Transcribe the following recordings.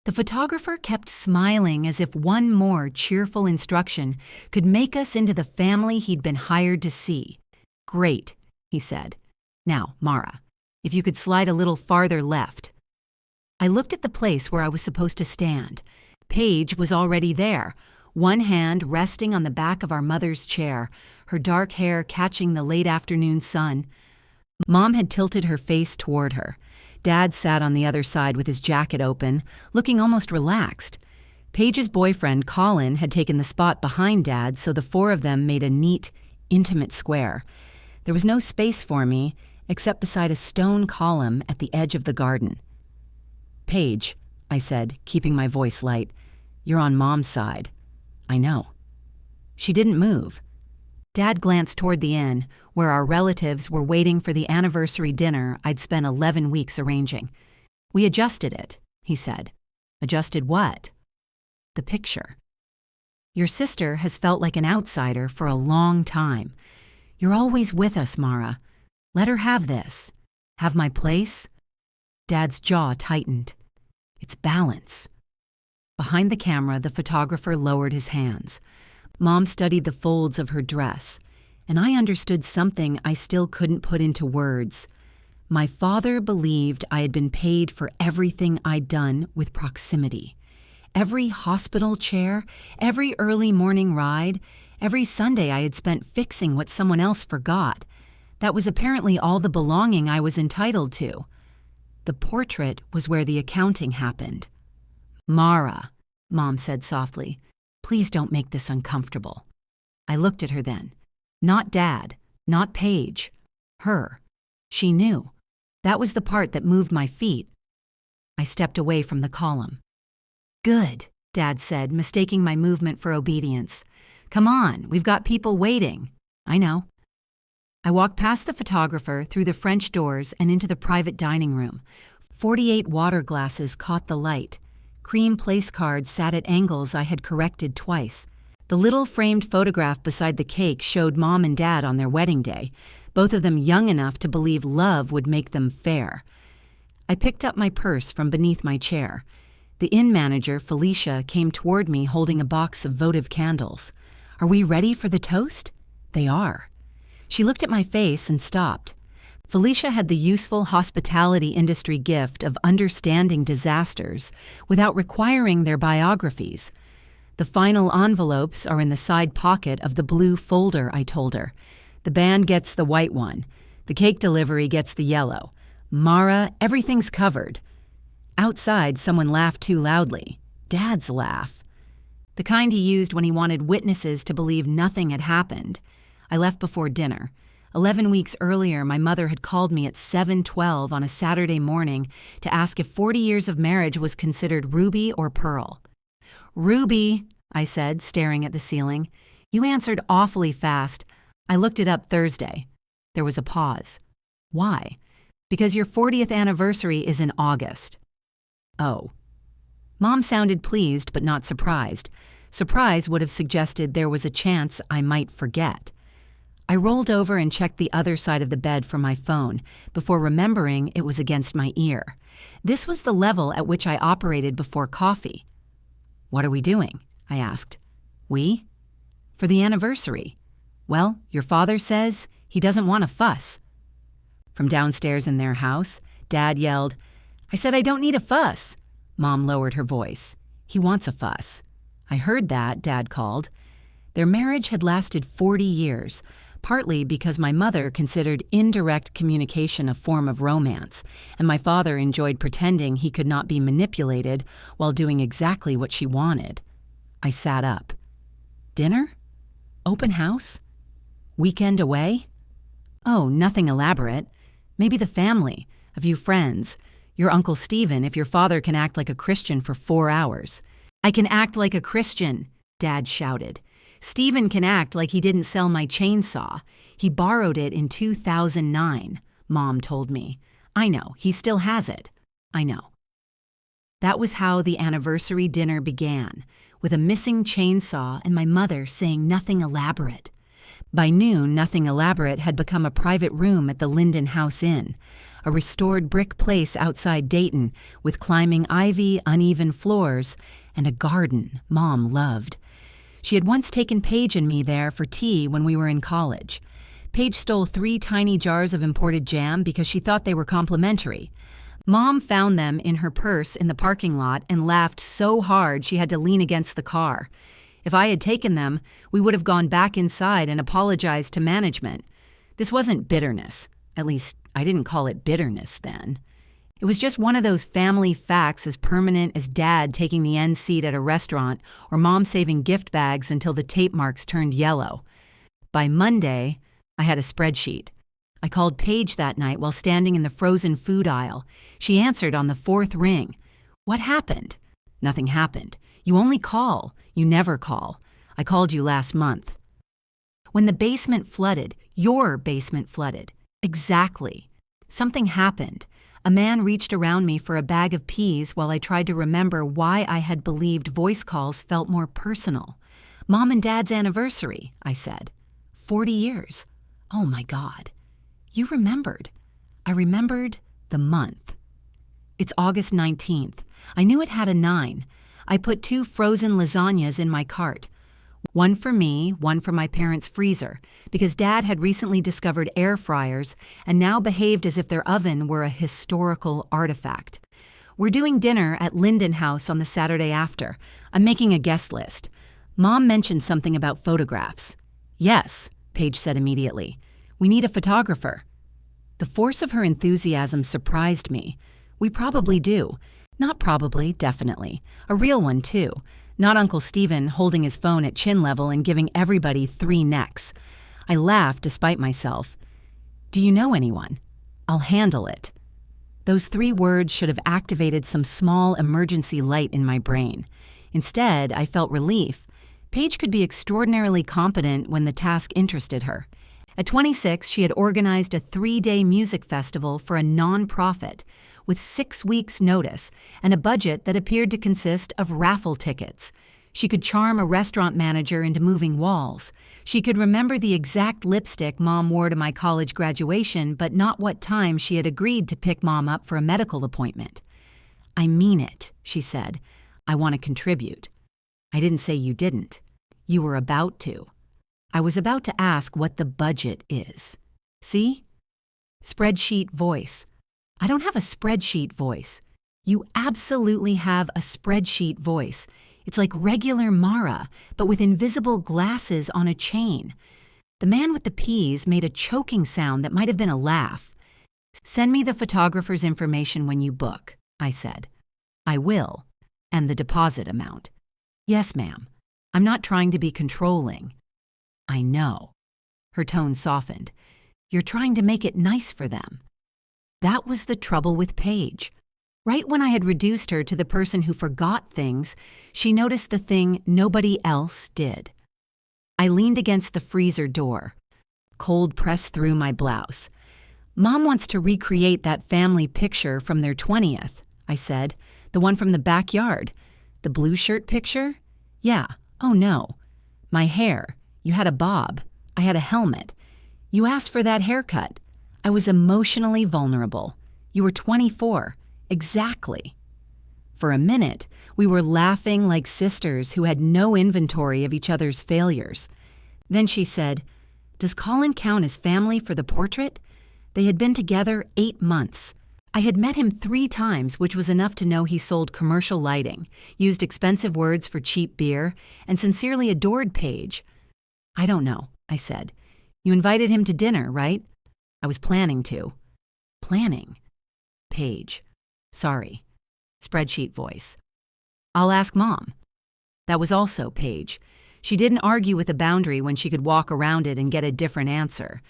The photographer kept smiling as if one more cheerful instruction could make us into the family he'd been hired to see. "Great," he said. "Now, Mara, if you could slide a little farther left." I looked at the place where I was supposed to stand. Paige was already there, one hand resting on the back of our mother's chair, her dark hair catching the late afternoon sun. Mom had tilted her face toward her. Dad sat on the other side with his jacket open, looking almost relaxed. Paige's boyfriend, Colin, had taken the spot behind Dad, so the four of them made a neat, intimate square. There was no space for me, except beside a stone column at the edge of the garden. "Paige," I said, keeping my voice light, "you're on Mom's side." "I know." She didn't move. Dad glanced toward the inn, where our relatives were waiting for the anniversary dinner I'd spent 11 weeks arranging. "We adjusted it," he said. "Adjusted what?" "The picture. Your sister has felt like an outsider for a long time. You're always with us, Mara. Let her have this. Have my place?" Dad's jaw tightened. "It's balance." Behind the camera, the photographer lowered his hands. Mom studied the folds of her dress, and I understood something I still couldn't put into words. My father believed I had been paid for everything I'd done with proximity. Every hospital chair, every early morning ride, every Sunday I had spent fixing what someone else forgot. That was apparently all the belonging I was entitled to. The portrait was where the accounting happened. "Mara," Mom said softly, "please don't make this uncomfortable." I looked at her then. Not Dad, not Paige. Her. She knew. That was the part that moved my feet. I stepped away from the column. "Good," Dad said, mistaking my movement for obedience. "Come on, we've got people waiting." "I know." I walked past the photographer, through the French doors, and into the private dining room. 48 water glasses caught the light. Cream place cards sat at angles I had corrected twice. The little framed photograph beside the cake showed Mom and Dad on their wedding day, both of them young enough to believe love would make them fair. I picked up my purse from beneath my chair. The inn manager, Felicia, came toward me holding a box of votive candles. "Are we ready for the toast?" "They are." She looked at my face and stopped. Felicia had the useful hospitality industry gift of understanding disasters without requiring their biographies. "The final envelopes are in the side pocket of the blue folder," I told her. "The band gets the white one. The cake delivery gets the yellow. Mara, everything's covered." Outside, someone laughed too loudly. Dad's laugh. The kind he used when he wanted witnesses to believe nothing had happened. I left before dinner. 11 weeks earlier, my mother had called me at 7:12 on a Saturday morning to ask if 40 years of marriage was considered ruby or pearl. "Ruby," I said, staring at the ceiling. "You answered awfully fast. I looked it up Thursday." There was a pause. "Why?" "Because your 40th anniversary is in August." "Oh." Mom sounded pleased but not surprised. Surprise would have suggested there was a chance I might forget. I rolled over and checked the other side of the bed for my phone before remembering it was against my ear. This was the level at which I operated before coffee. "What are we doing?" I asked. "We?" "For the anniversary." "Well, your father says he doesn't want a fuss." From downstairs in their house, Dad yelled, "I said I don't need a fuss." Mom lowered her voice. "He wants a fuss." "I heard that," Dad called. Their marriage had lasted 40 years, partly because my mother considered indirect communication a form of romance, and my father enjoyed pretending he could not be manipulated while doing exactly what she wanted. I sat up. "Dinner? Open house? Weekend away?" "Oh, nothing elaborate. Maybe the family, a few friends. Your Uncle Stephen, if your father can act like a Christian for 4 hours." "I can act like a Christian," Dad shouted. "Stephen can act like he didn't sell my chainsaw. He borrowed it in 2009, Mom told me. I know, he still has it. I know." That was how the anniversary dinner began, with a missing chainsaw and my mother saying nothing elaborate. By noon, nothing elaborate had become a private room at the Linden House Inn. a restored brick place outside Dayton with climbing ivy, uneven floors, and a garden Mom loved. She had once taken Paige and me there for tea when we were in college. Paige stole 3 tiny jars of imported jam because she thought they were complimentary. Mom found them in her purse in the parking lot and laughed so hard she had to lean against the car. If I had taken them, we would have gone back inside and apologized to management. This wasn't bitterness. At least, I didn't call it bitterness then. It was just one of those family facts as permanent as Dad taking the end seat at a restaurant or Mom saving gift bags until the tape marks turned yellow. By Monday, I had a spreadsheet. I called Paige that night while standing in the frozen food aisle. She answered on the 4th ring. "What happened?" "Nothing happened. You only call. You never call. I called you last month." When the basement flooded, your basement flooded. Exactly. Something happened. A man reached around me for a bag of peas while I tried to remember why I had believed voice calls felt more personal. "Mom and Dad's anniversary," I said. 40 years. Oh my God. You remembered. I remembered the month. It's August 19th. I knew it had a 9. I put 2 frozen lasagnas in my cart. One for me, one for my parents' freezer, because Dad had recently discovered air fryers and now behaved as if their oven were a historical artifact. We're doing dinner at Linden House on the Saturday after. I'm making a guest list. Mom mentioned something about photographs. "Yes," Paige said immediately. "We need a photographer." The force of her enthusiasm surprised me. "We probably do." Not probably, definitely. A real one, too. Not Uncle Stephen holding his phone at chin level and giving everybody 3 necks. I laughed despite myself. "Do you know anyone?" "I'll handle it." Those 3 words should have activated some small emergency light in my brain. Instead, I felt relief. Paige could be extraordinarily competent when the task interested her. At 26, she had organized a 3-day music festival for a non-profit with 6 weeks' notice and a budget that appeared to consist of raffle tickets. She could charm a restaurant manager into moving walls. She could remember the exact lipstick Mom wore to my college graduation, but not what time she had agreed to pick Mom up for a medical appointment. "I mean it," she said. "I want to contribute." I didn't say you didn't. You were about to. I was about to ask what the budget is. See? Spreadsheet voice. I don't have a spreadsheet voice. You absolutely have a spreadsheet voice. It's like regular Mara, but with invisible glasses on a chain. The man with the peas made a choking sound that might have been a laugh. "Send me the photographer's information when you book," I said. "I will. And the deposit amount." "Yes, ma'am. I'm not trying to be controlling." "I know." Her tone softened. "You're trying to make it nice for them." That was the trouble with Paige. Right when I had reduced her to the person who forgot things, she noticed the thing nobody else did. I leaned against the freezer door. Cold pressed through my blouse. "Mom wants to recreate that family picture from their 20th, I said. "The one from the backyard. The blue shirt picture?" "Yeah. Oh no. My hair. You had a bob. I had a helmet. You asked for that haircut. I was emotionally vulnerable. You were 24. Exactly." For a minute, we were laughing like sisters who had no inventory of each other's failures. Then she said, "Does Colin count as family for the portrait?" They had been together 8 months. I had met him 3 times, which was enough to know he sold commercial lighting, used expensive words for cheap beer, and sincerely adored Paige. "I don't know," I said. "You invited him to dinner, right?" "I was planning to." "Planning?" Paige. "Sorry." Spreadsheet voice. "I'll ask Mom." That was also Paige. She didn't argue with a boundary when she could walk around it and get a different answer.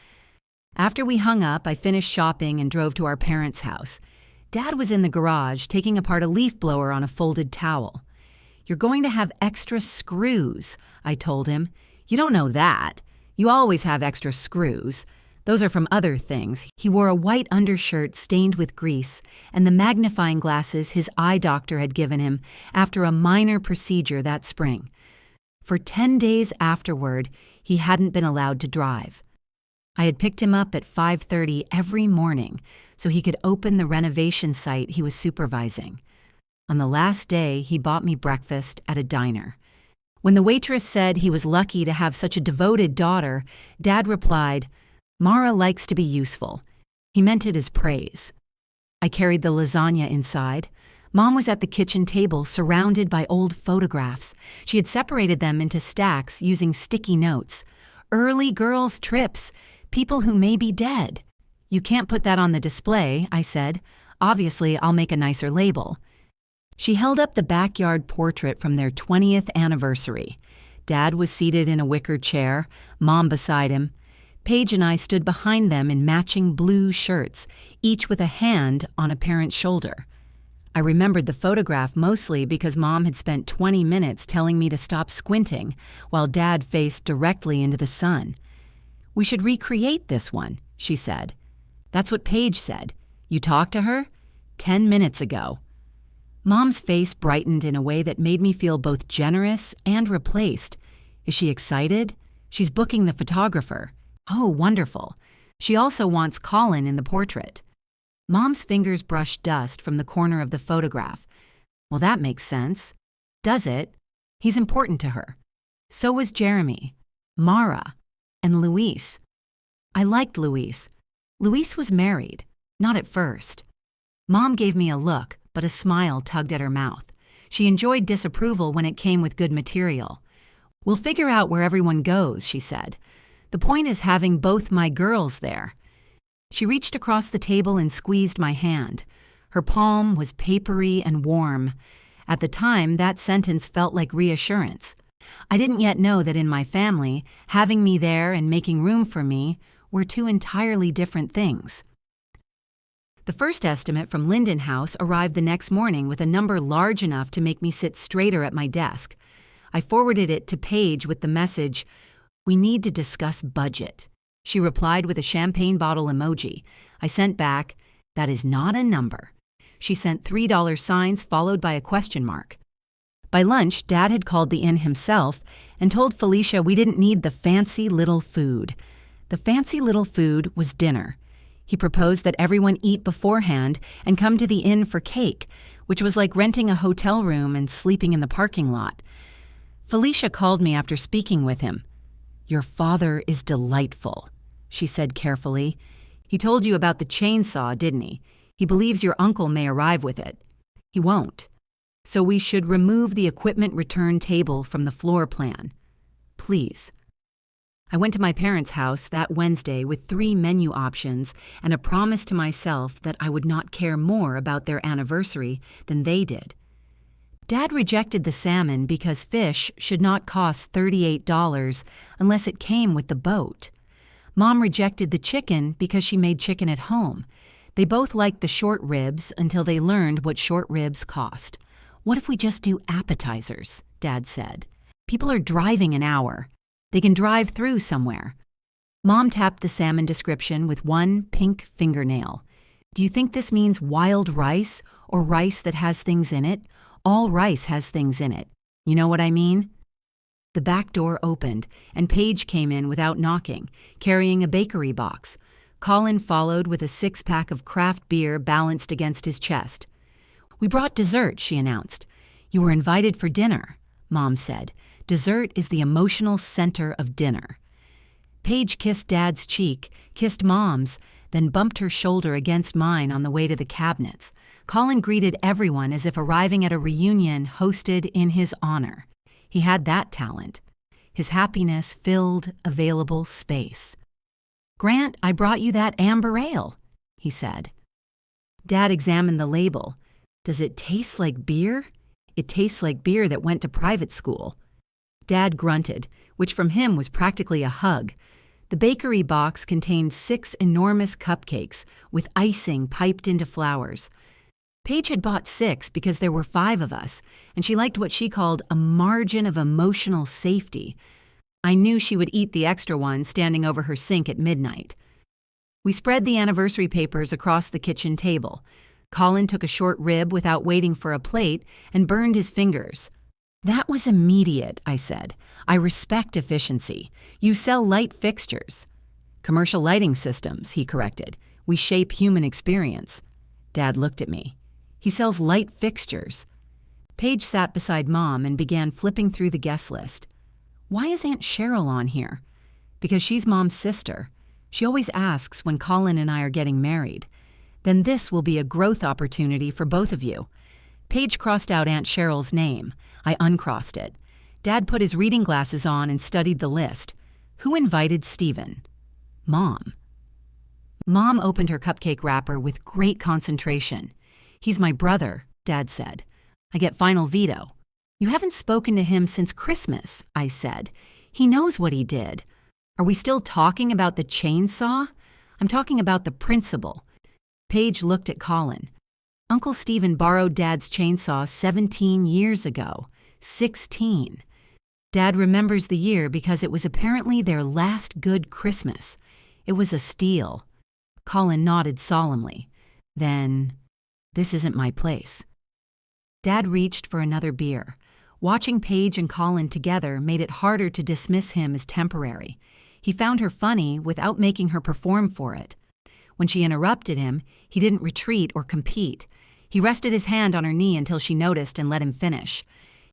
After we hung up, I finished shopping and drove to our parents' house. Dad was in the garage taking apart a leaf blower on a folded towel. "You're going to have extra screws," I told him. "You don't know that. You always have extra screws. Those are from other things." He wore a white undershirt stained with grease and the magnifying glasses his eye doctor had given him after a minor procedure that spring. For 10 days afterward, he hadn't been allowed to drive. I had picked him up at 5:30 every morning so he could open the renovation site he was supervising. On the last day, he bought me breakfast at a diner. When the waitress said he was lucky to have such a devoted daughter, Dad replied, "Mara likes to be useful." He meant it as praise. I carried the lasagna inside. Mom was at the kitchen table surrounded by old photographs. She had separated them into stacks using sticky notes. Early girls' trips, people who may be dead. "You can't put that on the display," I said. "Obviously, I'll make a nicer label." She held up the backyard portrait from their 20th anniversary. Dad was seated in a wicker chair, Mom beside him. Paige and I stood behind them in matching blue shirts, each with a hand on a parent's shoulder. I remembered the photograph mostly because Mom had spent 20 minutes telling me to stop squinting while Dad faced directly into the sun. "We should recreate this one," she said. "That's what Paige said. You talked to her? 10 minutes ago." Mom's face brightened in a way that made me feel both generous and replaced. "Is she excited?" "She's booking the photographer." "Oh, wonderful. She also wants Colin in the portrait." Mom's fingers brushed dust from the corner of the photograph. "Well, that makes sense." "Does it? He's important to her. So was Jeremy, Mara, and Luis." I liked Luis. Luis was married. Not at first. Mom gave me a look, but a smile tugged at her mouth. She enjoyed disapproval when it came with good material. "We'll figure out where everyone goes," she said. "The point is having both my girls there." She reached across the table and squeezed my hand. Her palm was papery and warm. At the time, that sentence felt like reassurance. I didn't yet know that in my family, having me there and making room for me were two entirely different things. The first estimate from Linden House arrived the next morning with a number large enough to make me sit straighter at my desk. I forwarded it to Paige with the message, "We need to discuss budget." She replied with a champagne bottle emoji. I sent back, "That is not a number." She sent $3 signs followed by a question mark. By lunch, Dad had called the inn himself and told Felicia we didn't need the fancy little food. The fancy little food was dinner. He proposed that everyone eat beforehand and come to the inn for cake, which was like renting a hotel room and sleeping in the parking lot. Felicia called me after speaking with him. "Your father is delightful," she said carefully. "He told you about the chainsaw, didn't he? He believes your uncle may arrive with it." "He won't. So we should remove the equipment return table from the floor plan. Please." I went to my parents' house that Wednesday with 3 menu options and a promise to myself that I would not care more about their anniversary than they did. Dad rejected the salmon because fish should not cost $38 unless it came with the boat. Mom rejected the chicken because she made chicken at home. They both liked the short ribs until they learned what short ribs cost. "What if we just do appetizers?" Dad said. "People are driving an hour. They can drive through somewhere." Mom tapped the salmon description with one pink fingernail. "Do you think this means wild rice or rice that has things in it? All rice has things in it. You know what I mean?" The back door opened, and Paige came in without knocking, carrying a bakery box. Colin followed with a 6-pack of craft beer balanced against his chest. "We brought dessert," she announced. "You were invited for dinner," Mom said. "Dessert is the emotional center of dinner." Paige kissed Dad's cheek, kissed Mom's, then bumped her shoulder against mine on the way to the cabinets. Colin greeted everyone as if arriving at a reunion hosted in his honor. He had that talent. His happiness filled available space. "Grant, I brought you that amber ale," he said. Dad examined the label. "Does it taste like beer?" "It tastes like beer that went to private school." Dad grunted, which from him was practically a hug. The bakery box contained 6 enormous cupcakes with icing piped into flowers. Paige had bought 6 because there were 5 of us, and she liked what she called a margin of emotional safety. I knew she would eat the extra one standing over her sink at midnight. We spread the anniversary papers across the kitchen table. Colin took a short rib without waiting for a plate and burned his fingers. "That was immediate," I said. "I respect efficiency. You sell light fixtures." Commercial lighting systems, he corrected. We shape human experience. Dad looked at me. He sells light fixtures. Paige sat beside Mom and began flipping through the guest list. Why is Aunt Cheryl on here? Because she's Mom's sister. She always asks when Colin and I are getting married. Then this will be a growth opportunity for both of you. Paige crossed out Aunt Cheryl's name. I uncrossed it. Dad put his reading glasses on and studied the list. Who invited Stephen? Mom. Mom opened her cupcake wrapper with great concentration. He's my brother, Dad said. I get final veto. You haven't spoken to him since Christmas, I said. He knows what he did. Are we still talking about the chainsaw? I'm talking about the principle. Paige looked at Colin. Uncle Stephen borrowed Dad's chainsaw 17 years ago. 16. Dad remembers the year because it was apparently their last good Christmas. It was a steal. Colin nodded solemnly. Then, this isn't my place. Dad reached for another beer. Watching Paige and Colin together made it harder to dismiss him as temporary. He found her funny without making her perform for it. When she interrupted him, he didn't retreat or compete. He rested his hand on her knee until she noticed and let him finish.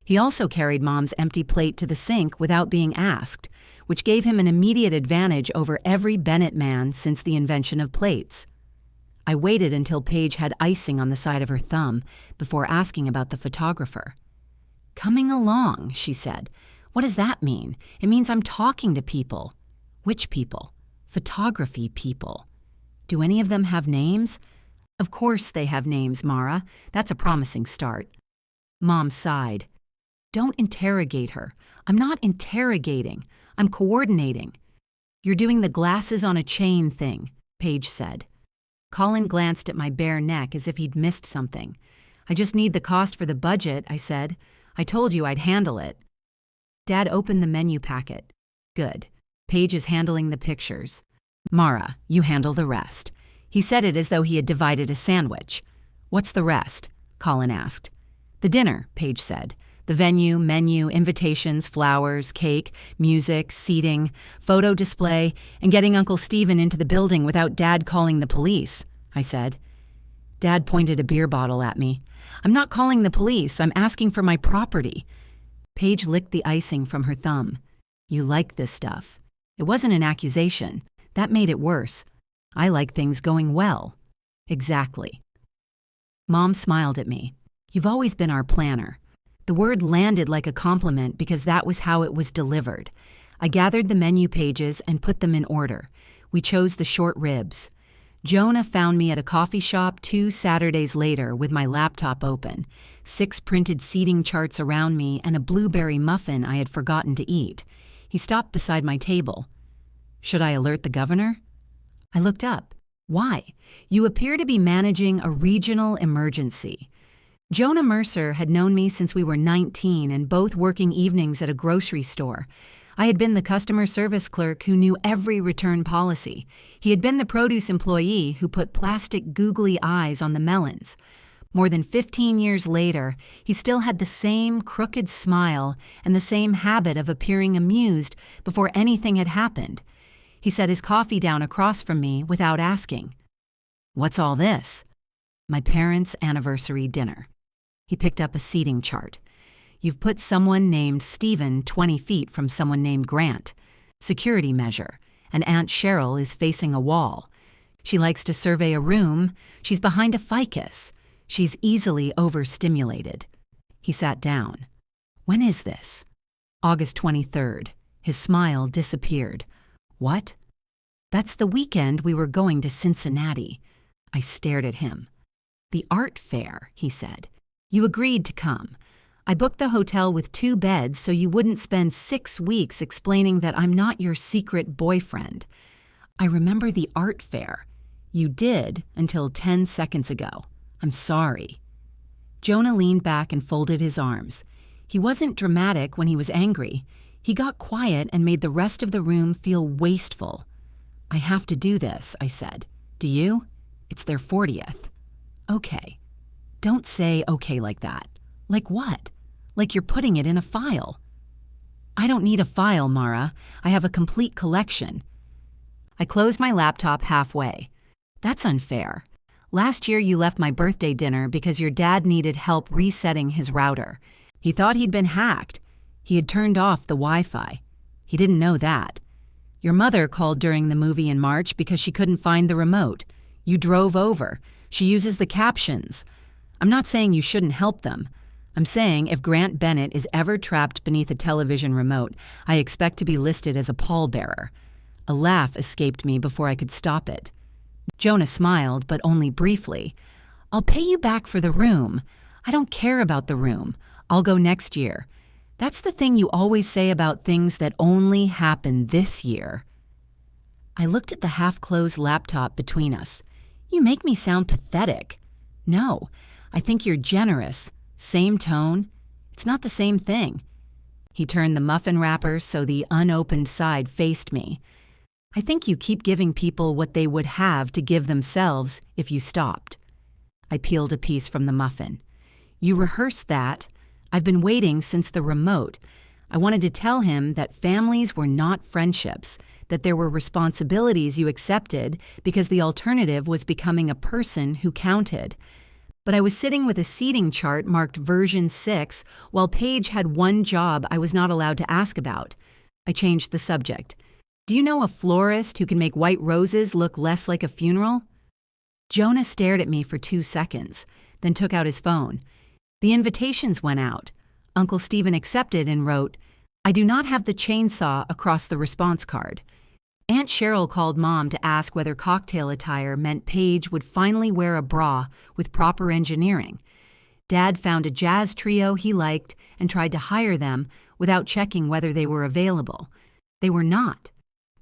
He also carried Mom's empty plate to the sink without being asked, which gave him an immediate advantage over every Bennett man since the invention of plates. I waited until Paige had icing on the side of her thumb before asking about the photographer. Coming along, she said. What does that mean? It means I'm talking to people. Which people? Photography people. Do any of them have names? Of course they have names, Mara. That's a promising start. Mom sighed. Don't interrogate her. I'm not interrogating. I'm coordinating. You're doing the glasses on a chain thing, Paige said. Colin glanced at my bare neck as if he'd missed something. I just need the cost for the budget, I said. I told you I'd handle it. Dad opened the menu packet. Good. Paige is handling the pictures. Mara, you handle the rest. He said it as though he had divided a sandwich. What's the rest? Colin asked. The dinner, Paige said. The venue, menu, invitations, flowers, cake, music, seating, photo display, and getting Uncle Stephen into the building without Dad calling the police, I said. Dad pointed a beer bottle at me. I'm not calling the police. I'm asking for my property. Paige licked the icing from her thumb. You like this stuff. It wasn't an accusation. That made it worse. I like things going well. Exactly. Mom smiled at me. You've always been our planner. The word landed like a compliment because that was how it was delivered. I gathered the menu pages and put them in order. We chose the short ribs. Jonah found me at a coffee shop 2 Saturdays later with my laptop open, 6 printed seating charts around me, and a blueberry muffin I had forgotten to eat. He stopped beside my table. Should I alert the governor? I looked up. Why? You appear to be managing a regional emergency. Jonah Mercer had known me since we were 19 and both working evenings at a grocery store. I had been the customer service clerk who knew every return policy. He had been the produce employee who put plastic googly eyes on the melons. More than 15 years later, he still had the same crooked smile and the same habit of appearing amused before anything had happened. He set his coffee down across from me without asking. What's all this? My parents' anniversary dinner. He picked up a seating chart. You've put someone named Stephen 20 feet from someone named Grant. Security measure. And Aunt Cheryl is facing a wall. She likes to survey a room. She's behind a ficus. She's easily overstimulated. He sat down. When is this? August 23rd. His smile disappeared. What? That's the weekend we were going to Cincinnati. I stared at him. The art fair, he said. You agreed to come. I booked the hotel with 2 beds so you wouldn't spend 6 weeks explaining that I'm not your secret boyfriend. I remember the art fair. You did until 10 seconds ago. I'm sorry. Jonah leaned back and folded his arms. He wasn't dramatic when he was angry. He got quiet and made the rest of the room feel wasteful. I have to do this, I said. Do you? It's their 40th. Okay. Don't say okay like that. Like what? Like you're putting it in a file. I don't need a file, Mara. I have a complete collection. I closed my laptop halfway. That's unfair. Last year you left my birthday dinner because your dad needed help resetting his router. He thought he'd been hacked. He had turned off the Wi-Fi. He didn't know that. Your mother called during the movie in March because she couldn't find the remote. You drove over. She uses the captions. I'm not saying you shouldn't help them. I'm saying if Grant Bennett is ever trapped beneath a television remote, I expect to be listed as a pallbearer. A laugh escaped me before I could stop it. Jonah smiled, but only briefly. I'll pay you back for the room. I don't care about the room. I'll go next year. That's the thing you always say about things that only happen this year. I looked at the half-closed laptop between us. You make me sound pathetic. No, I think you're generous. Same tone. It's not the same thing. He turned the muffin wrapper so the unopened side faced me. I think you keep giving people what they would have to give themselves if you stopped. I peeled a piece from the muffin. You rehearsed that. I've been waiting since the remote. I wanted to tell him that families were not friendships, that there were responsibilities you accepted because the alternative was becoming a person who counted. But I was sitting with a seating chart marked version 6 while Paige had one job I was not allowed to ask about. I changed the subject. Do you know a florist who can make white roses look less like a funeral? Jonah stared at me for 2 seconds, then took out his phone. The invitations went out. Uncle Stephen accepted and wrote, I do not have the chainsaw across the response card. Aunt Cheryl called Mom to ask whether cocktail attire meant Paige would finally wear a bra with proper engineering. Dad found a jazz trio he liked and tried to hire them without checking whether they were available. They were not.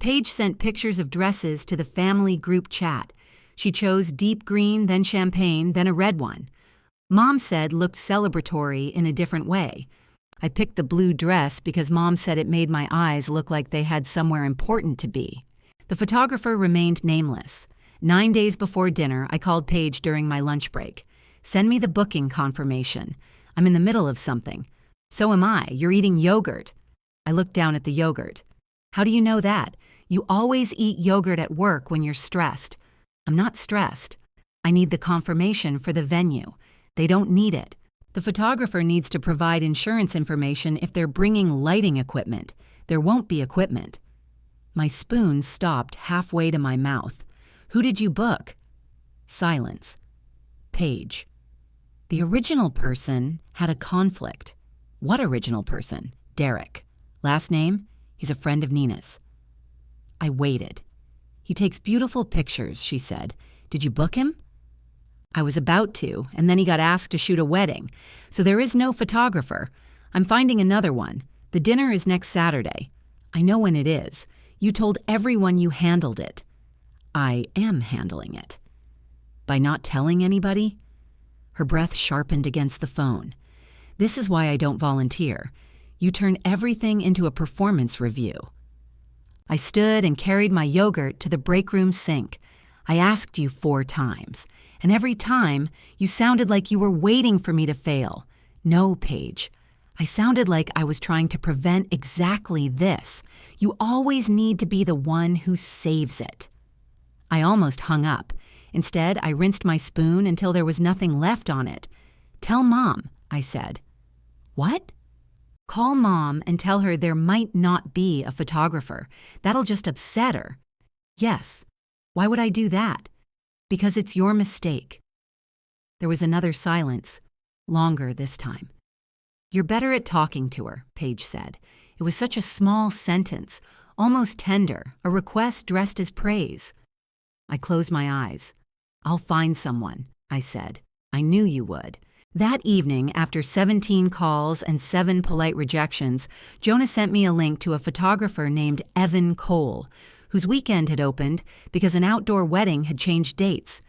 Paige sent pictures of dresses to the family group chat. She chose deep green, then champagne, then a red one. Mom said looked celebratory in a different way. I picked the blue dress because Mom said it made my eyes look like they had somewhere important to be. The photographer remained nameless. 9 days before dinner, I called Paige during my lunch break. Send me the booking confirmation. I'm in the middle of something. So am I. You're eating yogurt. I looked down at the yogurt. How do you know that? You always eat yogurt at work when you're stressed. I'm not stressed. I need the confirmation for the venue. They don't need it. The photographer needs to provide insurance information if they're bringing lighting equipment. There won't be equipment. My spoon stopped halfway to my mouth. Who did you book? Silence. Paige. The original person had a conflict. What original person? Derek. Last name? He's a friend of Nina's. I waited. He takes beautiful pictures, she said. Did you book him? I was about to, and then he got asked to shoot a wedding. So there is no photographer. I'm finding another one. The dinner is next Saturday. I know when it is. You told everyone you handled it. I am handling it. By not telling anybody? Her breath sharpened against the phone. This is why I don't volunteer. You turn everything into a performance review. I stood and carried my yogurt to the break room sink. I asked you 4 times. And every time, you sounded like you were waiting for me to fail. No, Paige. I sounded like I was trying to prevent exactly this. You always need to be the one who saves it. I almost hung up. Instead, I rinsed my spoon until there was nothing left on it. Tell Mom, I said. What? Call Mom and tell her there might not be a photographer. That'll just upset her. Yes. Why would I do that? Because it's your mistake. There was another silence, longer this time. You're better at talking to her, Paige said. It was such a small sentence, almost tender, a request dressed as praise. I closed my eyes. I'll find someone, I said. I knew you would. That evening, after 17 calls and 7 polite rejections, Jonah sent me a link to a photographer named Evan Cole, whose weekend had opened because an outdoor wedding had changed dates.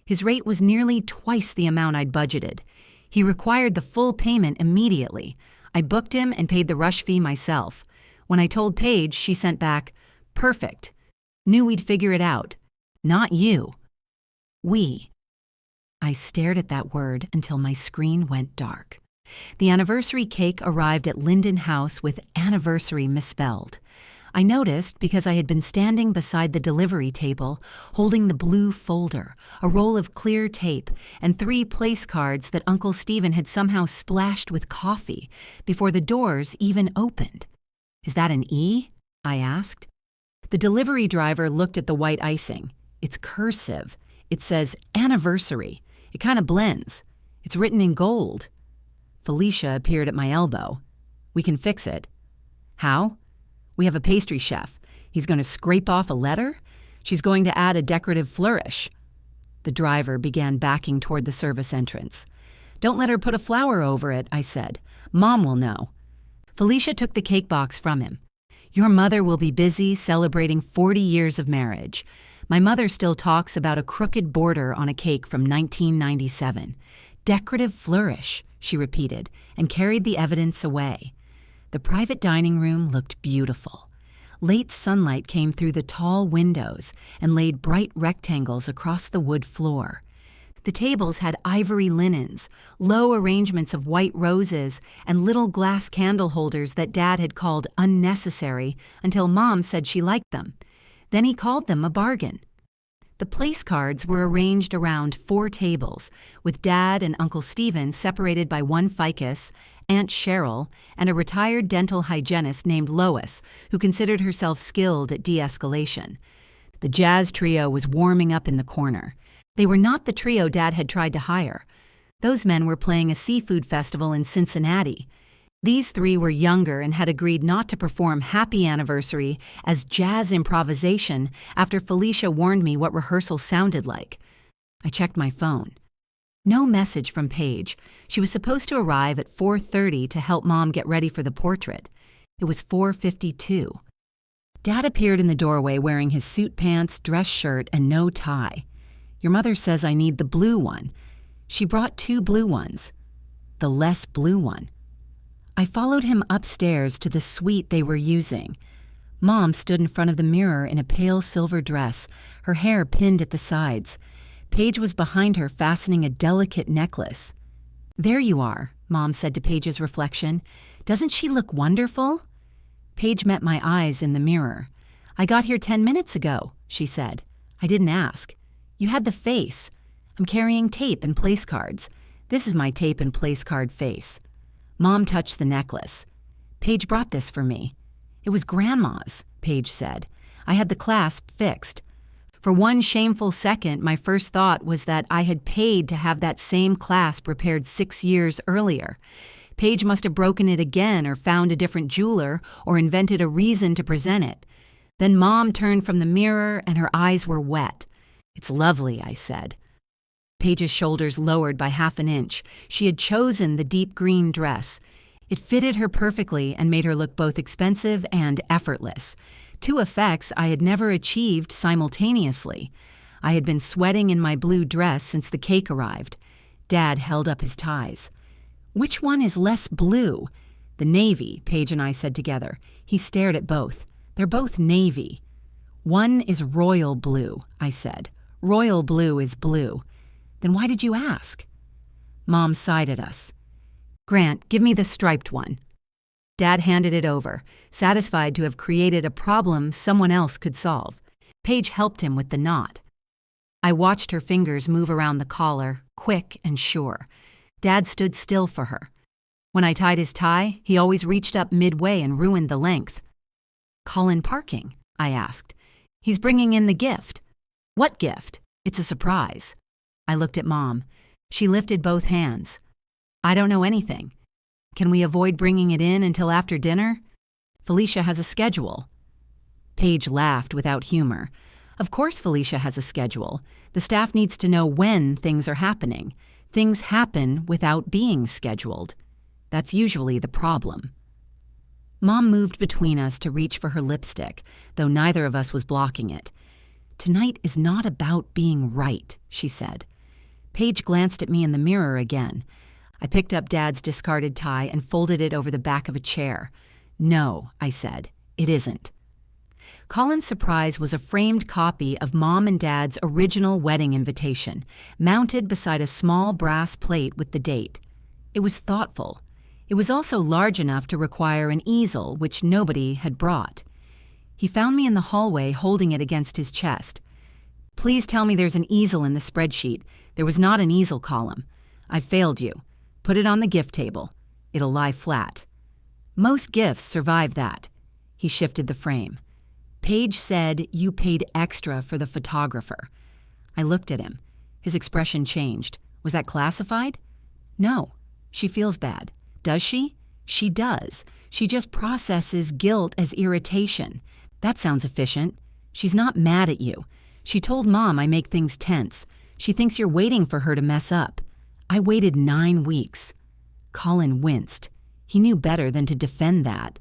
His rate was nearly twice the amount I'd budgeted. He required the full payment immediately. I booked him and paid the rush fee myself. When I told Paige, she sent back, "Perfect. Knew we'd figure it out. Not you. We." I stared at that word until my screen went dark. The anniversary cake arrived at Linden House with anniversary misspelled. I noticed because I had been standing beside the delivery table, holding the blue folder, a roll of clear tape, and 3 place cards that Uncle Stephen had somehow splashed with coffee before the doors even opened. "Is that an E?" I asked. The delivery driver looked at the white icing. "It's cursive. It says anniversary. It kind of blends. It's written in gold." Felicia appeared at my elbow. "We can fix it." "How?" "We have a pastry chef. He's going to scrape off a letter. She's going to add a decorative flourish." The driver began backing toward the service entrance. "Don't let her put a flower over it," I said. "Mom will know." Felicia took the cake box from him. "Your mother will be busy celebrating 40 years of marriage. My mother still talks about a crooked border on a cake from 1997. Decorative flourish," she repeated, and carried the evidence away. The private dining room looked beautiful. Late sunlight came through the tall windows and laid bright rectangles across the wood floor. The tables had ivory linens, low arrangements of white roses, and little glass candle holders that Dad had called unnecessary until Mom said she liked them. Then he called them a bargain. The place cards were arranged around 4 tables, with Dad and Uncle Stephen separated by 1 ficus, Aunt Cheryl, and a retired dental hygienist named Lois, who considered herself skilled at de-escalation. The jazz trio was warming up in the corner. They were not the trio Dad had tried to hire. Those men were playing a seafood festival in Cincinnati. These 3 were younger and had agreed not to perform Happy Anniversary as jazz improvisation after Felicia warned me what rehearsal sounded like. I checked my phone. No message from Paige. She was supposed to arrive at 4:30 to help Mom get ready for the portrait. It was 4:52. Dad appeared in the doorway wearing his suit pants, dress shirt, and no tie. "Your mother says I need the blue one." She brought 2 blue ones. The less blue one. I followed him upstairs to the suite they were using. Mom stood in front of the mirror in a pale silver dress, her hair pinned at the sides. Paige was behind her fastening a delicate necklace. "There you are," Mom said to Paige's reflection. "Doesn't she look wonderful?" Paige met my eyes in the mirror. "I got here 10 minutes ago," she said. "I didn't ask. You had the face. I'm carrying tape and place cards. This is my tape and place card face." Mom touched the necklace. "Paige brought this for me." "It was Grandma's," Paige said. "I had the clasp fixed." For one shameful second, my first thought was that I had paid to have that same clasp repaired 6 years earlier. Paige must have broken it again or found a different jeweler or invented a reason to present it. Then Mom turned from the mirror and her eyes were wet. "It's lovely," I said. Paige's shoulders lowered by half an inch. She had chosen the deep green dress. It fitted her perfectly and made her look both expensive and effortless. 2 effects I had never achieved simultaneously. I had been sweating in my blue dress since the cake arrived. Dad held up his ties. "Which one is less blue?" "The navy," Paige and I said together. He stared at both. "They're both navy." "One is royal blue," I said. "Royal blue is blue." "Then why did you ask?" Mom sighed at us. "Grant, give me the striped one." Dad handed it over, satisfied to have created a problem someone else could solve. Paige helped him with the knot. I watched her fingers move around the collar, quick and sure. Dad stood still for her. When I tied his tie, he always reached up midway and ruined the length. "Colin Parking?" I asked. "He's bringing in the gift." "What gift?" "It's a surprise." I looked at Mom. She lifted both hands. "I don't know anything. Can we avoid bringing it in until after dinner? Felicia has a schedule." Paige laughed without humor. "Of course Felicia has a schedule. The staff needs to know when things are happening. Things happen without being scheduled. That's usually the problem." Mom moved between us to reach for her lipstick, though neither of us was blocking it. "Tonight is not about being right," she said. Paige glanced at me in the mirror again. I picked up Dad's discarded tie and folded it over the back of a chair. "No," I said, "it isn't." Colin's surprise was a framed copy of Mom and Dad's original wedding invitation, mounted beside a small brass plate with the date. It was thoughtful. It was also large enough to require an easel, which nobody had brought. He found me in the hallway holding it against his chest. Please tell me there's an easel in the spreadsheet. There was not an easel column. I've failed you. Put it on the gift table. It'll lie flat. Most gifts survive that. He shifted the frame. Paige said you paid extra for the photographer. I looked at him. His expression changed. Was that classified? No. She feels bad. Does she? She does. She just processes guilt as irritation. That sounds efficient. She's not mad at you. She told Mom I make things tense. She thinks you're waiting for her to mess up. I waited 9 weeks. Colin winced. He knew better than to defend that.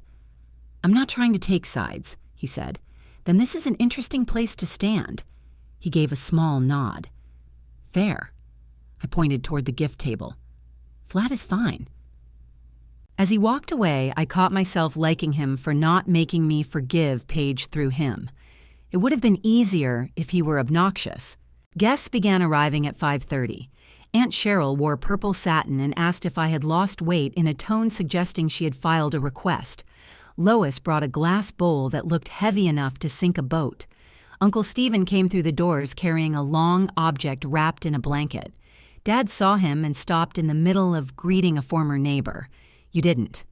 I'm not trying to take sides, he said. Then this is an interesting place to stand. He gave a small nod. Fair. I pointed toward the gift table. Flat is fine. As he walked away, I caught myself liking him for not making me forgive Paige through him. It would have been easier if he were obnoxious. Guests began arriving at 5:30. Aunt Cheryl wore purple satin and asked if I had lost weight in a tone suggesting she had filed a request. Lois brought a glass bowl that looked heavy enough to sink a boat. Uncle Stephen came through the doors carrying a long object wrapped in a blanket. Dad saw him and stopped in the middle of greeting a former neighbor. You didn't.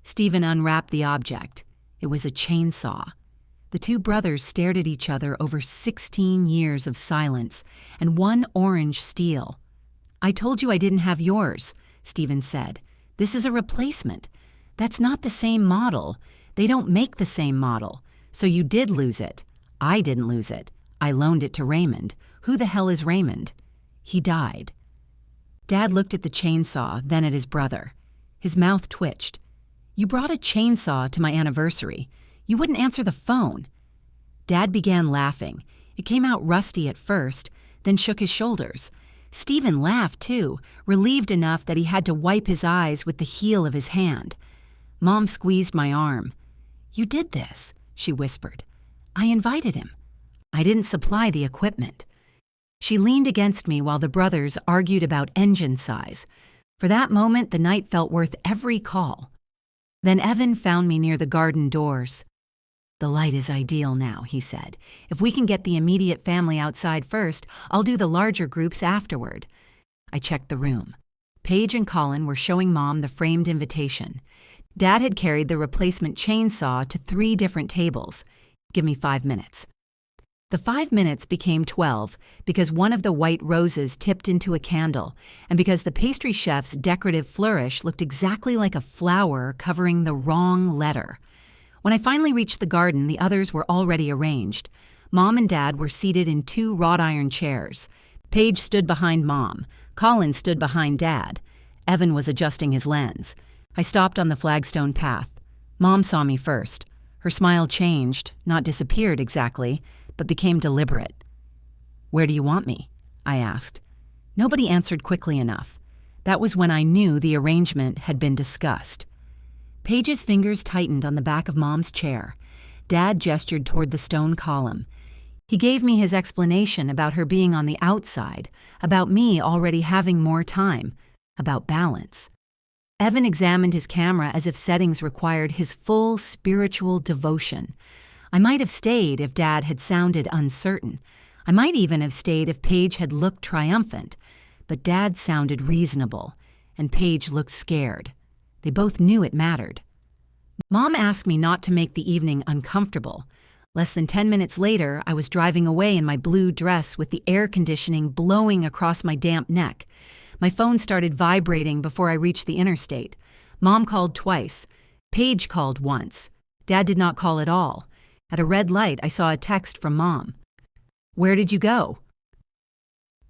Stephen unwrapped the object. It was a chainsaw. The two brothers stared at each other over 16 years of silence and one orange steel. I told you I didn't have yours, Stephen said. This is a replacement. That's not the same model. They don't make the same model. So you did lose it. I didn't lose it. I loaned it to Raymond. Who the hell is Raymond? He died. Dad looked at the chainsaw, then at his brother. His mouth twitched. You brought a chainsaw to my anniversary. You wouldn't answer the phone. Dad began laughing. It came out rusty at first, then shook his shoulders. Stephen laughed too, relieved enough that he had to wipe his eyes with the heel of his hand. Mom squeezed my arm. You did this, she whispered. I invited him. I didn't supply the equipment. She leaned against me while the brothers argued about engine size. For that moment, the night felt worth every call. Then Evan found me near the garden doors. The light is ideal now, he said. If we can get the immediate family outside first, I'll do the larger groups afterward. I checked the room. Paige and Colin were showing Mom the framed invitation. Dad had carried the replacement chainsaw to 3 different tables. Give me 5 minutes. The 5 minutes became 12 because one of the white roses tipped into a candle and because the pastry chef's decorative flourish looked exactly like a flower covering the wrong letter. When I finally reached the garden, the others were already arranged. Mom and Dad were seated in 2 wrought iron chairs. Paige stood behind Mom. Colin stood behind Dad. Evan was adjusting his lens. I stopped on the flagstone path. Mom saw me first. Her smile changed, not disappeared exactly, but became deliberate. Where do you want me? I asked. Nobody answered quickly enough. That was when I knew the arrangement had been discussed. Paige's fingers tightened on the back of Mom's chair. Dad gestured toward the stone column. He gave me his explanation about her being on the outside, about me already having more time, about balance. Evan examined his camera as if settings required his full spiritual devotion. I might have stayed if Dad had sounded uncertain. I might even have stayed if Paige had looked triumphant. But Dad sounded reasonable, and Paige looked scared. They both knew it mattered. Mom asked me not to make the evening uncomfortable. Less than 10 minutes later, I was driving away in my blue dress with the air conditioning blowing across my damp neck. My phone started vibrating before I reached the interstate. Mom called twice. Paige called once. Dad did not call at all. At a red light, I saw a text from Mom. Where did you go?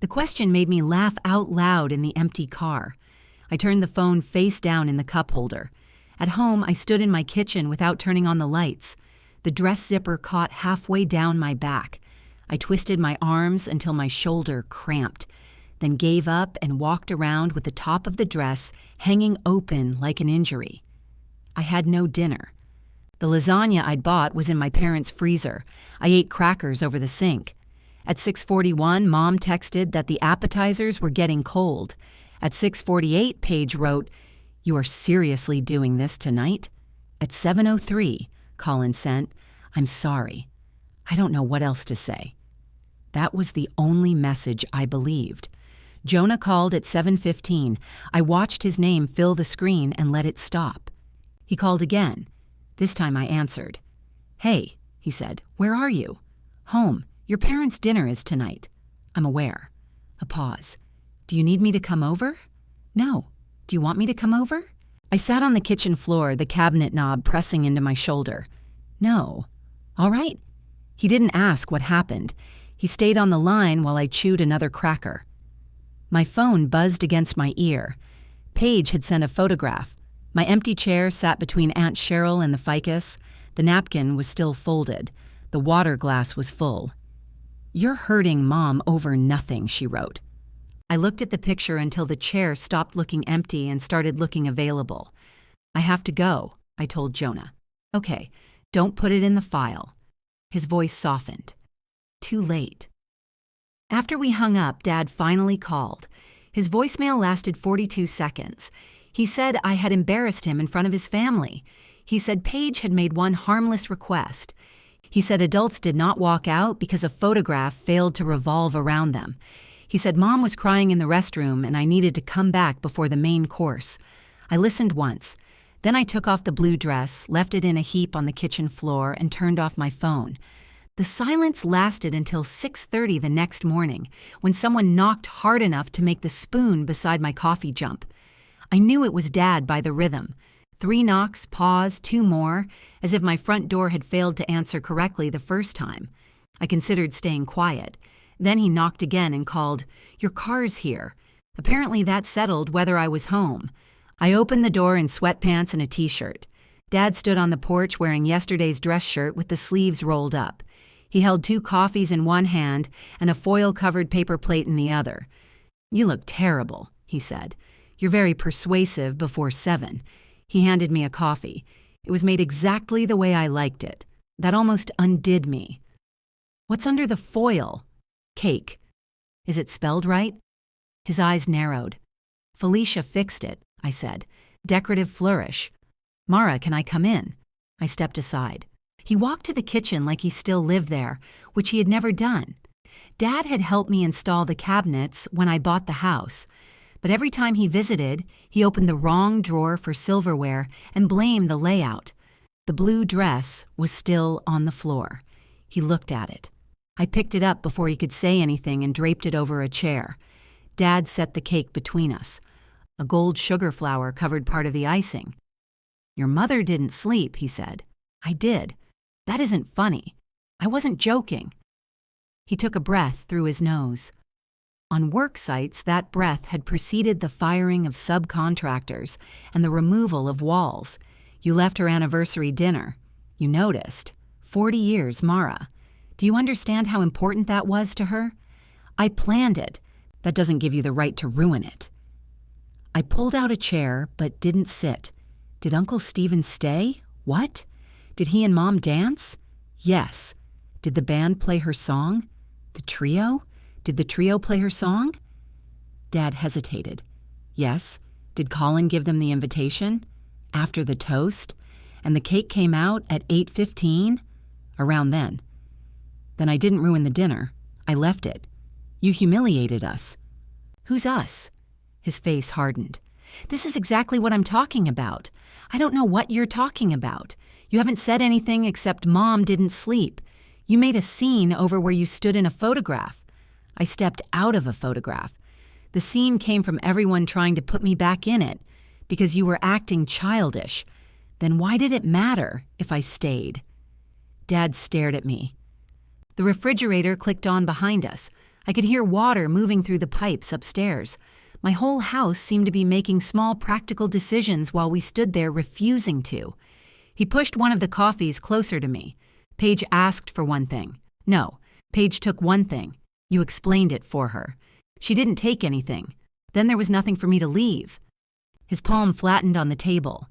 The question made me laugh out loud in the empty car. I turned the phone face down in the cup holder. At home, I stood in my kitchen without turning on the lights. The dress zipper caught halfway down my back. I twisted my arms until my shoulder cramped, then gave up and walked around with the top of the dress hanging open like an injury. I had no dinner. The lasagna I'd bought was in my parents' freezer. I ate crackers over the sink. At 6:41, Mom texted that the appetizers were getting cold. At 6:48, Paige wrote, "You are seriously doing this tonight?" At 7:03, Colin sent, I'm sorry. I don't know what else to say. That was the only message I believed. Jonah called at 7:15. I watched his name fill the screen and let it stop. He called again. This time I answered. Hey, he said, where are you? Home. Your parents' dinner is tonight. I'm aware. A pause. Do you need me to come over? No. Do you want me to come over? I sat on the kitchen floor, the cabinet knob pressing into my shoulder. No. All right. He didn't ask what happened. He stayed on the line while I chewed another cracker. My phone buzzed against my ear. Paige had sent a photograph. My empty chair sat between Aunt Cheryl and the ficus. The napkin was still folded. The water glass was full. You're hurting Mom over nothing, she wrote. I looked at the picture until the chair stopped looking empty and started looking available. I have to go, I told Jonah. Okay, don't put it in the file. His voice softened. Too late. After we hung up, Dad finally called. His voicemail lasted 42 seconds. He said I had embarrassed him in front of his family. He said Paige had made one harmless request. He said adults did not walk out because a photograph failed to revolve around them. He said Mom was crying in the restroom and I needed to come back before the main course. I listened once. Then I took off the blue dress, left it in a heap on the kitchen floor, and turned off my phone. The silence lasted until 6:30 the next morning, when someone knocked hard enough to make the spoon beside my coffee jump. I knew it was Dad by the rhythm. 3 knocks, pause, 2 more, as if my front door had failed to answer correctly the first time. I considered staying quiet. Then he knocked again and called, "Your car's here." Apparently that settled whether I was home. I opened the door in sweatpants and a t-shirt. Dad stood on the porch wearing yesterday's dress shirt with the sleeves rolled up. He held 2 coffees in one hand and a foil-covered paper plate in the other. "You look terrible," he said. "You're very persuasive before 7. He handed me a coffee. It was made exactly the way I liked it. That almost undid me. "What's under the foil?" "Cake." "Is it spelled right?" His eyes narrowed. "Felicia fixed it," I said. "Decorative flourish." "Mara, can I come in?" I stepped aside. He walked to the kitchen like he still lived there, which he had never done. Dad had helped me install the cabinets when I bought the house. But every time he visited, he opened the wrong drawer for silverware and blamed the layout. The blue dress was still on the floor. He looked at it. I picked it up before he could say anything and draped it over a chair. Dad set the cake between us. A gold sugar flower covered part of the icing. "Your mother didn't sleep," he said. "I did. That isn't funny. I wasn't joking." He took a breath through his nose. On work sites, that breath had preceded the firing of subcontractors and the removal of walls. You left her anniversary dinner. You noticed. 40 years, Mara. Do you understand how important that was to her? I planned it. That doesn't give you the right to ruin it. I pulled out a chair, but didn't sit. Did Uncle Stephen stay? What? Did he and Mom dance? Yes. Did the band play her song? The trio? Did the trio play her song? Dad hesitated. Yes. Did Colin give them the invitation? After the toast? And the cake came out at 8:15? Around then. Then I didn't ruin the dinner. I left it. You humiliated us. Who's us? His face hardened. This is exactly what I'm talking about. I don't know what you're talking about. You haven't said anything except Mom didn't sleep. You made a scene over where you stood in a photograph. I stepped out of a photograph. The scene came from everyone trying to put me back in it, because you were acting childish. Then why did it matter if I stayed? Dad stared at me. The refrigerator clicked on behind us. I could hear water moving through the pipes upstairs. My whole house seemed to be making small practical decisions while we stood there refusing to. He pushed one of the coffees closer to me. Paige asked for one thing. No, Paige took one thing. You explained it for her. She didn't take anything. Then there was nothing for me to leave. His palm flattened on the table.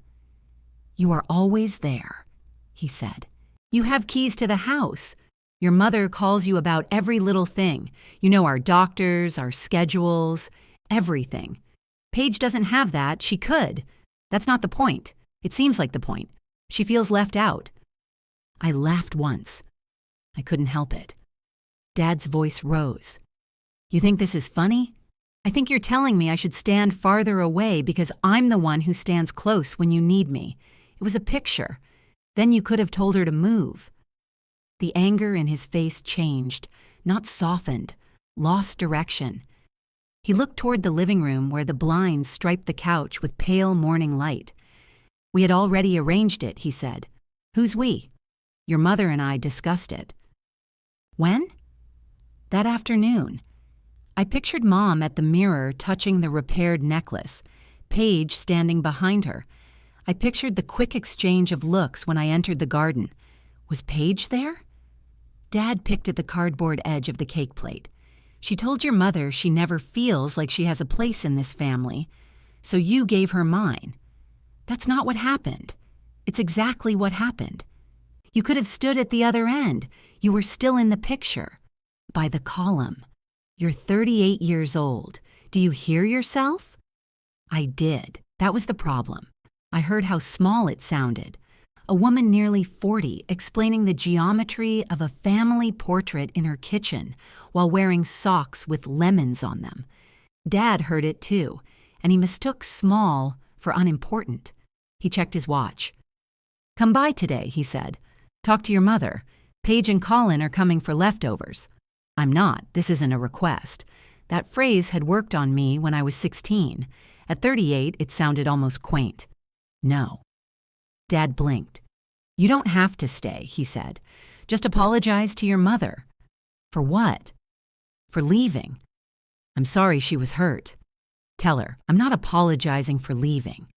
You are always there, he said. You have keys to the house. Your mother calls you about every little thing. You know our doctors, our schedules, everything. Paige doesn't have that. She could. That's not the point. It seems like the point. She feels left out. I laughed once. I couldn't help it. Dad's voice rose. You think this is funny? I think you're telling me I should stand farther away because I'm the one who stands close when you need me. It was a picture. Then you could have told her to move. The anger in his face changed, not softened, lost direction. He looked toward the living room where the blinds striped the couch with pale morning light. We had already arranged it, he said. Who's we? Your mother and I discussed it. When? That afternoon. I pictured Mom at the mirror touching the repaired necklace, Paige standing behind her. I pictured the quick exchange of looks when I entered the garden. Was Paige there? Dad picked at the cardboard edge of the cake plate. She told your mother she never feels like she has a place in this family, so you gave her mine. That's not what happened. It's exactly what happened. You could have stood at the other end. You were still in the picture. By the column. You're 38 years old. Do you hear yourself? I did. That was the problem. I heard how small it sounded. A woman nearly 40 explaining the geometry of a family portrait in her kitchen while wearing socks with lemons on them. Dad heard it too, and he mistook small for unimportant. He checked his watch. Come by today, he said. Talk to your mother. Paige and Colin are coming for leftovers. I'm not. This isn't a request. That phrase had worked on me when I was 16. At 38, it sounded almost quaint. No. Dad blinked. You don't have to stay, he said. Just apologize to your mother. For what? For leaving. I'm sorry she was hurt. Tell her, I'm not apologizing for leaving.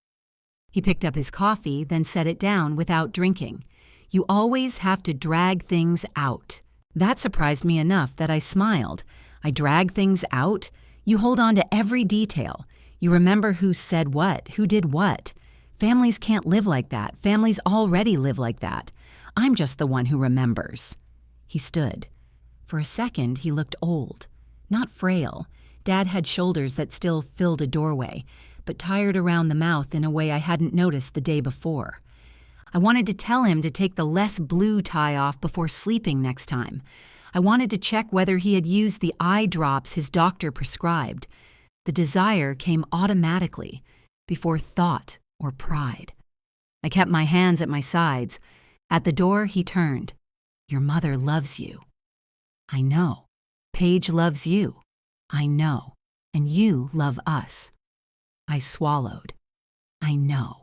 He picked up his coffee, then set it down without drinking. You always have to drag things out. That surprised me enough that I smiled. I drag things out? You hold on to every detail. You remember who said what, who did what. Families can't live like that. Families already live like that. I'm just the one who remembers. He stood. For a second, he looked old. Not frail. Dad had shoulders that still filled a doorway, but tired around the mouth in a way I hadn't noticed the day before. I wanted to tell him to take the less blue tie off before sleeping next time. I wanted to check whether he had used the eye drops his doctor prescribed. The desire came automatically, before thought or pride. I kept my hands at my sides. At the door, he turned. Your mother loves you. I know. Paige loves you. I know. And you love us. I swallowed. I know.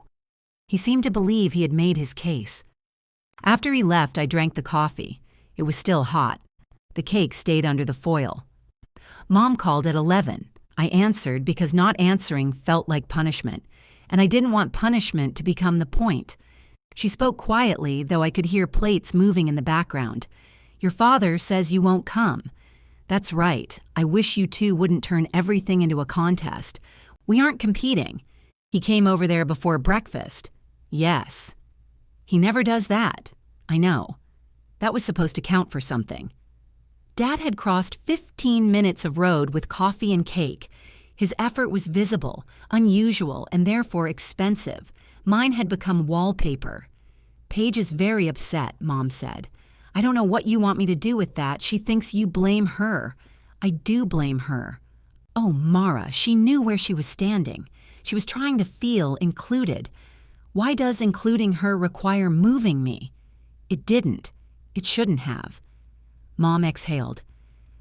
He seemed to believe he had made his case. After he left, I drank the coffee. It was still hot. The cake stayed under the foil. Mom called at 11. I answered because not answering felt like punishment, and I didn't want punishment to become the point. She spoke quietly, though I could hear plates moving in the background. Your father says you won't come. That's right. I wish you two wouldn't turn everything into a contest. We aren't competing. He came over there before breakfast. Yes. He never does that. I know. That was supposed to count for something. Dad had crossed 15 minutes of road with coffee and cake. His effort was visible, unusual, and therefore expensive. Mine had become wallpaper. Paige is very upset, Mom said. I don't know what you want me to do with that. She thinks you blame her. I do blame her. Oh, Mara, she knew where she was standing. She was trying to feel included. Why does including her require moving me? It didn't. It shouldn't have. Mom exhaled.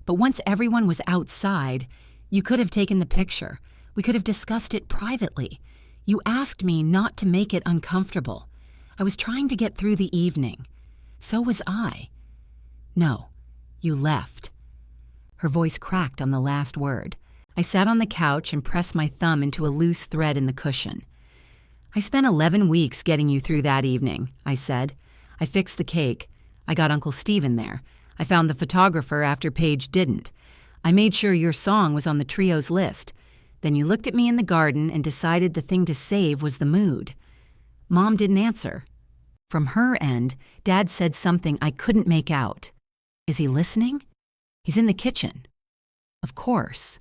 But once everyone was outside, you could have taken the picture. We could have discussed it privately. You asked me not to make it uncomfortable. I was trying to get through the evening. So was I. No, you left. Her voice cracked on the last word. I sat on the couch and pressed my thumb into a loose thread in the cushion. I spent 11 weeks getting you through that evening, I said. I fixed the cake. I got Uncle Stephen there. I found the photographer after Paige didn't. I made sure your song was on the trio's list. Then you looked at me in the garden and decided the thing to save was the mood. Mom didn't answer. From her end, Dad said something I couldn't make out. Is he listening? He's in the kitchen. Of course.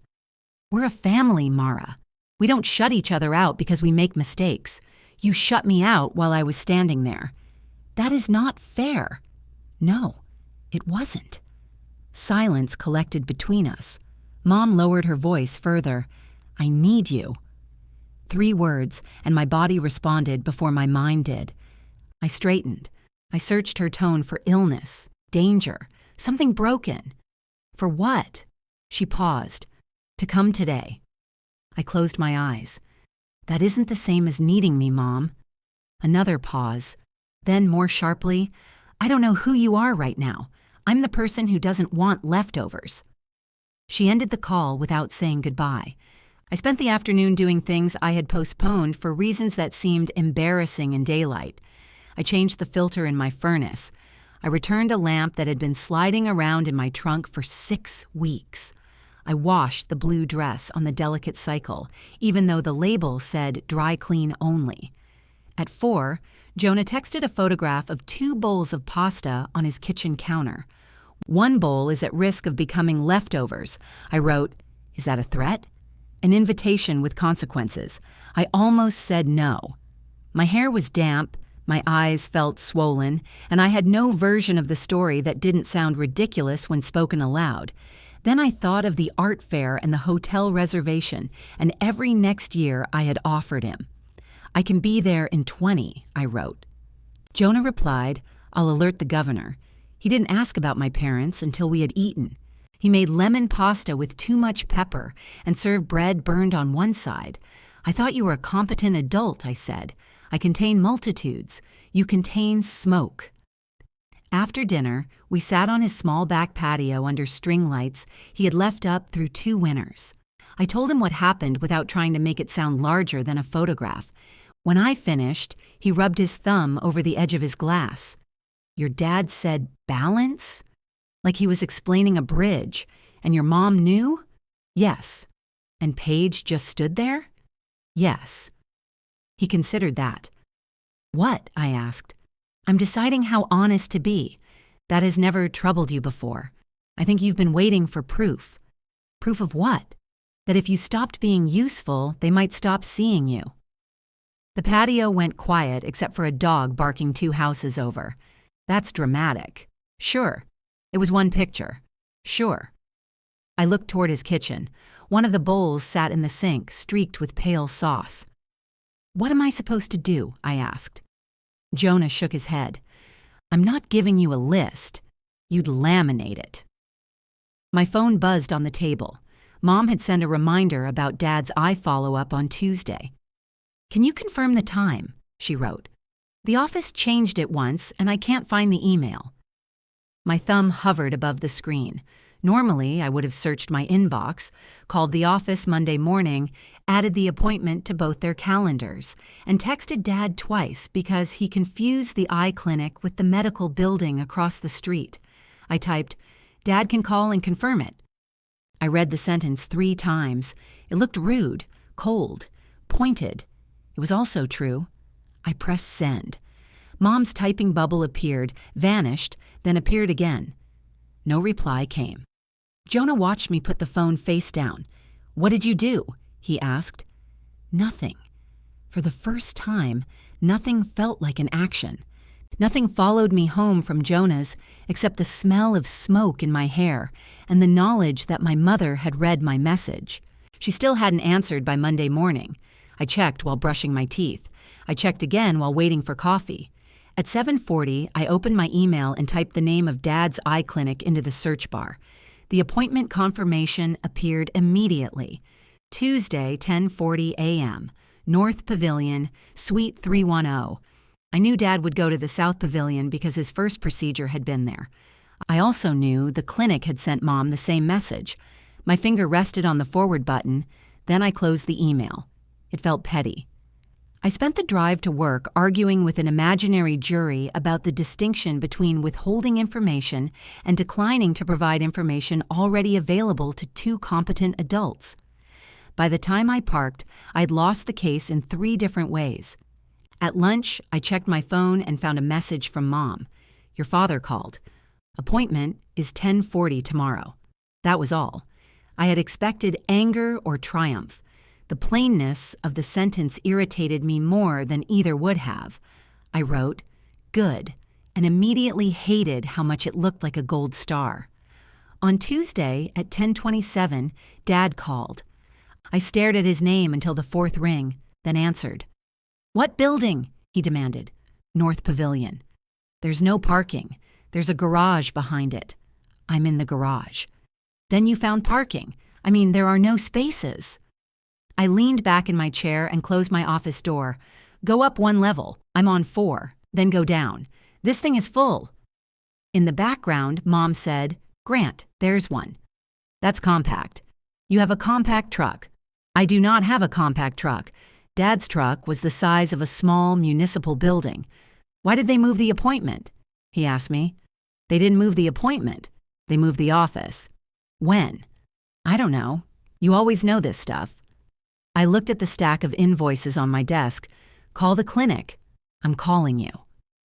We're a family, Mara. We don't shut each other out because we make mistakes. You shut me out while I was standing there. That is not fair. No, it wasn't. Silence collected between us. Mom lowered her voice further. I need you. 3 words, and my body responded before my mind did. I straightened. I searched her tone for illness, danger, something broken. For what? She paused. To come today. I closed my eyes. That isn't the same as needing me, Mom. Another pause. Then, more sharply, I don't know who you are right now. I'm the person who doesn't want leftovers. She ended the call without saying goodbye. I spent the afternoon doing things I had postponed for reasons that seemed embarrassing in daylight. I changed the filter in my furnace. I returned a lamp that had been sliding around in my trunk for 6 weeks. I washed the blue dress on the delicate cycle, even though the label said dry clean only. At 4, Jonah texted a photograph of 2 bowls of pasta on his kitchen counter. One bowl is at risk of becoming leftovers. I wrote, "Is that a threat?" An invitation with consequences. I almost said no. My hair was damp, my eyes felt swollen, and I had no version of the story that didn't sound ridiculous when spoken aloud. Then I thought of the art fair and the hotel reservation, and every next year I had offered him. I can be there in 20, I wrote. Jonah replied, I'll alert the governor. He didn't ask about my parents until we had eaten. He made lemon pasta with too much pepper and served bread burned on one side. I thought you were a competent adult, I said. I contain multitudes. You contain smoke. After dinner, we sat on his small back patio under string lights he had left up through 2 winters. I told him what happened without trying to make it sound larger than a photograph. When I finished, he rubbed his thumb over the edge of his glass. Your dad said balance? Like he was explaining a bridge. And your mom knew? Yes. And Paige just stood there? Yes. He considered that. What? I asked. I'm deciding how honest to be. That has never troubled you before. I think you've been waiting for proof. Proof of what? That if you stopped being useful, they might stop seeing you. The patio went quiet except for a dog barking 2 houses over. That's dramatic. Sure. It was one picture. Sure. I looked toward his kitchen. One of the bowls sat in the sink, streaked with pale sauce. What am I supposed to do? I asked. Jonah shook his head. I'm not giving you a list. You'd laminate it. My phone buzzed on the table. Mom had sent a reminder about Dad's eye follow-up on Tuesday. Can you confirm the time? She wrote. The office changed it once, and I can't find the email. My thumb hovered above the screen. Normally, I would have searched my inbox, called the office Monday morning, added the appointment to both their calendars, and texted Dad twice because he confused the eye clinic with the medical building across the street. I typed, Dad can call and confirm it. I read the sentence 3 times. It looked rude, cold, pointed. It was also true. I pressed send. Mom's typing bubble appeared, vanished, then appeared again. No reply came. Jonah watched me put the phone face down. What did you do? He asked. Nothing. For the first time, nothing felt like an action. Nothing followed me home from Jonah's except the smell of smoke in my hair and the knowledge that my mother had read my message. She still hadn't answered by Monday morning. I checked while brushing my teeth. I checked again while waiting for coffee. At 7:40, I opened my email and typed the name of Dad's eye clinic into the search bar. The appointment confirmation appeared immediately. Tuesday, 10:40 a.m., North Pavilion, Suite 310. I knew Dad would go to the South Pavilion because his first procedure had been there. I also knew the clinic had sent Mom the same message. My finger rested on the forward button, then I closed the email. It felt petty. I spent the drive to work arguing with an imaginary jury about the distinction between withholding information and declining to provide information already available to 2 competent adults. By the time I parked, I'd lost the case in 3 different ways. At lunch, I checked my phone and found a message from Mom. Your father called. Appointment is 10:40 tomorrow. That was all. I had expected anger or triumph. The plainness of the sentence irritated me more than either would have. I wrote, good, and immediately hated how much it looked like a gold star. On Tuesday at 10:27, Dad called. I stared at his name until the fourth ring, then answered. "What building?" he demanded. "North Pavilion." "There's no parking. There's a garage behind it." "I'm in the garage." "Then you found parking. I mean, there are no spaces." I leaned back in my chair and closed my office door. "Go up one level. I'm on 4. Then go down. This thing is full." In the background, Mom said, "Grant, there's one." "That's compact." "You have a compact truck." "I do not have a compact truck." Dad's truck was the size of a small municipal building. "Why did they move the appointment?" he asked me. "They didn't move the appointment. They moved the office." "When?" "I don't know. You always know this stuff." I looked at the stack of invoices on my desk. "Call the clinic." "I'm calling you."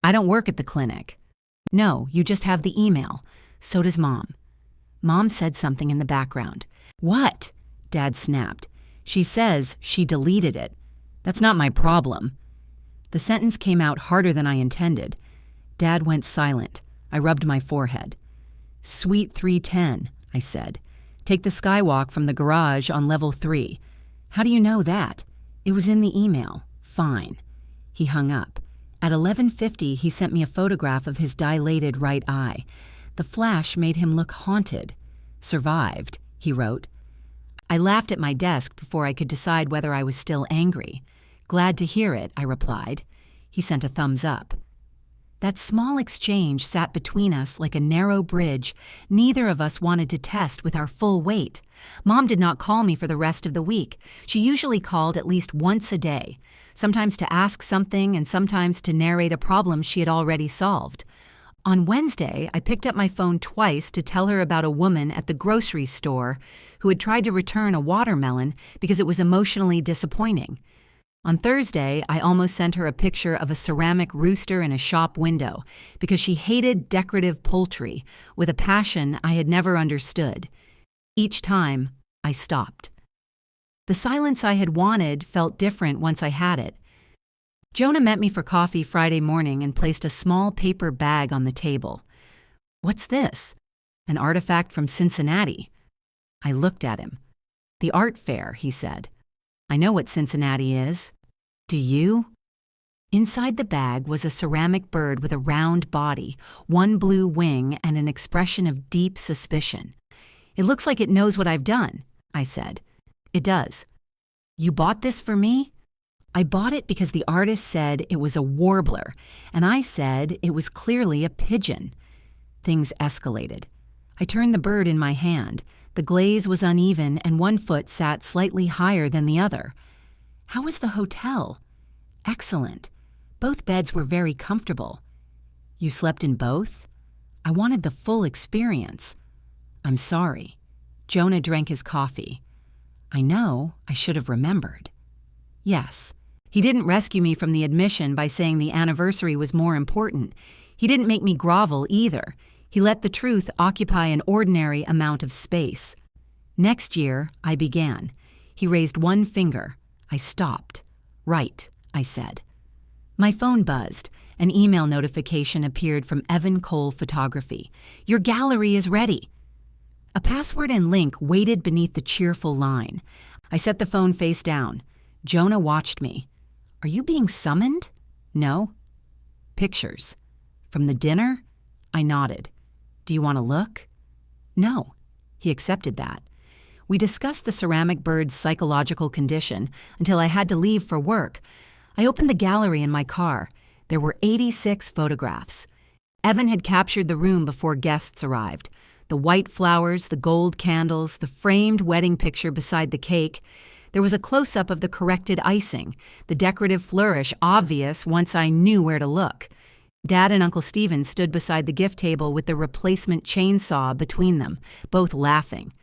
"I don't work at the clinic." "No, you just have the email. So does Mom." Mom said something in the background. "What?" Dad snapped. "She says she deleted it." "That's not my problem." The sentence came out harder than I intended. Dad went silent. I rubbed my forehead. "Suite 310, I said. "Take the skywalk from the garage on level 3. "How do you know that?" "It was in the email." "Fine." He hung up. At 11:50, he sent me a photograph of his dilated right eye. The flash made him look haunted. "Survived," he wrote. I laughed at my desk before I could decide whether I was still angry. "Glad to hear it," I replied. He sent a thumbs up. That small exchange sat between us like a narrow bridge neither of us wanted to test with our full weight. Mom did not call me for the rest of the week. She usually called at least once a day, sometimes to ask something and sometimes to narrate a problem she had already solved. On Wednesday, I picked up my phone twice to tell her about a woman at the grocery store who had tried to return a watermelon because it was emotionally disappointing. On Thursday, I almost sent her a picture of a ceramic rooster in a shop window because she hated decorative poultry with a passion I had never understood. Each time, I stopped. The silence I had wanted felt different once I had it. Jonah met me for coffee Friday morning and placed a small paper bag on the table. "What's this?" "An artifact from Cincinnati." I looked at him. "The art fair," he said. "I know what Cincinnati is." "Do you?" Inside the bag was a ceramic bird with a round body, one blue wing, and an expression of deep suspicion. "It looks like it knows what I've done," I said. "It does." "You bought this for me?" "I bought it because the artist said it was a warbler, and I said it was clearly a pigeon." Things escalated. I turned the bird in my hand. The glaze was uneven and one foot sat slightly higher than the other. "How was the hotel?" "Excellent. Both beds were very comfortable." "You slept in both?" "I wanted the full experience." "I'm sorry." Jonah drank his coffee. "I know. I should have remembered." "Yes. He didn't rescue me from the admission by saying the anniversary was more important. He didn't make me grovel either. He let the truth occupy an ordinary amount of space. "Next year," I began. He raised one finger. I stopped. "Right," I said. My phone buzzed. An email notification appeared from Evan Cole Photography. "Your gallery is ready." A password and link waited beneath the cheerful line. I set the phone face down. Jonah watched me. "Are you being summoned?" "No." "Pictures." "From the dinner?" I nodded. "Do you want to look?" "No." He accepted that. We discussed the ceramic bird's psychological condition until I had to leave for work. I opened the gallery in my car. There were 86 photographs. Evan had captured the room before guests arrived. The white flowers, the gold candles, the framed wedding picture beside the cake. There was a close-up of the corrected icing, the decorative flourish obvious once I knew where to look. Dad and Uncle Stephen stood beside the gift table with the replacement chainsaw between them, both laughing.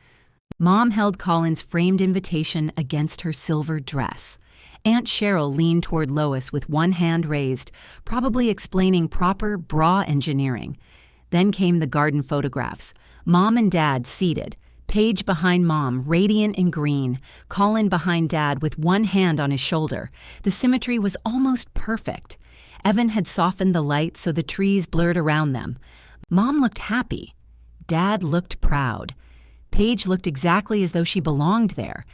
Mom held Colin's framed invitation against her silver dress. Aunt Cheryl leaned toward Lois with one hand raised, probably explaining proper bra engineering. Then came the garden photographs. Mom and Dad seated, Paige behind Mom, radiant in green, Colin behind Dad with one hand on his shoulder. The symmetry was almost perfect. Evan had softened the light so the trees blurred around them. Mom looked happy. Dad looked proud. Paige looked exactly as though she belonged there.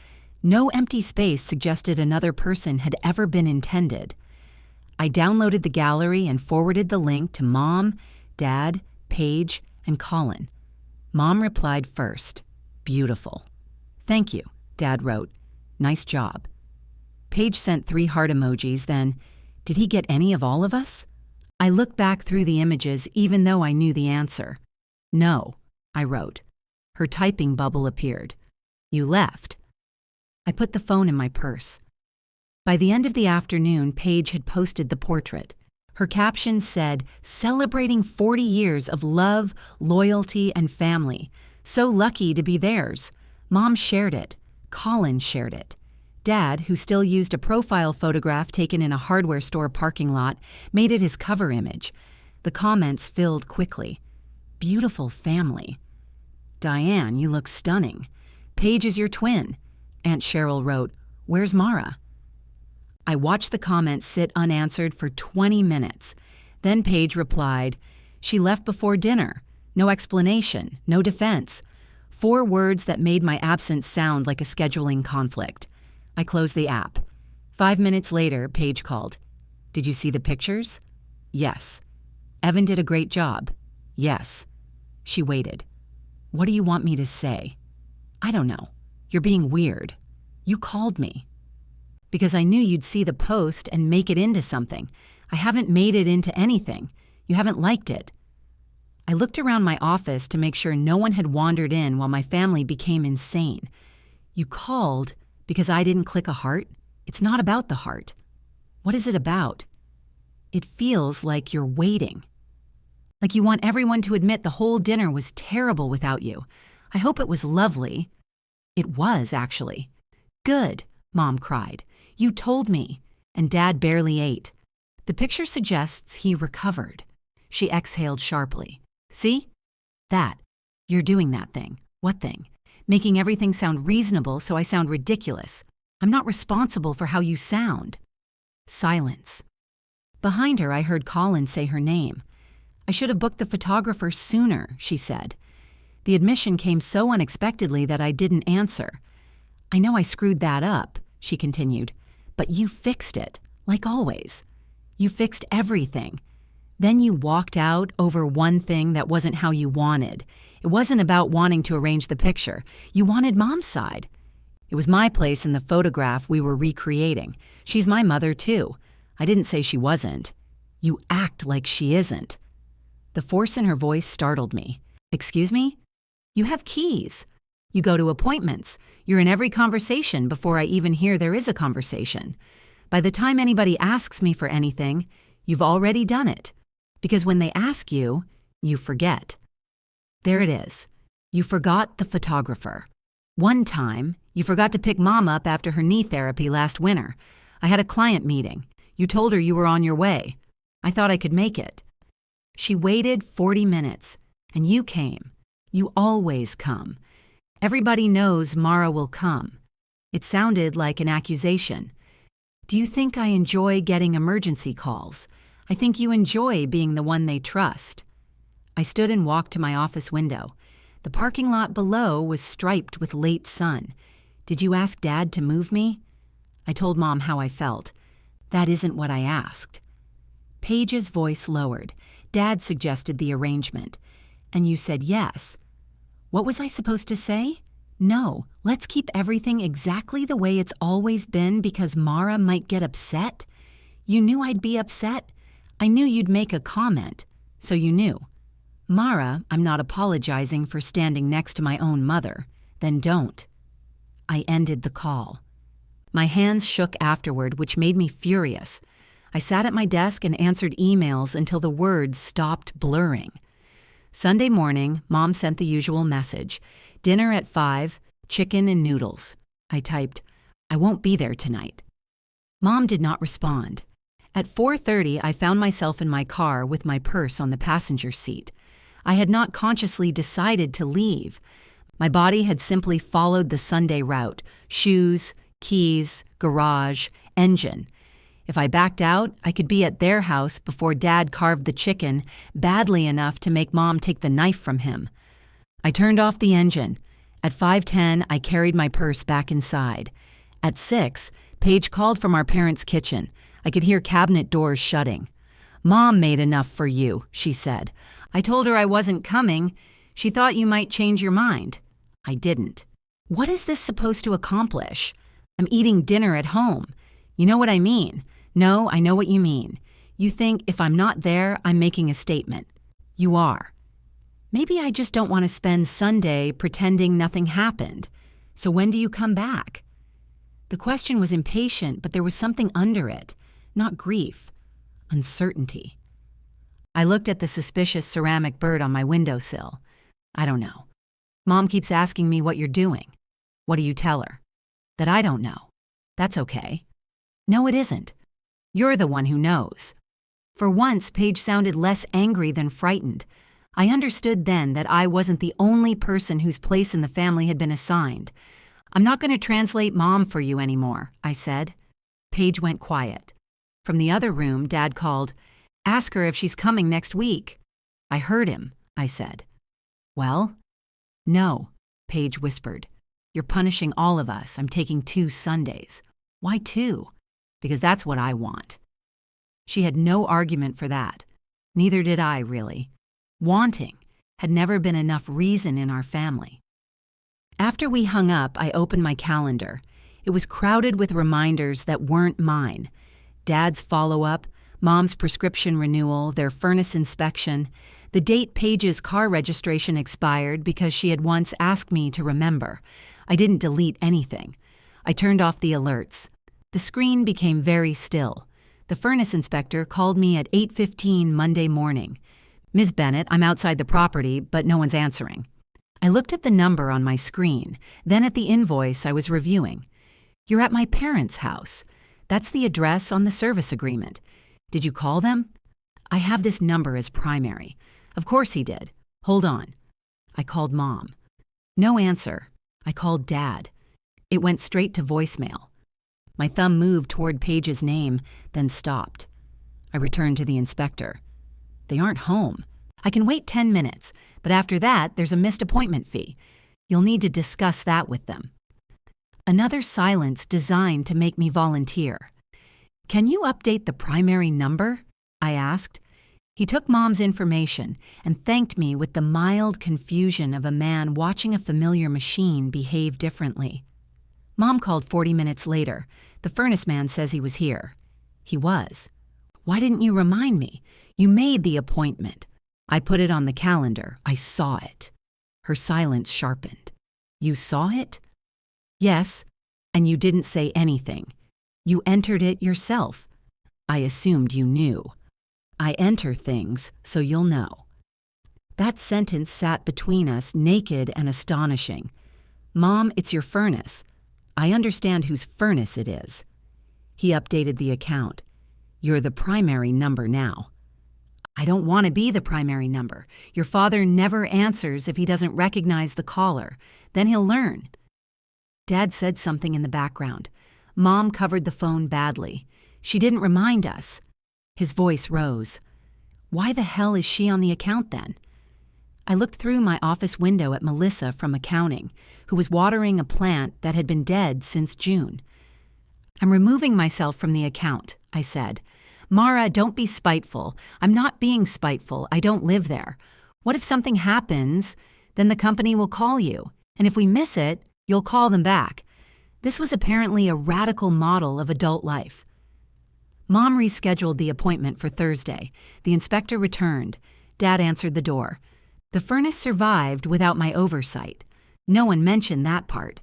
No empty space suggested another person had ever been intended. I downloaded the gallery and forwarded the link to Mom, Dad, Paige, and Colin. Mom replied first. Beautiful. Thank you, Dad wrote. Nice job. Paige sent 3 heart emojis, then, did he get any of all of us? I looked back through the images even though I knew the answer. No, I wrote. Her typing bubble appeared. You left. I put the phone in my purse. By the end of the afternoon, Paige had posted the portrait. Her caption said, celebrating 40 years of love, loyalty, and family. So lucky to be theirs. Mom shared it. Colin shared it. Dad, who still used a profile photograph taken in a hardware store parking lot, made it his cover image. The comments filled quickly. Beautiful family. Diane, you look stunning. Paige is your twin. Aunt Cheryl wrote, where's Mara? I watched the comments sit unanswered for 20 minutes. Then Paige replied, she left before dinner. No explanation, no defense. 4 words that made my absence sound like a scheduling conflict. I closed the app. 5 minutes later, Paige called. Did you see the pictures? Yes. Evan did a great job. Yes. She waited. What do you want me to say? I don't know. You're being weird. You called me. Because I knew you'd see the post and make it into something. I haven't made it into anything. You haven't liked it. I looked around my office to make sure no one had wandered in while my family became insane. You called because I didn't click a heart? It's not about the heart. What is it about? It feels like you're waiting. Like you want everyone to admit the whole dinner was terrible without you. I hope it was lovely. It was, actually. Good, Mom cried. You told me. And Dad barely ate. The picture suggests he recovered. She exhaled sharply. See? That. You're doing that thing. What thing? Making everything sound reasonable so I sound ridiculous. I'm not responsible for how you sound. Silence. Behind her, I heard Colin say her name. I should have booked the photographer sooner, she said. The admission came so unexpectedly that I didn't answer. I know I screwed that up, she continued, but you fixed it, like always. You fixed everything. Then you walked out over one thing that wasn't how you wanted. It wasn't about wanting to arrange the picture. You wanted Mom's side. It was my place in the photograph we were recreating. She's my mother, too. I didn't say she wasn't. You act like she isn't. The force in her voice startled me. Excuse me? You have keys. You go to appointments. You're in every conversation before I even hear there is a conversation. By the time anybody asks me for anything, you've already done it. Because when they ask you, you forget. There it is. You forgot the photographer. One time, you forgot to pick Mom up after her knee therapy last winter. I had a client meeting. You told her you were on your way. I thought I could make it. She waited 40 minutes, and you came. You always come. Everybody knows Mara will come. It sounded like an accusation. Do you think I enjoy getting emergency calls? I think you enjoy being the one they trust. I stood and walked to my office window. The parking lot below was striped with late sun. Did you ask Dad to move me? I told Mom how I felt. That isn't what I asked. Paige's voice lowered. Dad suggested the arrangement. And you said yes. What was I supposed to say? No, let's keep everything exactly the way it's always been because Mara might get upset? You knew I'd be upset? I knew you'd make a comment, so you knew. Mara, I'm not apologizing for standing next to my own mother. Then don't. I ended the call. My hands shook afterward, which made me furious. I sat at my desk and answered emails until the words stopped blurring. Sunday morning, Mom sent the usual message. Dinner at 5, chicken and noodles. I typed, I won't be there tonight. Mom did not respond. At 4:30, I found myself in my car with my purse on the passenger seat. I had not consciously decided to leave. My body had simply followed the Sunday route: shoes, keys, garage, engine. If I backed out, I could be at their house before Dad carved the chicken badly enough to make Mom take the knife from him. I turned off the engine. At 5:10, I carried my purse back inside. At 6, Paige called from our parents' kitchen. I could hear cabinet doors shutting. "Mom made enough for you," she said. "I told her I wasn't coming. She thought you might change your mind." I didn't. What is this supposed to accomplish? I'm eating dinner at home. You know what I mean? No, I know what you mean. You think if I'm not there, I'm making a statement. You are. Maybe I just don't want to spend Sunday pretending nothing happened. So when do you come back? The question was impatient, but there was something under it. Not grief. Uncertainty. I looked at the suspicious ceramic bird on my windowsill. I don't know. Mom keeps asking me what you're doing. What do you tell her? That I don't know. That's okay. No, it isn't. You're the one who knows. For once, Paige sounded less angry than frightened. I understood then that I wasn't the only person whose place in the family had been assigned. "I'm not going to translate Mom for you anymore," I said. Paige went quiet. From the other room, Dad called, "Ask her if she's coming next week." "I heard him," I said. "Well?" "No," Paige whispered. "You're punishing all of us. I'm taking 2 Sundays." "Why 2? "Because that's what I want." She had no argument for that. Neither did I, really. Wanting had never been enough reason in our family. After we hung up, I opened my calendar. It was crowded with reminders that weren't mine. Dad's follow-up, Mom's prescription renewal, their furnace inspection, the date Paige's car registration expired because she had once asked me to remember. I didn't delete anything. I turned off the alerts. The screen became very still. The furnace inspector called me at 8:15 Monday morning. "Ms. Bennett, I'm outside the property, but no one's answering." I looked at the number on my screen, then at the invoice I was reviewing. "You're at my parents' house. That's the address on the service agreement. Did you call them?" "I have this number as primary." "Of course he did. Hold on." I called Mom. No answer. I called Dad. It went straight to voicemail. My thumb moved toward Paige's name, then stopped. I returned to the inspector. "They aren't home. I can wait 10 minutes, but after that, there's a missed appointment fee. You'll need to discuss that with them." Another silence designed to make me volunteer. "Can you update the primary number?" I asked. He took Mom's information and thanked me with the mild confusion of a man watching a familiar machine behave differently. Mom called 40 minutes later. "The furnace man says he was here." He was. "Why didn't you remind me? You made the appointment." "I put it on the calendar. I saw it." Her silence sharpened. "You saw it?" "Yes, and you didn't say anything. You entered it yourself. I assumed you knew. I enter things so you'll know." That sentence sat between us, naked and astonishing. "Mom, it's your furnace. I understand whose furnace it is." He updated the account. "You're the primary number now." "I don't want to be the primary number. Your father never answers if he doesn't recognize the caller. Then he'll learn." Dad said something in the background. Mom covered the phone badly. "She didn't remind us." His voice rose. "Why the hell is she on the account then?" I looked through my office window at Melissa from accounting, who was watering a plant that had been dead since June. "I'm removing myself from the account," I said. "Mara, don't be spiteful. I'm not being spiteful. I don't live there. What if something happens? Then the company will call you. And if we miss it, you'll call them back." This was apparently a radical model of adult life. Mom rescheduled the appointment for Thursday. The inspector returned. Dad answered the door. The furnace survived without my oversight. No one mentioned that part.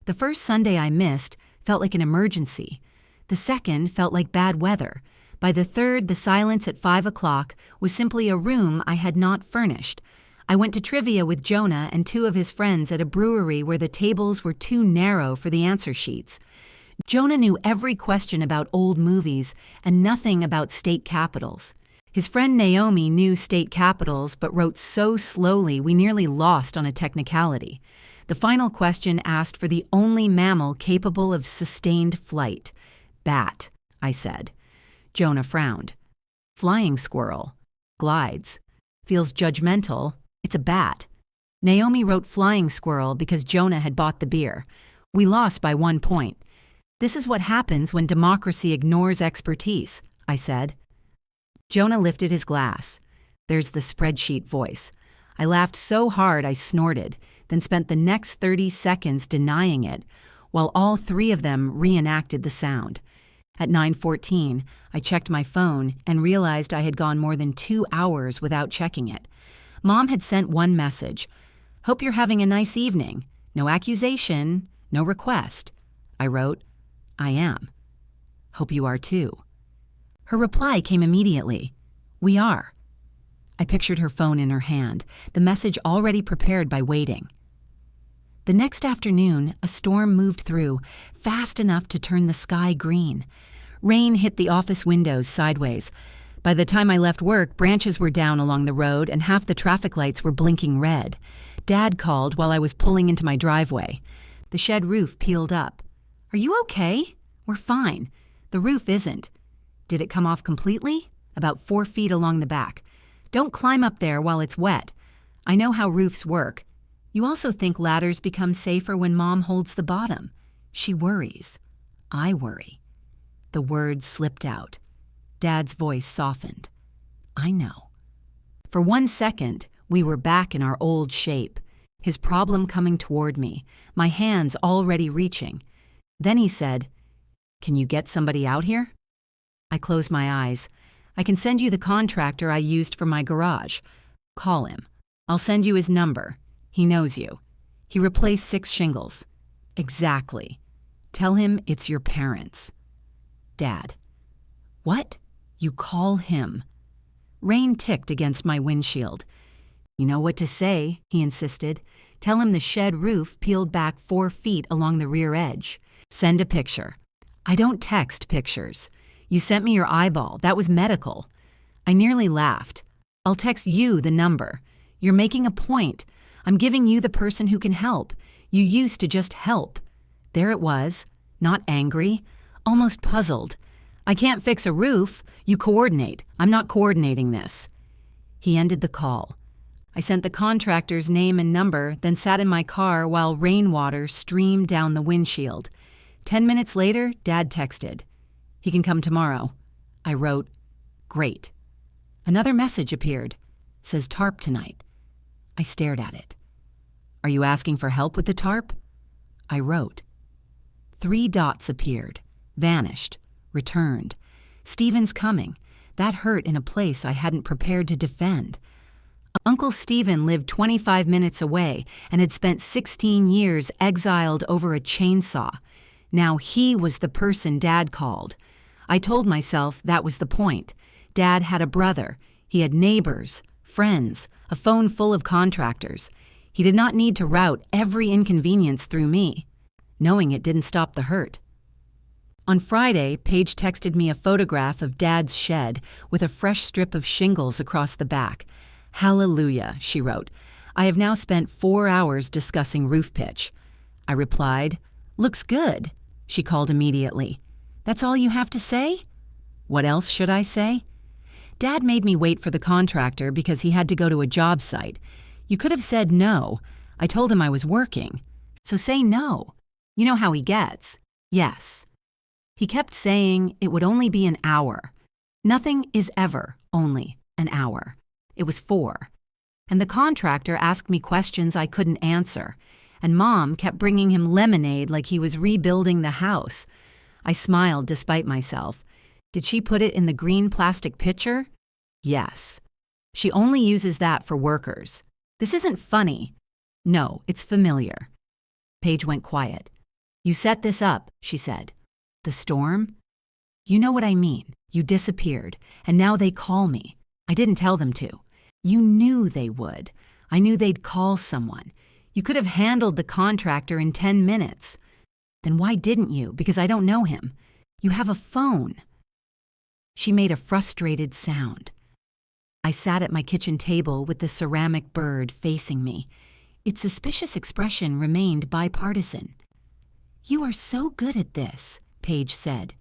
The first Sunday I missed felt like an emergency. The second felt like bad weather. By the third, the silence at 5 o'clock was simply a room I had not furnished. I went to trivia with Jonah and 2 of his friends at a brewery where the tables were too narrow for the answer sheets. Jonah knew every question about old movies and nothing about state capitals. His friend Naomi knew state capitals but wrote so slowly we nearly lost on a technicality. The final question asked for the only mammal capable of sustained flight. Bat. I said. Jonah frowned. Flying squirrel. Glides. Feels judgmental. It's a bat. Naomi wrote flying squirrel because Jonah had bought the beer. We lost by 1 point. This is what happens when democracy ignores expertise, I said. Jonah lifted his glass. There's the spreadsheet voice. I laughed so hard I snorted, then spent the next 30 seconds denying it, while all 3 of them reenacted the sound. At 9:14, I checked my phone and realized I had gone more than 2 hours without checking it. Mom had sent one message. Hope you're having a nice evening. No accusation, no request. I wrote, I am. Hope you are too. Her reply came immediately. We are. I pictured her phone in her hand, the message already prepared by waiting. The next afternoon, a storm moved through, fast enough to turn the sky green. Rain hit the office windows sideways. By the time I left work, branches were down along the road and half the traffic lights were blinking red. Dad called while I was pulling into my driveway. The shed roof peeled up. Are you okay? We're fine. The roof isn't. Did it come off completely? About 4 feet along the back. Don't climb up there while it's wet. I know how roofs work. You also think ladders become safer when Mom holds the bottom. She worries. I worry. The words slipped out. Dad's voice softened. I know. For 1 second, we were back in our old shape. His problem coming toward me, my hands already reaching. Then he said, Can you get somebody out here? I closed my eyes. I can send you the contractor I used for my garage. Call him. I'll send you his number. He knows you. He replaced 6 shingles. Exactly. Tell him it's your parents. Dad. What? You call him? Rain ticked against my windshield. You know what to say, he insisted. Tell him the shed roof peeled back 4 feet along the rear edge. Send a picture. I don't text pictures. You sent me your eyeball. That was medical. I nearly laughed. I'll text you the number. You're making a point. I'm giving you the person who can help. You used to just help. There it was, not angry, almost puzzled. I can't fix a roof. You coordinate. I'm not coordinating this. He ended the call. I sent the contractor's name and number, then sat in my car while rainwater streamed down the windshield. 10 minutes later, Dad texted. He can come tomorrow. I wrote, Great. Another message appeared. Says tarp tonight. I stared at it. Are you asking for help with the tarp? I wrote. 3 dots appeared, vanished, returned. Stephen's coming. That hurt in a place I hadn't prepared to defend. Uncle Stephen lived 25 minutes away and had spent 16 years exiled over a chainsaw. Now he was the person Dad called. I told myself that was the point. Dad had a brother. He had neighbors, friends, a phone full of contractors. He did not need to route every inconvenience through me. Knowing it didn't stop the hurt. On Friday, Paige texted me a photograph of Dad's shed with a fresh strip of shingles across the back. Hallelujah, she wrote. I have now spent 4 hours discussing roof pitch. I replied, Looks good. She called immediately. That's all you have to say? What else should I say? Dad made me wait for the contractor because he had to go to a job site. You could have said no. I told him I was working. So say no. You know how he gets. Yes. He kept saying it would only be an hour. Nothing is ever only an hour. It was 4. And the contractor asked me questions I couldn't answer. And Mom kept bringing him lemonade like he was rebuilding the house. I smiled despite myself. Did she put it in the green plastic pitcher? Yes. She only uses that for workers. This isn't funny. No, it's familiar. Paige went quiet. You set this up, she said. The storm? You know what I mean. You disappeared, and now they call me. I didn't tell them to. You knew they would. I knew they'd call someone. You could have handled the contractor in 10 minutes. Then why didn't you? Because I don't know him. You have a phone. She made a frustrated sound. I sat at my kitchen table with the ceramic bird facing me. Its suspicious expression remained bipartisan. You are so good at this, Paige said.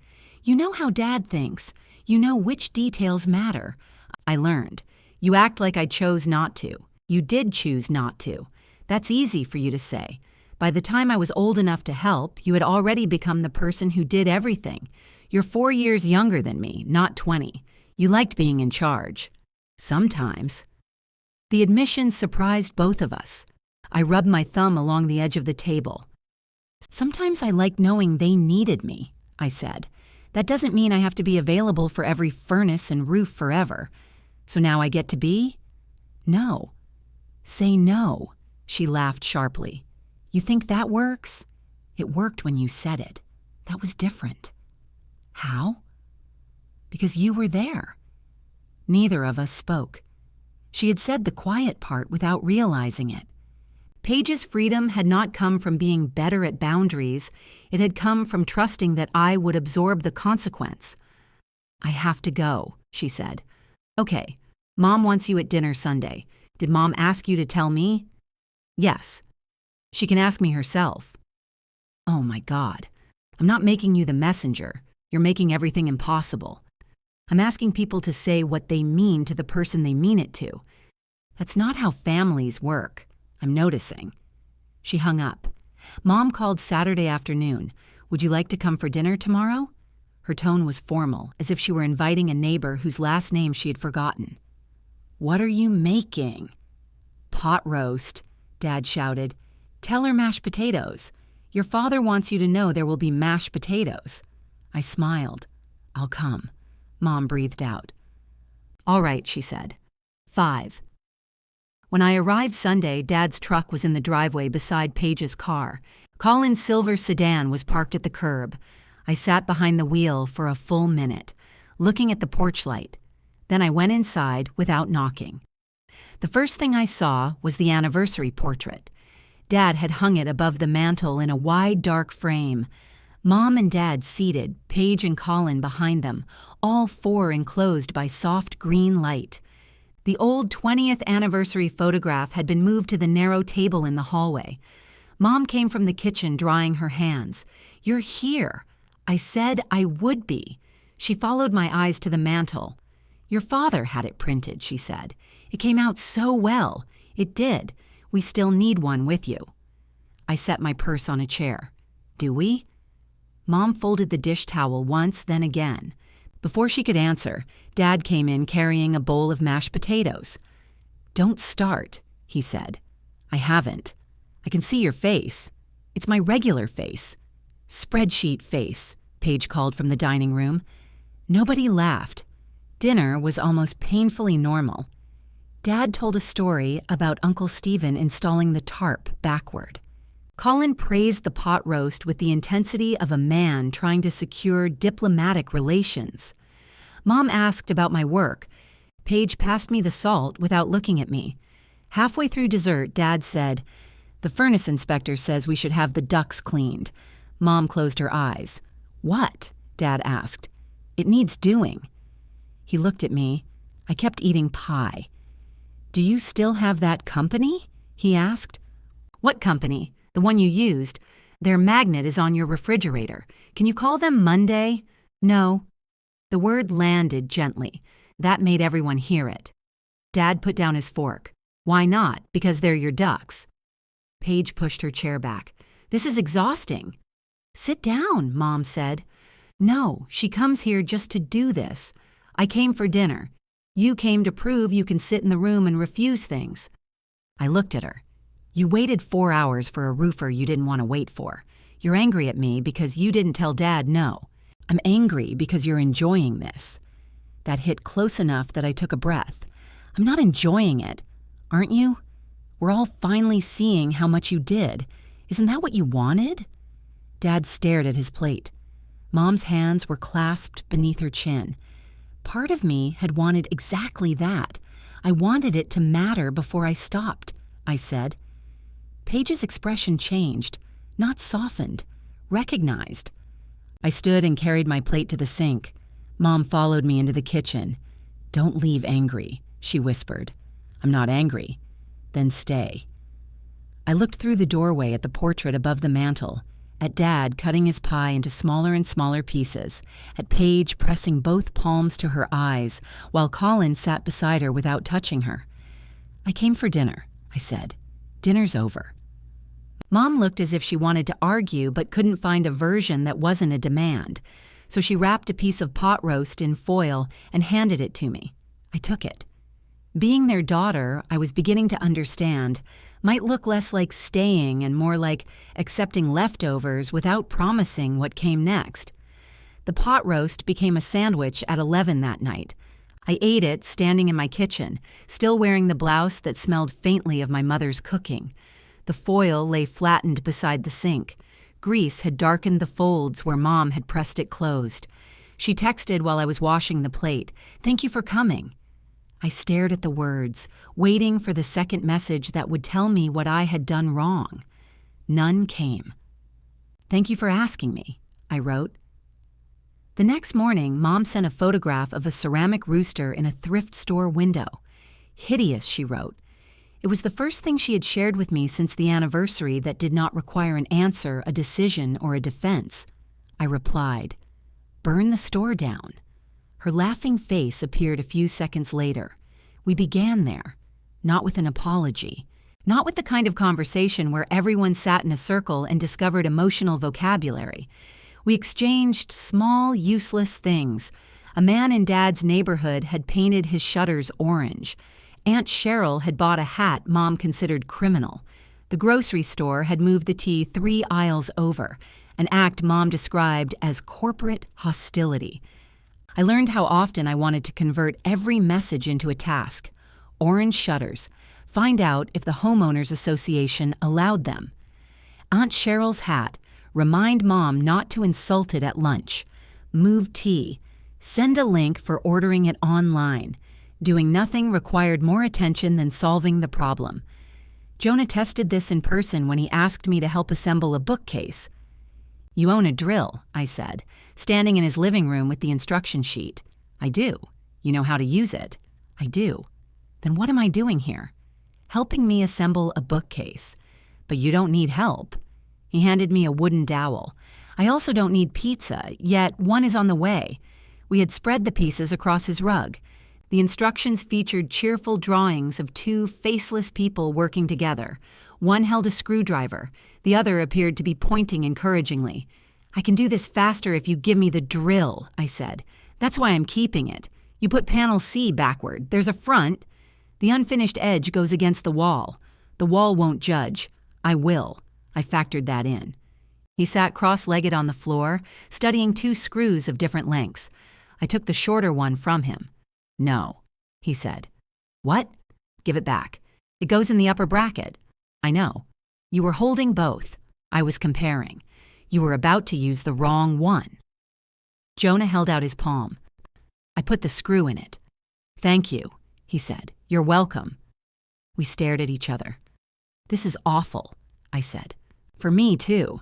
You know how Dad thinks. You know which details matter. I learned. You act like I chose not to. You did choose not to. That's easy for you to say. By the time I was old enough to help, you had already become the person who did everything. You're 4 years younger than me, not 20. You liked being in charge. Sometimes. The admission surprised both of us. I rubbed my thumb along the edge of the table. Sometimes I like knowing they needed me, I said. That doesn't mean I have to be available for every furnace and roof forever. So now I get to be? No. Say no, she laughed sharply. You think that works? It worked when you said it. That was different. How? Because you were there. Neither of us spoke. She had said the quiet part without realizing it. Paige's freedom had not come from being better at boundaries. It had come from trusting that I would absorb the consequence. I have to go, she said. Okay, Mom wants you at dinner Sunday. Did Mom ask you to tell me? Yes. She can ask me herself. Oh my God. I'm not making you the messenger. You're making everything impossible. I'm asking people to say what they mean to the person they mean it to. That's not how families work. I'm noticing. She hung up. Mom called Saturday afternoon. Would you like to come for dinner tomorrow? Her tone was formal, as if she were inviting a neighbor whose last name she had forgotten. What are you making? Pot roast, Dad shouted. Tell her mashed potatoes. Your father wants you to know there will be mashed potatoes. I smiled. I'll come, Mom breathed out. All right, she said. 5. When I arrived Sunday, Dad's truck was in the driveway beside Paige's car. Colin's silver sedan was parked at the curb. I sat behind the wheel for a full minute, looking at the porch light. Then I went inside without knocking. The first thing I saw was the anniversary portrait. Dad had hung it above the mantel in a wide, dark frame. Mom and Dad seated, Paige and Colin behind them, all 4 enclosed by soft green light. The old 20th anniversary photograph had been moved to the narrow table in the hallway. Mom came from the kitchen drying her hands. You're here. I said I would be. She followed my eyes to the mantel. Your father had it printed, she said. It came out so well. It did. We still need one with you. I set my purse on a chair. Do we? Mom folded the dish towel once, then again. Before she could answer, Dad came in carrying a bowl of mashed potatoes. Don't start, he said. I haven't. I can see your face. It's my regular face. Spreadsheet face, Paige called from the dining room. Nobody laughed. Dinner was almost painfully normal. Dad told a story about Uncle Stephen installing the tarp backward. Colin praised the pot roast with the intensity of a man trying to secure diplomatic relations. Mom asked about my work. Paige passed me the salt without looking at me. Halfway through dessert, Dad said, "The furnace inspector says we should have the ducts cleaned." Mom closed her eyes. "What?" Dad asked. "It needs doing." He looked at me. I kept eating pie. "Do you still have that company?" he asked. "What company? The one you used. Their magnet is on your refrigerator. Can you call them Monday?" "No." The word landed gently. That made everyone hear it. Dad put down his fork. "Why not? Because they're your ducks." Paige pushed her chair back. "This is exhausting." "Sit down," Mom said. "No, she comes here just to do this. I came for dinner. You came to prove you can sit in the room and refuse things." I looked at her. "You waited 4 hours for a roofer you didn't want to wait for. You're angry at me because you didn't tell Dad no. I'm angry because you're enjoying this." That hit close enough that I took a breath. "I'm not enjoying it. Aren't you? We're all finally seeing how much you did. Isn't that what you wanted?" Dad stared at his plate. Mom's hands were clasped beneath her chin. Part of me had wanted exactly that. I wanted it to matter before I stopped, I said. Paige's expression changed, not softened, recognized. I stood and carried my plate to the sink. Mom followed me into the kitchen. "Don't leave angry," she whispered. "I'm not angry." "Then stay." I looked through the doorway at the portrait above the mantel. at Dad cutting his pie into smaller and smaller pieces, at Paige pressing both palms to her eyes while Colin sat beside her without touching her. "I came for dinner," I said. "Dinner's over." Mom looked as if she wanted to argue but couldn't find a version that wasn't a demand, so she wrapped a piece of pot roast in foil and handed it to me. I took it. Being their daughter, I was beginning to understand, might look less like staying and more like accepting leftovers without promising what came next. The pot roast became a sandwich at 11 that night. I ate it standing in my kitchen, still wearing the blouse that smelled faintly of my mother's cooking. The foil lay flattened beside the sink. Grease had darkened the folds where Mom had pressed it closed. She texted while I was washing the plate, "Thank you for coming." I stared at the words, waiting for the second message that would tell me what I had done wrong. None came. "Thank you for asking me," I wrote. The next morning, Mom sent a photograph of a ceramic rooster in a thrift store window. "Hideous," she wrote. It was the first thing she had shared with me since the anniversary that did not require an answer, a decision, or a defense. I replied, "Burn the store down." Her laughing face appeared a few seconds later. We began there, not with an apology, not with the kind of conversation where everyone sat in a circle and discovered emotional vocabulary. We exchanged small, useless things. A man in Dad's neighborhood had painted his shutters orange. Aunt Cheryl had bought a hat Mom considered criminal. The grocery store had moved the tea 3 aisles over, an act Mom described as corporate hostility. I learned how often I wanted to convert every message into a task. Orange shutters. Find out if the Homeowners Association allowed them. Aunt Cheryl's hat. Remind Mom not to insult it at lunch. Move tea. Send a link for ordering it online. Doing nothing required more attention than solving the problem. Jonah tested this in person when he asked me to help assemble a bookcase. "You own a drill," I said, standing in his living room with the instruction sheet. "I do. You know how to use it?" "I do." "Then what am I doing here?" "Helping me assemble a bookcase." "But you don't need help." He handed me a wooden dowel. "I also don't need pizza, yet one is on the way." We had spread the pieces across his rug. The instructions featured cheerful drawings of 2 faceless people working together. One held a screwdriver. The other appeared to be pointing encouragingly. "I can do this faster if you give me the drill," I said. "That's why I'm keeping it. You put panel C backward. There's a front. The unfinished edge goes against the wall. The wall won't judge. I will." I factored that in. He sat cross-legged on the floor, studying 2 screws of different lengths. I took the shorter one from him. "No," he said. "What?" "Give it back. It goes in the upper bracket." "I know. You were holding both." I was comparing. "You were about to use the wrong one." Jonah held out his palm. "I put the screw in it." "Thank you," he said. "You're welcome." We stared at each other. "This is awful," I said. "For me, too."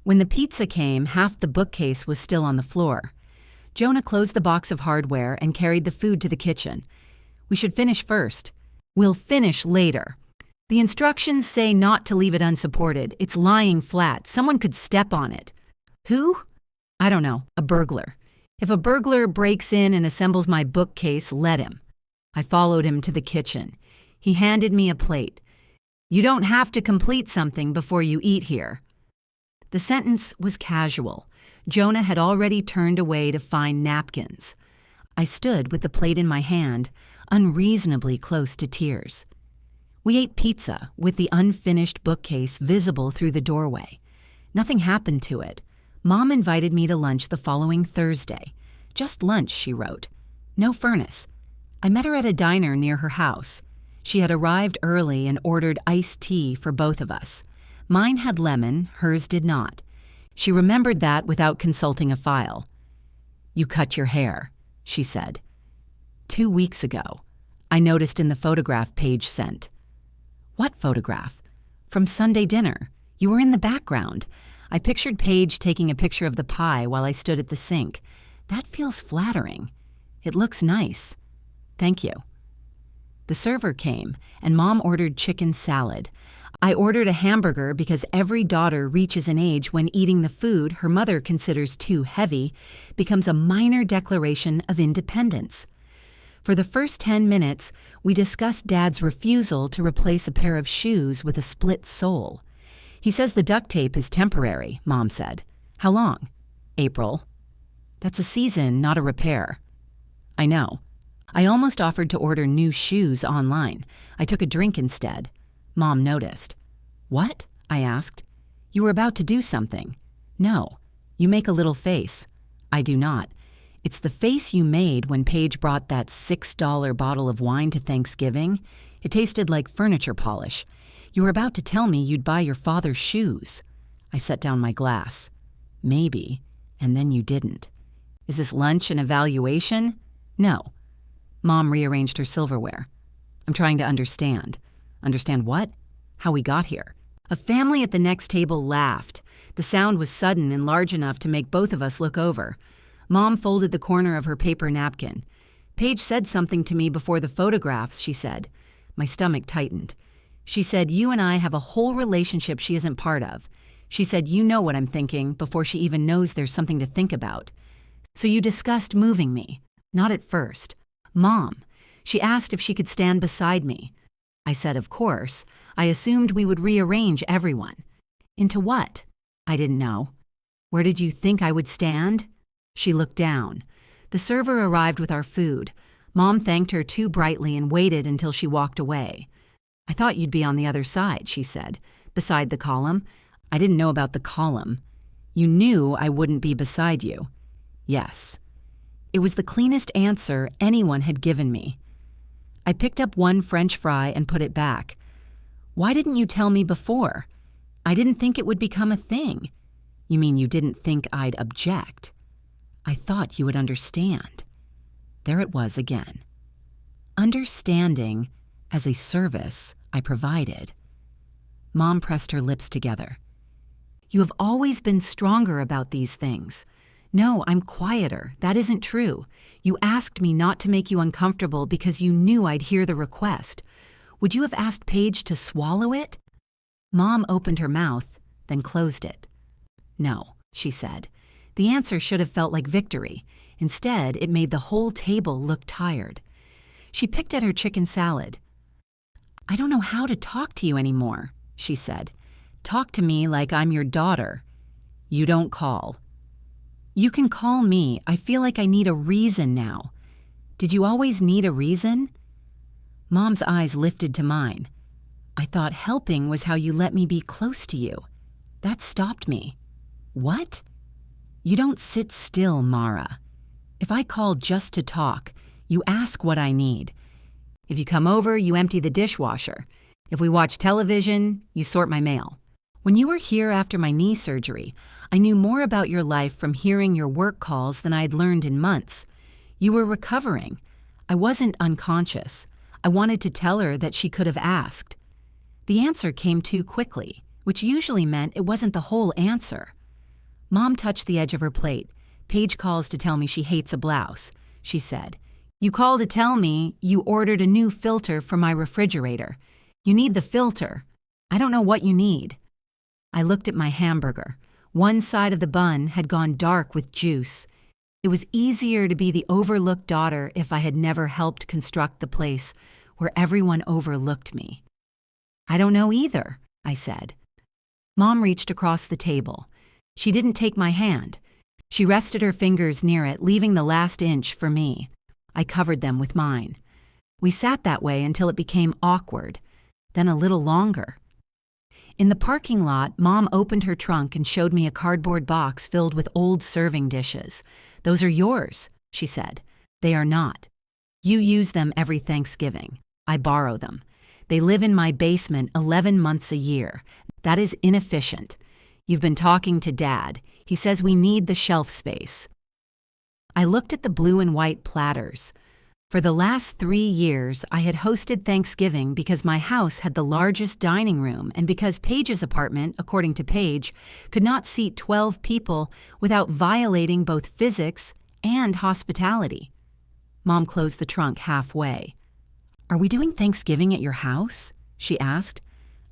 When the pizza came, half the bookcase was still on the floor. Jonah closed the box of hardware and carried the food to the kitchen. "We should finish first." "We'll finish later." "The instructions say not to leave it unsupported. It's lying flat. Someone could step on it." "Who?" "I don't know. A burglar. If a burglar breaks in and assembles my bookcase, let him." I followed him to the kitchen. He handed me a plate. "You don't have to complete something before you eat here." The sentence was casual. Jonah had already turned away to find napkins. I stood with the plate in my hand, unreasonably close to tears. We ate pizza with the unfinished bookcase visible through the doorway. Nothing happened to it. Mom invited me to lunch the following Thursday. Just lunch, she wrote. No furnace. I met her at a diner near her house. She had arrived early and ordered iced tea for both of us. Mine had lemon, hers did not. She remembered that without consulting a file. "You cut your hair," she said. 2 weeks ago. I noticed in the photograph Paige sent. "What photograph?" "From Sunday dinner. You were in the background." I pictured Paige taking a picture of the pie while I stood at the sink. That feels flattering. "It looks nice." "Thank you." The server came, and Mom ordered chicken salad. I ordered a hamburger because every daughter reaches an age when eating the food her mother considers too heavy becomes a minor declaration of independence. For the first 10 minutes, we discussed Dad's refusal to replace a pair of shoes with a split sole. He says the duct tape is temporary, Mom said. How long? April. That's a season, not a repair. I know. I almost offered to order new shoes online. I took a drink instead. Mom noticed. What? I asked. You were about to do something. No. You make a little face. I do not. It's the face you made when Paige brought that $6 bottle of wine to Thanksgiving. It tasted like furniture polish. You were about to tell me you'd buy your father shoes. I set down my glass. Maybe. And then you didn't. Is this lunch an evaluation? No. Mom rearranged her silverware. I'm trying to understand. Understand what? How we got here. A family at the next table laughed. The sound was sudden and large enough to make both of us look over. Mom folded the corner of her paper napkin. Paige said something to me before the photographs, she said. My stomach tightened. She said, you and I have a whole relationship she isn't part of. She said, you know what I'm thinking before she even knows there's something to think about. So you discussed moving me. Not at first. Mom. She asked if she could stand beside me. I said, of course. I assumed we would rearrange everyone. Into what? I didn't know. Where did you think I would stand? She looked down. The server arrived with our food. Mom thanked her too brightly and waited until she walked away. I thought you'd be on the other side, she said, beside the column. I didn't know about the column. You knew I wouldn't be beside you. Yes. It was the cleanest answer anyone had given me. I picked up one French fry and put it back. Why didn't you tell me before? I didn't think it would become a thing. You mean you didn't think I'd object? I thought you would understand. There it was again. Understanding as a service I provided. Mom pressed her lips together. You have always been stronger about these things. No, I'm quieter. That isn't true. You asked me not to make you uncomfortable because you knew I'd hear the request. Would you have asked Paige to swallow it? Mom opened her mouth, then closed it. No, she said. The answer should have felt like victory. Instead, it made the whole table look tired. She picked at her chicken salad. I don't know how to talk to you anymore, she said. Talk to me like I'm your daughter. You don't call. You can call me. I feel like I need a reason now. Did you always need a reason? Mom's eyes lifted to mine. I thought helping was how you let me be close to you. That stopped me. What? You don't sit still, Mara. If I call just to talk, you ask what I need. If you come over, you empty the dishwasher. If we watch television, you sort my mail. When you were here after my knee surgery, I knew more about your life from hearing your work calls than I'd learned in months. You were recovering. I wasn't unconscious. I wanted to tell her that she could have asked. The answer came too quickly, which usually meant it wasn't the whole answer. Mom touched the edge of her plate. Paige calls to tell me she hates a blouse, she said. You call to tell me you ordered a new filter for my refrigerator. You need the filter. I don't know what you need. I looked at my hamburger. One side of the bun had gone dark with juice. It was easier to be the overlooked daughter if I had never helped construct the place where everyone overlooked me. I don't know either, I said. Mom reached across the table. She didn't take my hand. She rested her fingers near it, leaving the last inch for me. I covered them with mine. We sat that way until it became awkward, then a little longer. In the parking lot, Mom opened her trunk and showed me a cardboard box filled with old serving dishes. Those are yours, she said. They are not. You use them every Thanksgiving. I borrow them. They live in my basement 11 months a year. That is inefficient. You've been talking to Dad. He says we need the shelf space. I looked at the blue and white platters. For the last 3 years, I had hosted Thanksgiving because my house had the largest dining room and because Paige's apartment, according to Paige, could not seat 12 people without violating both physics and hospitality. Mom closed the trunk halfway. Are we doing Thanksgiving at your house? She asked.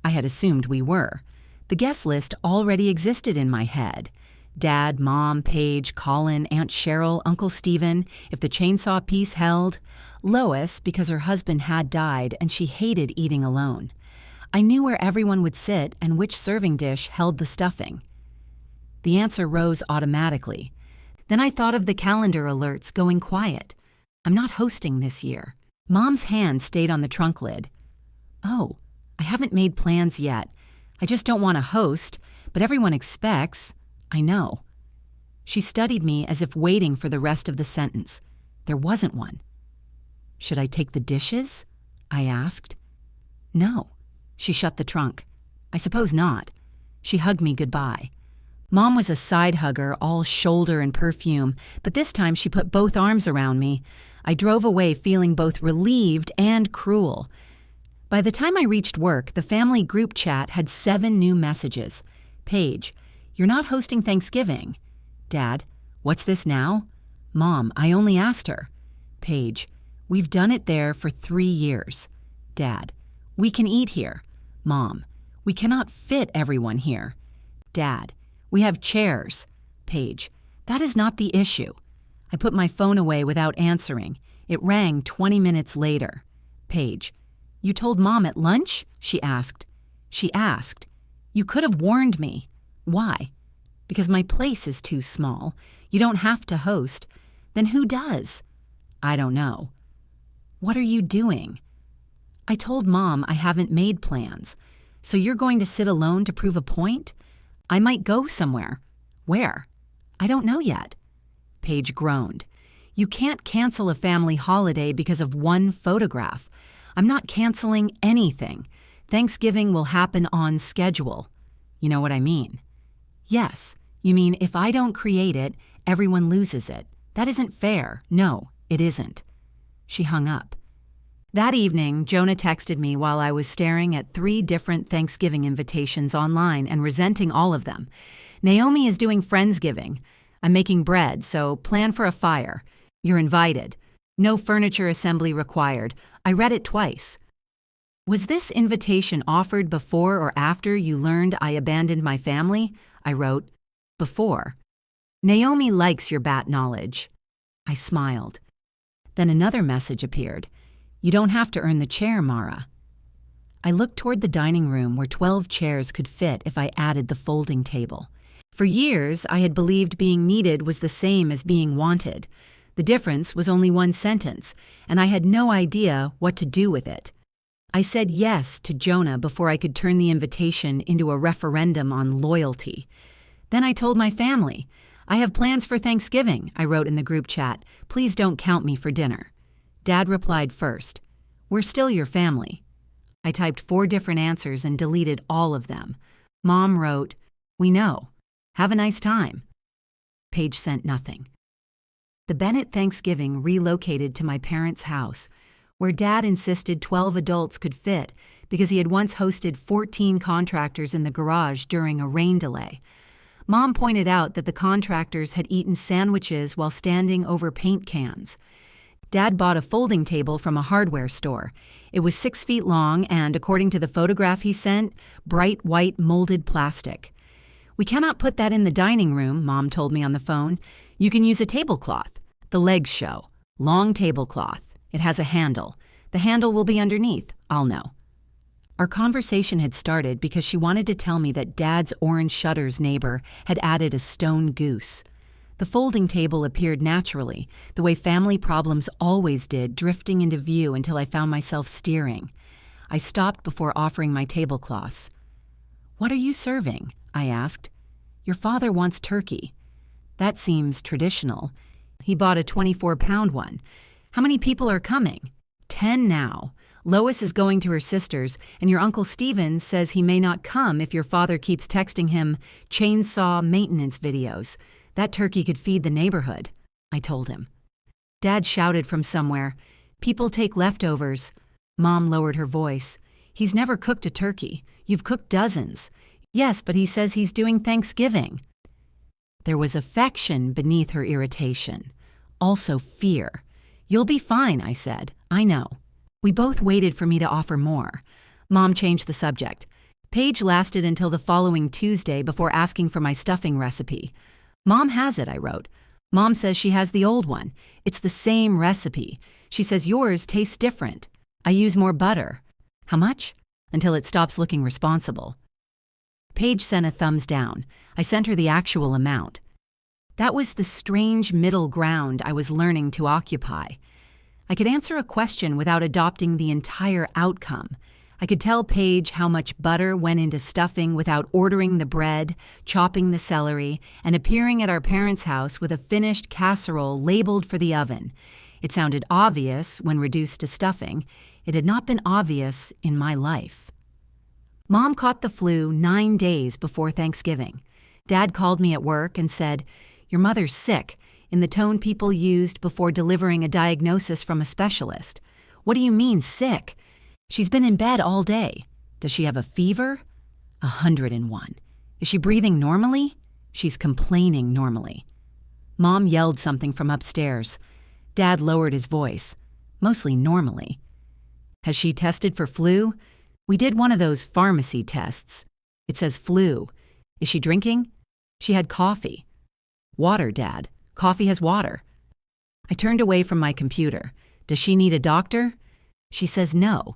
I had assumed we were. The guest list already existed in my head. Dad, Mom, Paige, Colin, Aunt Cheryl, Uncle Stephen, if the chainsaw piece held. Lois, because her husband had died and she hated eating alone. I knew where everyone would sit and which serving dish held the stuffing. The answer rose automatically. Then I thought of the calendar alerts going quiet. I'm not hosting this year. Mom's hand stayed on the trunk lid. Oh, I haven't made plans yet. I just don't want to host, but everyone expects. I know. She studied me as if waiting for the rest of the sentence. There wasn't one. Should I take the dishes? I asked. No. She shut the trunk. I suppose not. She hugged me goodbye. Mom was a side hugger, all shoulder and perfume, but this time she put both arms around me. I drove away feeling both relieved and cruel. By the time I reached work, the family group chat had 7 new messages. Paige, you're not hosting Thanksgiving. Dad, what's this now? Mom, I only asked her. Paige, we've done it there for 3 years. Dad, we can eat here. Mom, we cannot fit everyone here. Dad, we have chairs. Paige, that is not the issue. I put my phone away without answering. It rang 20 minutes later. Paige, you told Mom at lunch? She asked. You could have warned me. Why? Because my place is too small. You don't have to host. Then who does? I don't know. What are you doing? I told Mom I haven't made plans. So you're going to sit alone to prove a point? I might go somewhere. Where? I don't know yet. Paige groaned. You can't cancel a family holiday because of one photograph. I'm not canceling anything. Thanksgiving will happen on schedule. You know what I mean? Yes. You mean if I don't create it, everyone loses it. That isn't fair. No, it isn't. She hung up. That evening, Jonah texted me while I was staring at 3 different Thanksgiving invitations online and resenting all of them. Naomi is doing Friendsgiving. I'm making bread, so plan for a fire. You're invited. No furniture assembly required. I read it twice. Was this invitation offered before or after you learned I abandoned my family? I wrote, before. Naomi likes your bat knowledge. I smiled. Then another message appeared. You don't have to earn the chair, Mara. I looked toward the dining room where 12 chairs could fit if I added the folding table. For years, I had believed being needed was the same as being wanted. The difference was only one sentence, and I had no idea what to do with it. I said yes to Jonah before I could turn the invitation into a referendum on loyalty. Then I told my family. I have plans for Thanksgiving, I wrote in the group chat. Please don't count me for dinner. Dad replied first. We're still your family. I typed 4 different answers and deleted all of them. Mom wrote, we know. Have a nice time. Paige sent nothing. The Bennett Thanksgiving relocated to my parents' house, where Dad insisted 12 adults could fit because he had once hosted 14 contractors in the garage during a rain delay. Mom pointed out that the contractors had eaten sandwiches while standing over paint cans. Dad bought a folding table from a hardware store. It was 6 feet long and, according to the photograph he sent, bright white molded plastic. We cannot put that in the dining room, Mom told me on the phone. You can use a tablecloth. The legs show. Long tablecloth. It has a handle. The handle will be underneath. I'll know. Our conversation had started because she wanted to tell me that Dad's orange shutters neighbor had added a stone goose. The folding table appeared naturally, the way family problems always did, drifting into view until I found myself steering. I stopped before offering my tablecloths. What are you serving? I asked. Your father wants turkey. That seems traditional. He bought a 24-pound one. How many people are coming? 10 now. Lois is going to her sister's, and your Uncle Stephen says he may not come if your father keeps texting him chainsaw maintenance videos. That turkey could feed the neighborhood, I told him. Dad shouted from somewhere, people take leftovers. Mom lowered her voice. He's never cooked a turkey. You've cooked dozens. Yes, but he says he's doing Thanksgiving. There was affection beneath her irritation. Also fear. You'll be fine, I said. I know. We both waited for me to offer more. Mom changed the subject. Paige lasted until the following Tuesday before asking for my stuffing recipe. Mom has it, I wrote. Mom says she has the old one. It's the same recipe. She says yours tastes different. I use more butter. How much? Until it stops looking responsible. Paige sent a thumbs down. I sent her the actual amount. That was the strange middle ground I was learning to occupy. I could answer a question without adopting the entire outcome. I could tell Paige how much butter went into stuffing without ordering the bread, chopping the celery, and appearing at our parents' house with a finished casserole labeled for the oven. It sounded obvious when reduced to stuffing. It had not been obvious in my life. Mom caught the flu 9 days before Thanksgiving. Dad called me at work and said, "Your mother's sick," in the tone people used before delivering a diagnosis from a specialist. "What do you mean, sick?" "She's been in bed all day." "Does she have a fever?" 101. "Is she breathing normally?" "She's complaining normally." Mom yelled something from upstairs. Dad lowered his voice, mostly normally. "Has she tested for flu?" "We did one of those pharmacy tests. It says flu." "Is she drinking?" "She had coffee." "Water, Dad. Coffee has water." I turned away from my computer. "Does she need a doctor?" "She says no."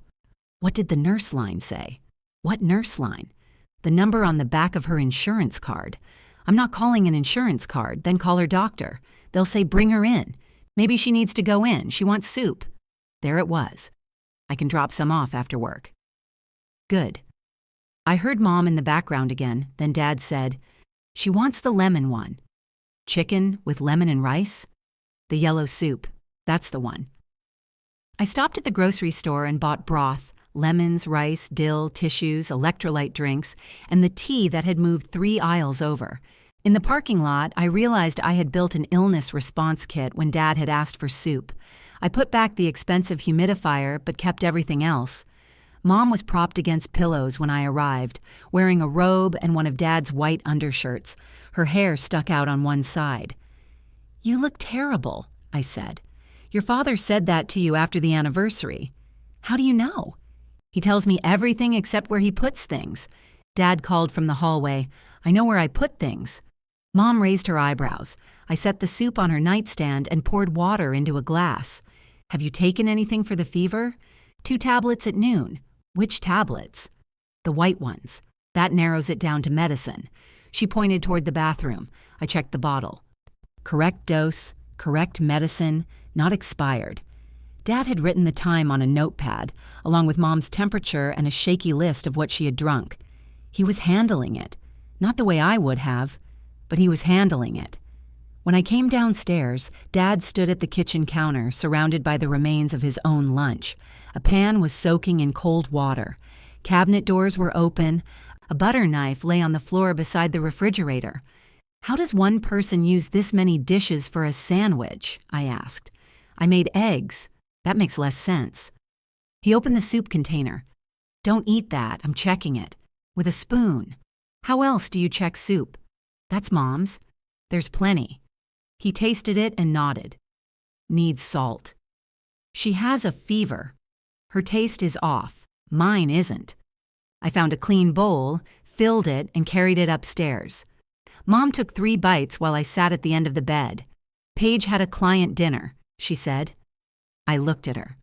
What did the nurse line say? What nurse line? The number on the back of her insurance card. I'm not calling an insurance card, then call her doctor. They'll say bring her in. Maybe she needs to go in. She wants soup. There it was. I can drop some off after work. Good. I heard Mom in the background again, then Dad said, "She wants the lemon one." "Chicken with lemon and rice?" "The yellow soup. That's the one." I stopped at the grocery store and bought broth, lemons, rice, dill, tissues, electrolyte drinks, and the tea that had moved 3 aisles over. In the parking lot, I realized I had built an illness response kit when Dad had asked for soup. I put back the expensive humidifier but kept everything else. Mom was propped against pillows when I arrived, wearing a robe and one of Dad's white undershirts. Her hair stuck out on one side. "You look terrible," I said. "Your father said that to you after the anniversary." "How do you know?" "He tells me everything except where he puts things." Dad called from the hallway, "I know where I put things." Mom raised her eyebrows. I set the soup on her nightstand and poured water into a glass. "Have you taken anything for the fever?" 2 tablets at noon." "Which tablets?" "The white ones. That narrows it down to medicine." She pointed toward the bathroom. I checked the bottle. Correct dose, correct medicine, not expired. Dad had written the time on a notepad, along with Mom's temperature and a shaky list of what she had drunk. He was handling it. Not the way I would have, but he was handling it. When I came downstairs, Dad stood at the kitchen counter, surrounded by the remains of his own lunch. A pan was soaking in cold water. Cabinet doors were open. A butter knife lay on the floor beside the refrigerator. "How does one person use this many dishes for a sandwich?" I asked. "I made eggs. That makes less sense." He opened the soup container. "Don't eat that. I'm checking it. With a spoon." "How else do you check soup?" "That's Mom's. There's plenty." He tasted it and nodded. "Needs salt." "She has a fever. Her taste is off. Mine isn't." I found a clean bowl, filled it, and carried it upstairs. Mom took 3 bites while I sat at the end of the bed. "Paige had a client dinner," she said. I looked at her.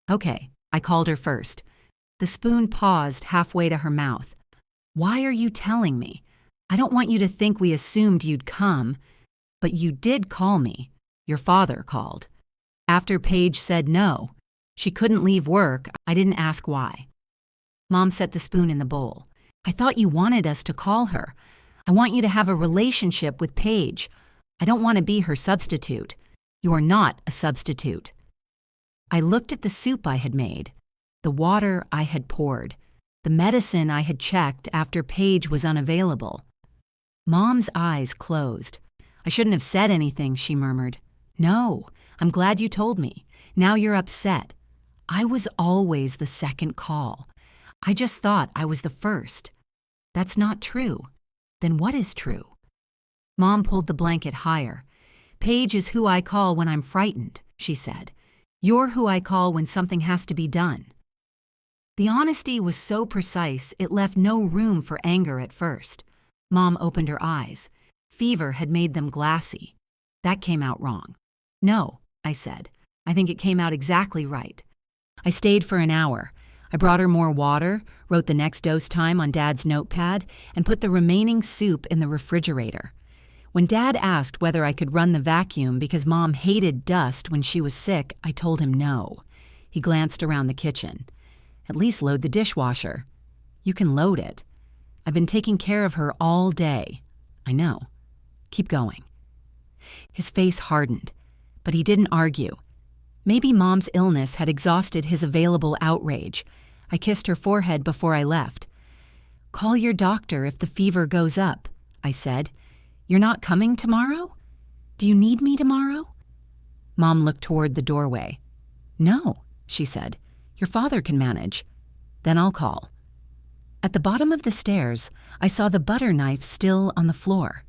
"Okay," I called her first. The spoon paused halfway to her mouth. "Why are you telling me? I don't want you to think we assumed you'd come. But you did call me. Your father called. After Paige said no. She couldn't leave work. I didn't ask why." Mom set the spoon in the bowl. "I thought you wanted us to call her. I want you to have a relationship with Paige. I don't want to be her substitute. You are not a substitute." I looked at the soup I had made, the water I had poured, the medicine I had checked after Paige was unavailable. Mom's eyes closed. "I shouldn't have said anything," she murmured. "No, I'm glad you told me. Now you're upset. I was always the second call. I just thought I was the first." "That's not true." "Then what is true?" Mom pulled the blanket higher. "Paige is who I call when I'm frightened," she said. "You're who I call when something has to be done." The honesty was so precise it left no room for anger at first. Mom opened her eyes. Fever had made them glassy. That came out wrong. No, I said. I think it came out exactly right. I stayed for an hour. I brought her more water, wrote the next dose time on Dad's notepad, and put the remaining soup in the refrigerator. When Dad asked whether I could run the vacuum because Mom hated dust when she was sick, I told him no. He glanced around the kitchen. At least load the dishwasher. You can load it. I've been taking care of her all day. I know. Keep going. His face hardened, but he didn't argue. Maybe Mom's illness had exhausted his available outrage. I kissed her forehead before I left. Call your doctor if the fever goes up, I said. You're not coming tomorrow? Do you need me tomorrow? Mom looked toward the doorway. No, she said. Your father can manage. Then I'll call. At the bottom of the stairs, I saw the butter knife still on the floor.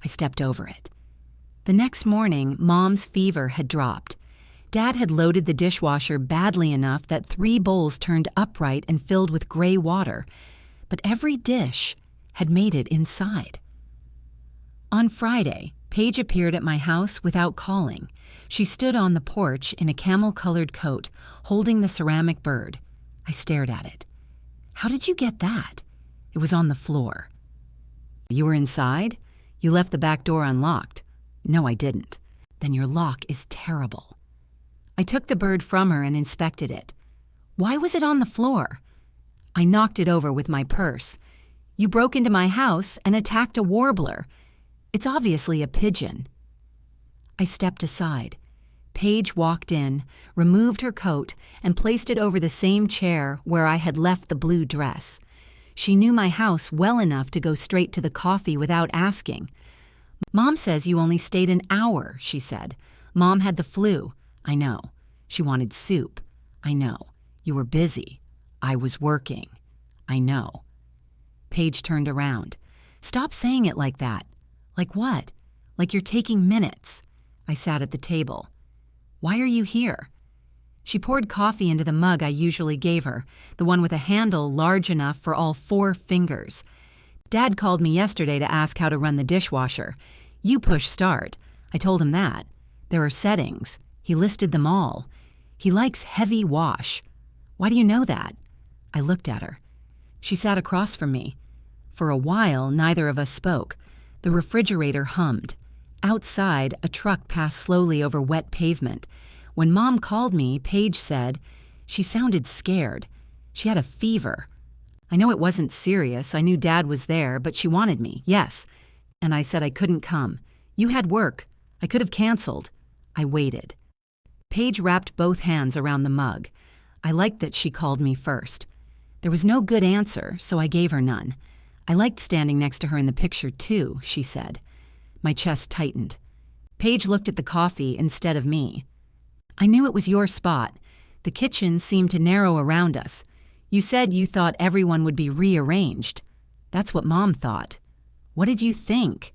I stepped over it. The next morning, Mom's fever had dropped. Dad had loaded the dishwasher badly enough that 3 bowls turned upright and filled with gray water, but every dish had made it inside. On Friday, Paige appeared at my house without calling. She stood on the porch in a camel-colored coat, holding the ceramic bird. I stared at it. How did you get that? It was on the floor. You were inside? You left the back door unlocked. No, I didn't. Then your lock is terrible. I took the bird from her and inspected it. Why was it on the floor? I knocked it over with my purse. You broke into my house and attacked a warbler. It's obviously a pigeon. I stepped aside. Paige walked in, removed her coat, and placed it over the same chair where I had left the blue dress. She knew my house well enough to go straight to the coffee without asking. Mom says you only stayed an hour, she said. Mom had the flu. I know. She wanted soup. I know. You were busy. I was working. I know. Paige turned around. Stop saying it like that. Like what? Like you're taking minutes. I sat at the table. Why are you here? She poured coffee into the mug I usually gave her, the one with a handle large enough for all 4 fingers. Dad called me yesterday to ask how to run the dishwasher. You push start. I told him that. There are settings. He listed them all. He likes heavy wash. Why do you know that? I looked at her. She sat across from me. For a while, neither of us spoke. The refrigerator hummed. Outside, a truck passed slowly over wet pavement. When Mom called me, Paige said, she sounded scared. She had a fever. I know it wasn't serious. I knew Dad was there, but she wanted me, yes. And I said I couldn't come. You had work. I could have canceled. I waited. Paige wrapped both hands around the mug. I liked that she called me first. There was no good answer, so I gave her none. I liked standing next to her in the picture, too, she said. My chest tightened. Paige looked at the coffee instead of me. I knew it was your spot. The kitchen seemed to narrow around us. You said you thought everyone would be rearranged. That's what Mom thought. What did you think?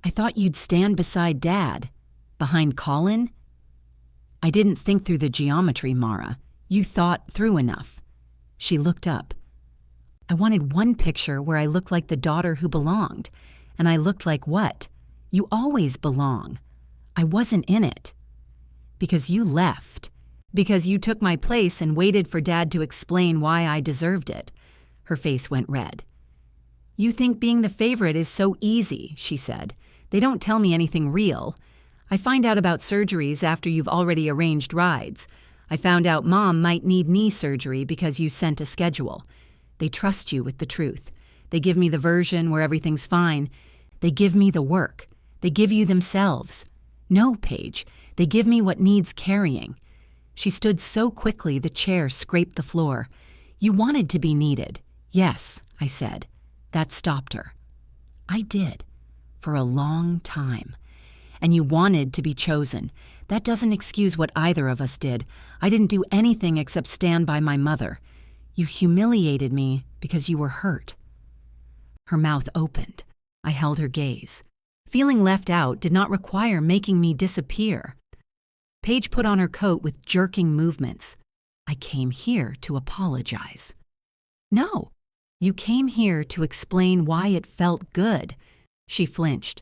I thought you'd stand beside Dad. Behind Colin? I didn't think through the geometry, Mara. You thought through enough. She looked up. I wanted one picture where I looked like the daughter who belonged. And I looked like what? You always belong. I wasn't in it. Because you left. Because you took my place and waited for Dad to explain why I deserved it. Her face went red. You think being the favorite is so easy, she said. They don't tell me anything real. I find out about surgeries after you've already arranged rides. I found out Mom might need knee surgery because you sent a schedule. They trust you with the truth. They give me the version where everything's fine. They give me the work. They give you themselves. No, Paige, they give me what needs carrying. She stood so quickly the chair scraped the floor. You wanted to be needed. Yes, I said. That stopped her. I did. For a long time. And you wanted to be chosen. That doesn't excuse what either of us did. I didn't do anything except stand by my mother. You humiliated me because you were hurt. Her mouth opened. I held her gaze. Feeling left out did not require making me disappear. Paige put on her coat with jerking movements. I came here to apologize. No, you came here to explain why it felt good. She flinched.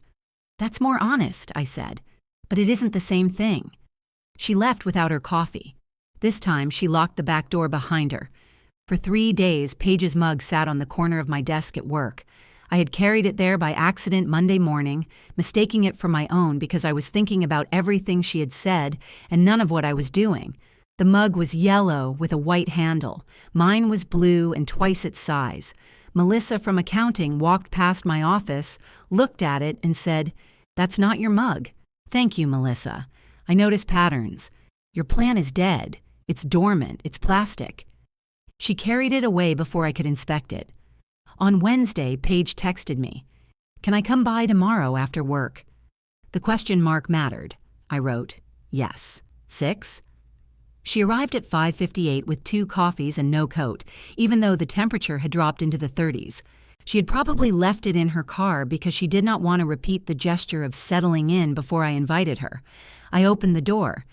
That's more honest, I said, but it isn't the same thing. She left without her coffee. This time, she locked the back door behind her. For 3 days, Paige's mug sat on the corner of my desk at work. I had carried it there by accident Monday morning, mistaking it for my own because I was thinking about everything she had said and none of what I was doing. The mug was yellow with a white handle. Mine was blue and twice its size. Melissa from accounting walked past my office, looked at it, and said, "That's not your mug." "Thank you, Melissa. I notice patterns. Your plan is dead. It's dormant. It's plastic." She carried it away before I could inspect it. On Wednesday, Paige texted me, "Can I come by tomorrow after work?" The question mark mattered. I wrote, "Yes." 6? She arrived at 5:58 with 2 coffees and no coat, even though the temperature had dropped into the 30s. She had probably left it in her car because she did not want to repeat the gesture of settling in before I invited her. I opened the door.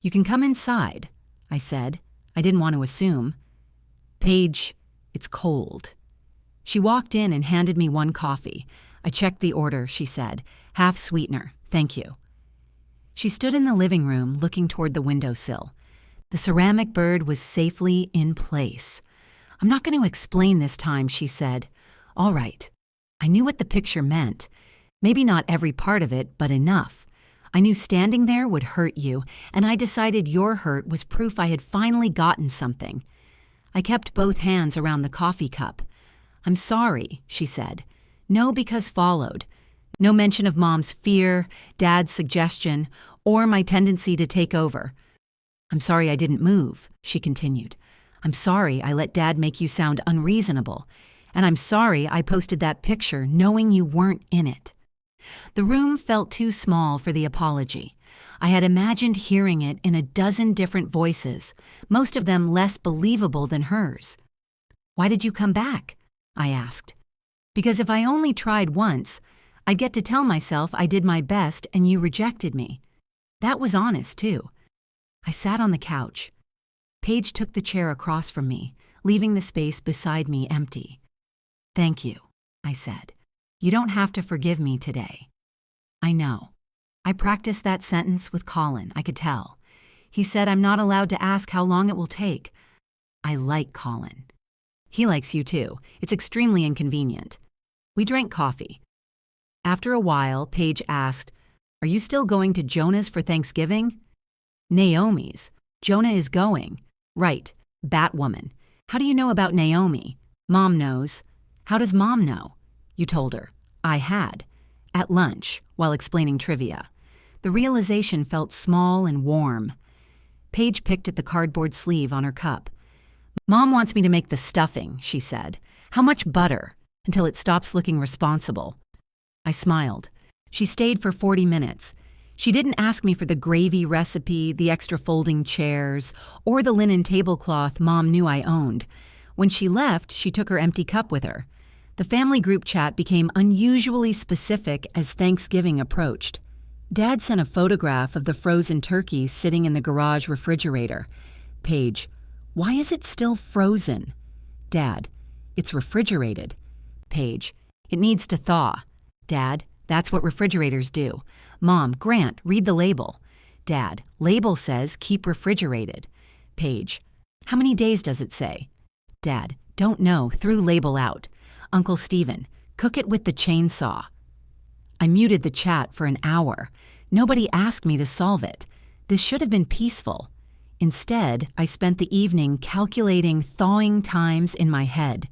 "You can come inside," I said. I didn't want to assume. "Paige, it's cold." She walked in and handed me 1 coffee. "I checked the order," she said. "Half sweetener, thank you." She stood in the living room looking toward the windowsill. The ceramic bird was safely in place. "I'm not going to explain this time," she said. "All right." I knew what the picture meant. Maybe not every part of it, but enough. I knew standing there would hurt you, and I decided your hurt was proof I had finally gotten something. I kept both hands around the coffee cup. "I'm sorry," she said. No because followed. No mention of Mom's fear, Dad's suggestion, or my tendency to take over. "I'm sorry I didn't move," she continued. "I'm sorry I let Dad make you sound unreasonable. And I'm sorry I posted that picture knowing you weren't in it." The room felt too small for the apology. I had imagined hearing it in a dozen different voices, most of them less believable than hers. "Why did you come back?" I asked. "Because if I only tried once, I'd get to tell myself I did my best and you rejected me." That was honest, too. I sat on the couch. Paige took the chair across from me, leaving the space beside me empty. "Thank you," I said. "You don't have to forgive me today." "I know." I practiced that sentence with Colin, I could tell. He said I'm not allowed to ask how long it will take. I like Colin. He likes you too. It's extremely inconvenient. We drank coffee. After a while, Paige asked, "Are you still going to Jonah's for Thanksgiving?" "Naomi's. Jonah is going." "Right. Batwoman. How do you know about Naomi?" "Mom knows." "How does Mom know?" "You told her." I had. At lunch, while explaining trivia. The realization felt small and warm. Paige picked at the cardboard sleeve on her cup. "Mom wants me to make the stuffing," she said. "How much butter? Until it stops looking responsible." I smiled. She stayed for 40 minutes. She didn't ask me for the gravy recipe, the extra folding chairs, or the linen tablecloth Mom knew I owned. When she left, she took her empty cup with her. The family group chat became unusually specific as Thanksgiving approached. Dad sent a photograph of the frozen turkey sitting in the garage refrigerator. Paige, "Why is it still frozen?" Dad, "It's refrigerated." Paige, "It needs to thaw." Dad, "That's what refrigerators do." Mom, "Grant, read the label." Dad, "Label says keep refrigerated." Paige, "How many days does it say?" Dad, "Don't know, threw label out." Uncle Stephen, "Cook it with the chainsaw." I muted the chat for an hour. Nobody asked me to solve it. This should have been peaceful. Instead, I spent the evening calculating thawing times in my head.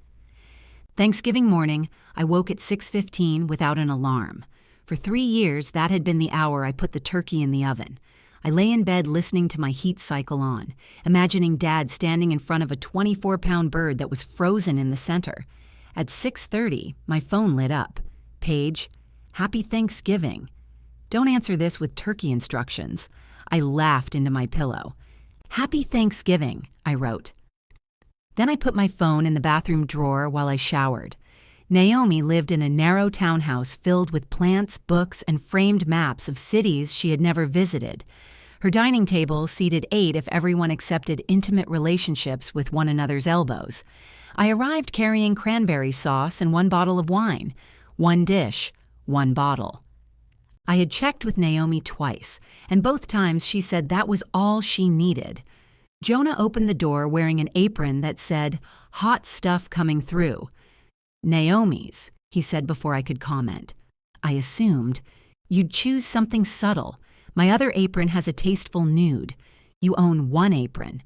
Thanksgiving morning, I woke at 6:15 without an alarm. For 3 years, that had been the hour I put the turkey in the oven. I lay in bed listening to my heat cycle on, imagining Dad standing in front of a 24-pound bird that was frozen in the center. At 6:30, my phone lit up. Paige, "Happy Thanksgiving." Don't answer this with turkey instructions. I laughed into my pillow. "Happy Thanksgiving," I wrote. Then I put my phone in the bathroom drawer while I showered. Naomi lived in a narrow townhouse filled with plants, books, and framed maps of cities she had never visited. Her dining table seated 8 if everyone accepted intimate relationships with one another's elbows. I arrived carrying cranberry sauce and 1 bottle of wine. 1 dish, 1 bottle. I had checked with Naomi twice, and both times she said that was all she needed. Jonah opened the door wearing an apron that said, "Hot stuff coming through." "Naomi's," he said before I could comment. I assumed, "You'd choose something subtle. My other apron has a tasteful nude. You own 1 apron.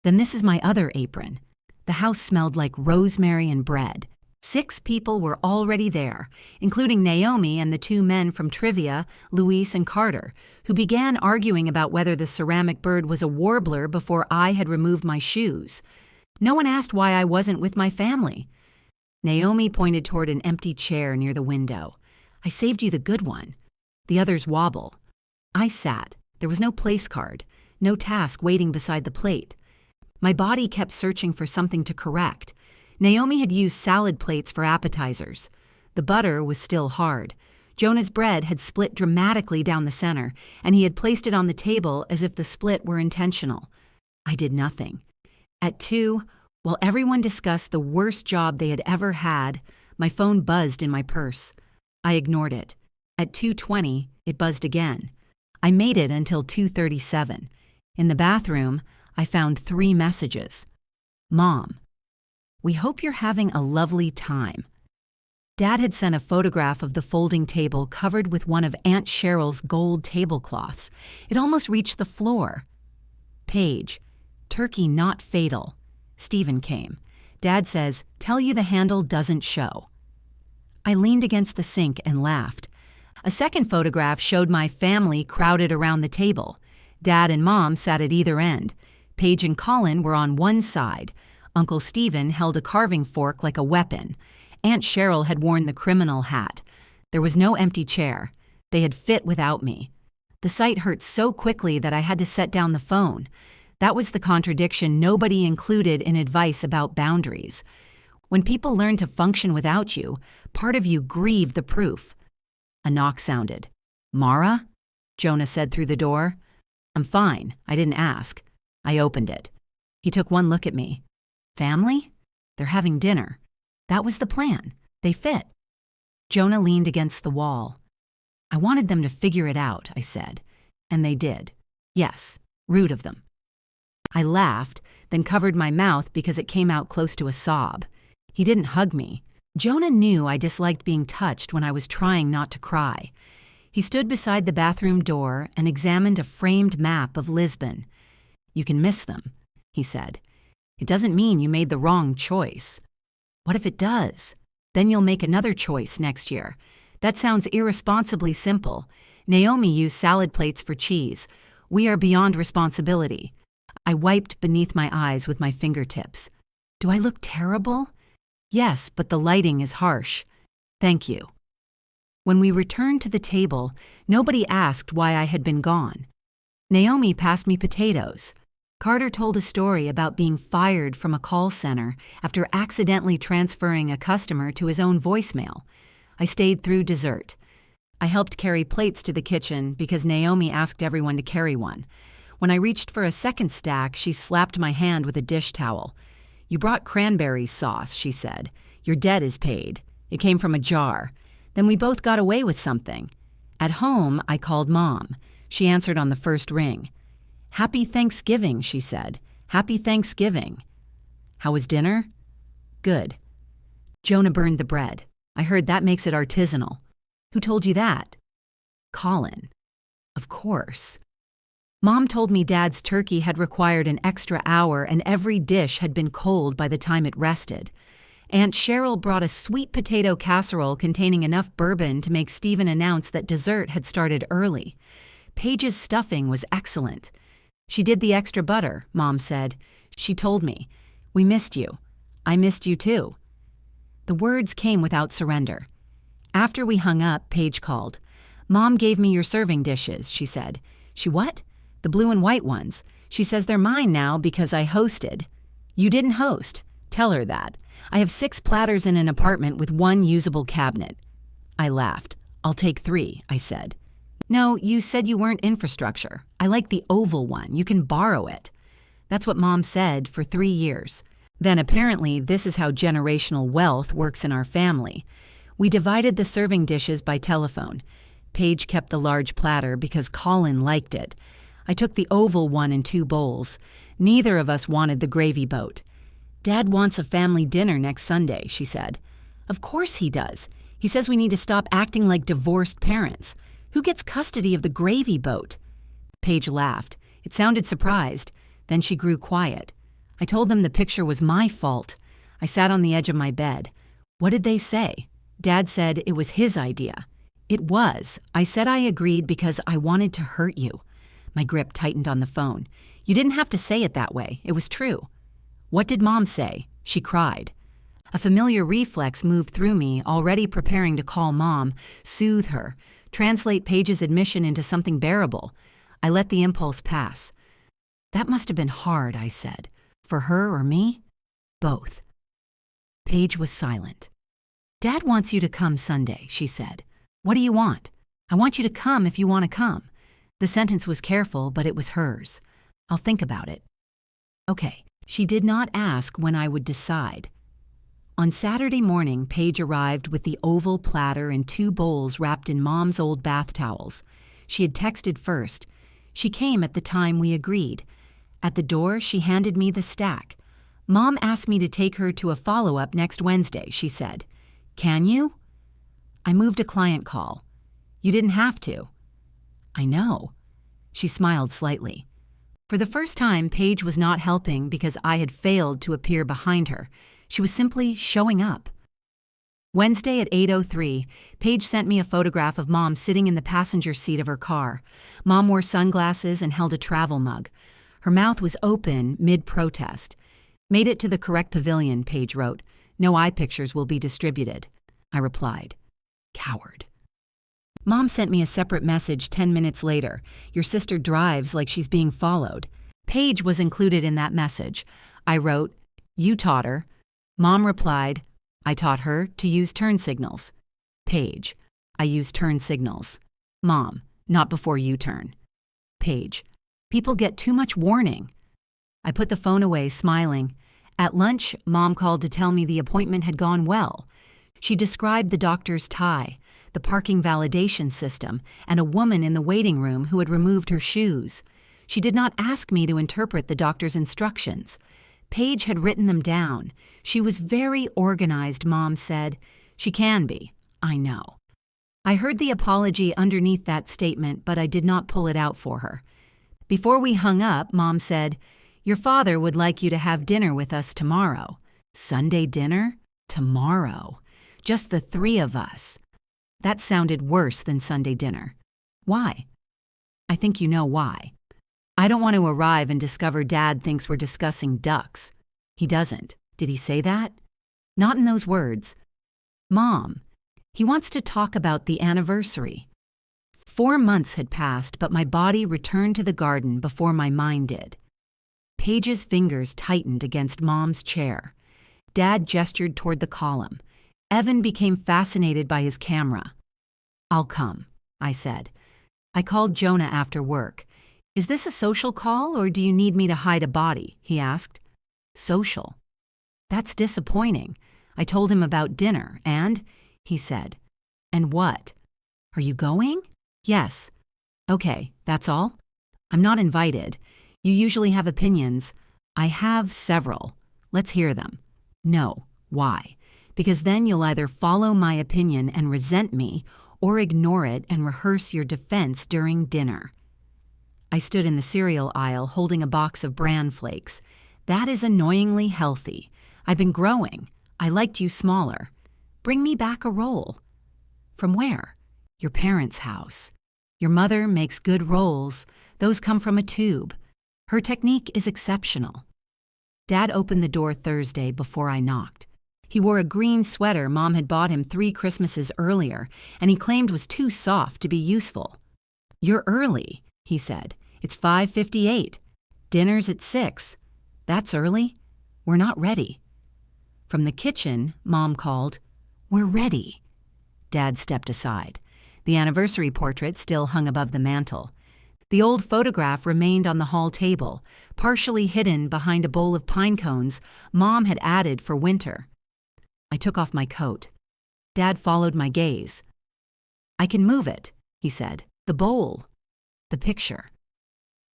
Then this is my other apron." The house smelled like rosemary and bread. 6 people were already there, including Naomi and the 2 men from trivia, Luis and Carter, who began arguing about whether the ceramic bird was a warbler before I had removed my shoes. No one asked why I wasn't with my family. Naomi pointed toward an empty chair near the window. "I saved you the good one." The others wobble. I sat. There was no place card, no task waiting beside the plate. My body kept searching for something to correct. Naomi had used salad plates for appetizers. The butter was still hard. Jonah's bread had split dramatically down the center, and he had placed it on the table as if the split were intentional. I did nothing. At 2, while everyone discussed the worst job they had ever had, my phone buzzed in my purse. I ignored it. At 2:20, it buzzed again. I made it until 2:37. In the bathroom, I found 3 messages. Mom, we hope you're having a lovely time. Dad had sent a photograph of the folding table covered with one of Aunt Cheryl's gold tablecloths. It almost reached the floor. Paige, turkey not fatal. Stephen came. Dad says, "Tell you the handle doesn't show." I leaned against the sink and laughed. A second photograph showed my family crowded around the table. Dad and Mom sat at either end. Paige and Colin were on one side. Uncle Stephen held a carving fork like a weapon. Aunt Cheryl had worn the criminal hat. There was no empty chair. They had fit without me. The sight hurt so quickly that I had to set down the phone. That was the contradiction nobody included in advice about boundaries. When people learn to function without you, part of you grieved the proof. A knock sounded. "Mara?" Jonah said through the door. "I'm fine. I didn't ask." I opened it. He took one look at me. "Family? They're having dinner." That was the plan. They fit. Jonah leaned against the wall. "I wanted them to figure it out," I said. And they did. Yes, rude of them. I laughed, then covered my mouth because it came out close to a sob. He didn't hug me. Jonah knew I disliked being touched when I was trying not to cry. He stood beside the bathroom door and examined a framed map of Lisbon. "You can miss them," he said. "It doesn't mean you made the wrong choice." "What if it does? Then you'll make another choice next year." That sounds irresponsibly simple. Naomi used salad plates for cheese. We are beyond responsibility. I wiped beneath my eyes with my fingertips. "Do I look terrible?" "Yes, but the lighting is harsh." "Thank you." When we returned to the table, nobody asked why I had been gone. Naomi passed me potatoes. Carter told a story about being fired from a call center after accidentally transferring a customer to his own voicemail. I stayed through dessert. I helped carry plates to the kitchen because Naomi asked everyone to carry one. When I reached for a second stack, she slapped my hand with a dish towel. "You brought cranberry sauce," she said. "Your debt is paid." It came from a jar. Then we both got away with something. At home, I called Mom. She answered on the first ring. "Happy Thanksgiving," she said. "Happy Thanksgiving." "How was dinner?" "Good." Jonah burned the bread. I heard that makes it artisanal. "Who told you that?" "Colin." "Of course." Mom told me Dad's turkey had required an extra hour and every dish had been cold by the time it rested. Aunt Cheryl brought a sweet potato casserole containing enough bourbon to make Stephen announce that dessert had started early. Paige's stuffing was excellent. "She did the extra butter," Mom said. "She told me. We missed you. I missed you too." The words came without surrender. After we hung up, Paige called. "Mom gave me your serving dishes," she said. "She what?" "The blue and white ones. She says they're mine now because I hosted." "You didn't host. Tell her that. I have 6 platters in an apartment with 1 usable cabinet." I laughed. "I'll take 3, I said. No, you said you weren't infrastructure. I like the oval one. You can borrow it. That's what Mom said for 3 years. Then apparently this is how generational wealth works in our family. We divided the serving dishes by telephone. Paige kept the large platter because Colin liked it. I took the oval one in 2 bowls. Neither of us wanted the gravy boat. Dad wants a family dinner next Sunday, she said. Of course he does. He says we need to stop acting like divorced parents. Who gets custody of the gravy boat? Paige laughed. It sounded surprised. Then she grew quiet. I told them the picture was my fault. I sat on the edge of my bed. What did they say? Dad said it was his idea. It was. I said I agreed because I wanted to hurt you. My grip tightened on the phone. You didn't have to say it that way. It was true. What did Mom say? She cried. A familiar reflex moved through me, already preparing to call Mom, soothe her, translate Paige's admission into something bearable. I let the impulse pass. That must have been hard, I said. For her or me? Both. Paige was silent. Dad wants you to come Sunday, she said. What do you want? I want you to come if you want to come. The sentence was careful, but it was hers. I'll think about it. Okay. She did not ask when I would decide. On Saturday morning, Paige arrived with the oval platter and 2 bowls wrapped in Mom's old bath towels. She had texted first. She came at the time we agreed. At the door, she handed me the stack. Mom asked me to take her to a follow-up next Wednesday, she said. Can you? I moved a client call. You didn't have to. I know. She smiled slightly. For the first time, Paige was not helping because I had failed to appear behind her. She was simply showing up. Wednesday at 8:03, Paige sent me a photograph of Mom sitting in the passenger seat of her car. Mom wore sunglasses and held a travel mug. Her mouth was open mid-protest. Made it to the correct pavilion, Paige wrote. No eye pictures will be distributed. I replied. Coward. Mom sent me a separate message 10 minutes later. Your sister drives like she's being followed. Paige was included in that message. I wrote, you taught her. Mom replied, I taught her to use turn signals. Paige, I use turn signals. Mom, not before you turn. Paige, people get too much warning. I put the phone away, smiling. At lunch, Mom called to tell me the appointment had gone well. She described the doctor's tie, the parking validation system, and a woman in the waiting room who had removed her shoes. She did not ask me to interpret the doctor's instructions. Paige had written them down. She was very organized, Mom said. She can be. I know. I heard the apology underneath that statement, but I did not pull it out for her. Before we hung up, Mom said, your father would like you to have dinner with us tomorrow. Sunday dinner? Tomorrow. Just the 3 of us. That sounded worse than Sunday dinner. Why? I think you know why. I don't want to arrive and discover Dad thinks we're discussing ducks. He doesn't. Did he say that? Not in those words. Mom, he wants to talk about the anniversary. 4 months had passed, but my body returned to the garden before my mind did. Paige's fingers tightened against Mom's chair. Dad gestured toward the column. Evan became fascinated by his camera. I'll come, I said. I called Jonah after work. Is this a social call or do you need me to hide a body? He asked. Social. That's disappointing. I told him about dinner and, he said, and what? Are you going? Yes. Okay, that's all? I'm not invited. You usually have opinions. I have several. Let's hear them. No. Why? Because then you'll either follow my opinion and resent me or ignore it and rehearse your defense during dinner. I stood in the cereal aisle holding a box of bran flakes. That is annoyingly healthy. I've been growing. I liked you smaller. Bring me back a roll. From where? Your parents' house. Your mother makes good rolls. Those come from a tube. Her technique is exceptional. Dad opened the door Thursday before I knocked. He wore a green sweater Mom had bought him 3 Christmases earlier, and he claimed was too soft to be useful. You're early, he said. It's 5:58. Dinner's at 6. That's early. We're not ready. From the kitchen, Mom called, We're ready. Dad stepped aside. The anniversary portrait still hung above the mantel. The old photograph remained on the hall table, partially hidden behind a bowl of pine cones Mom had added for winter. I took off my coat. Dad followed my gaze. "I can move it," he said. "The bowl. The picture."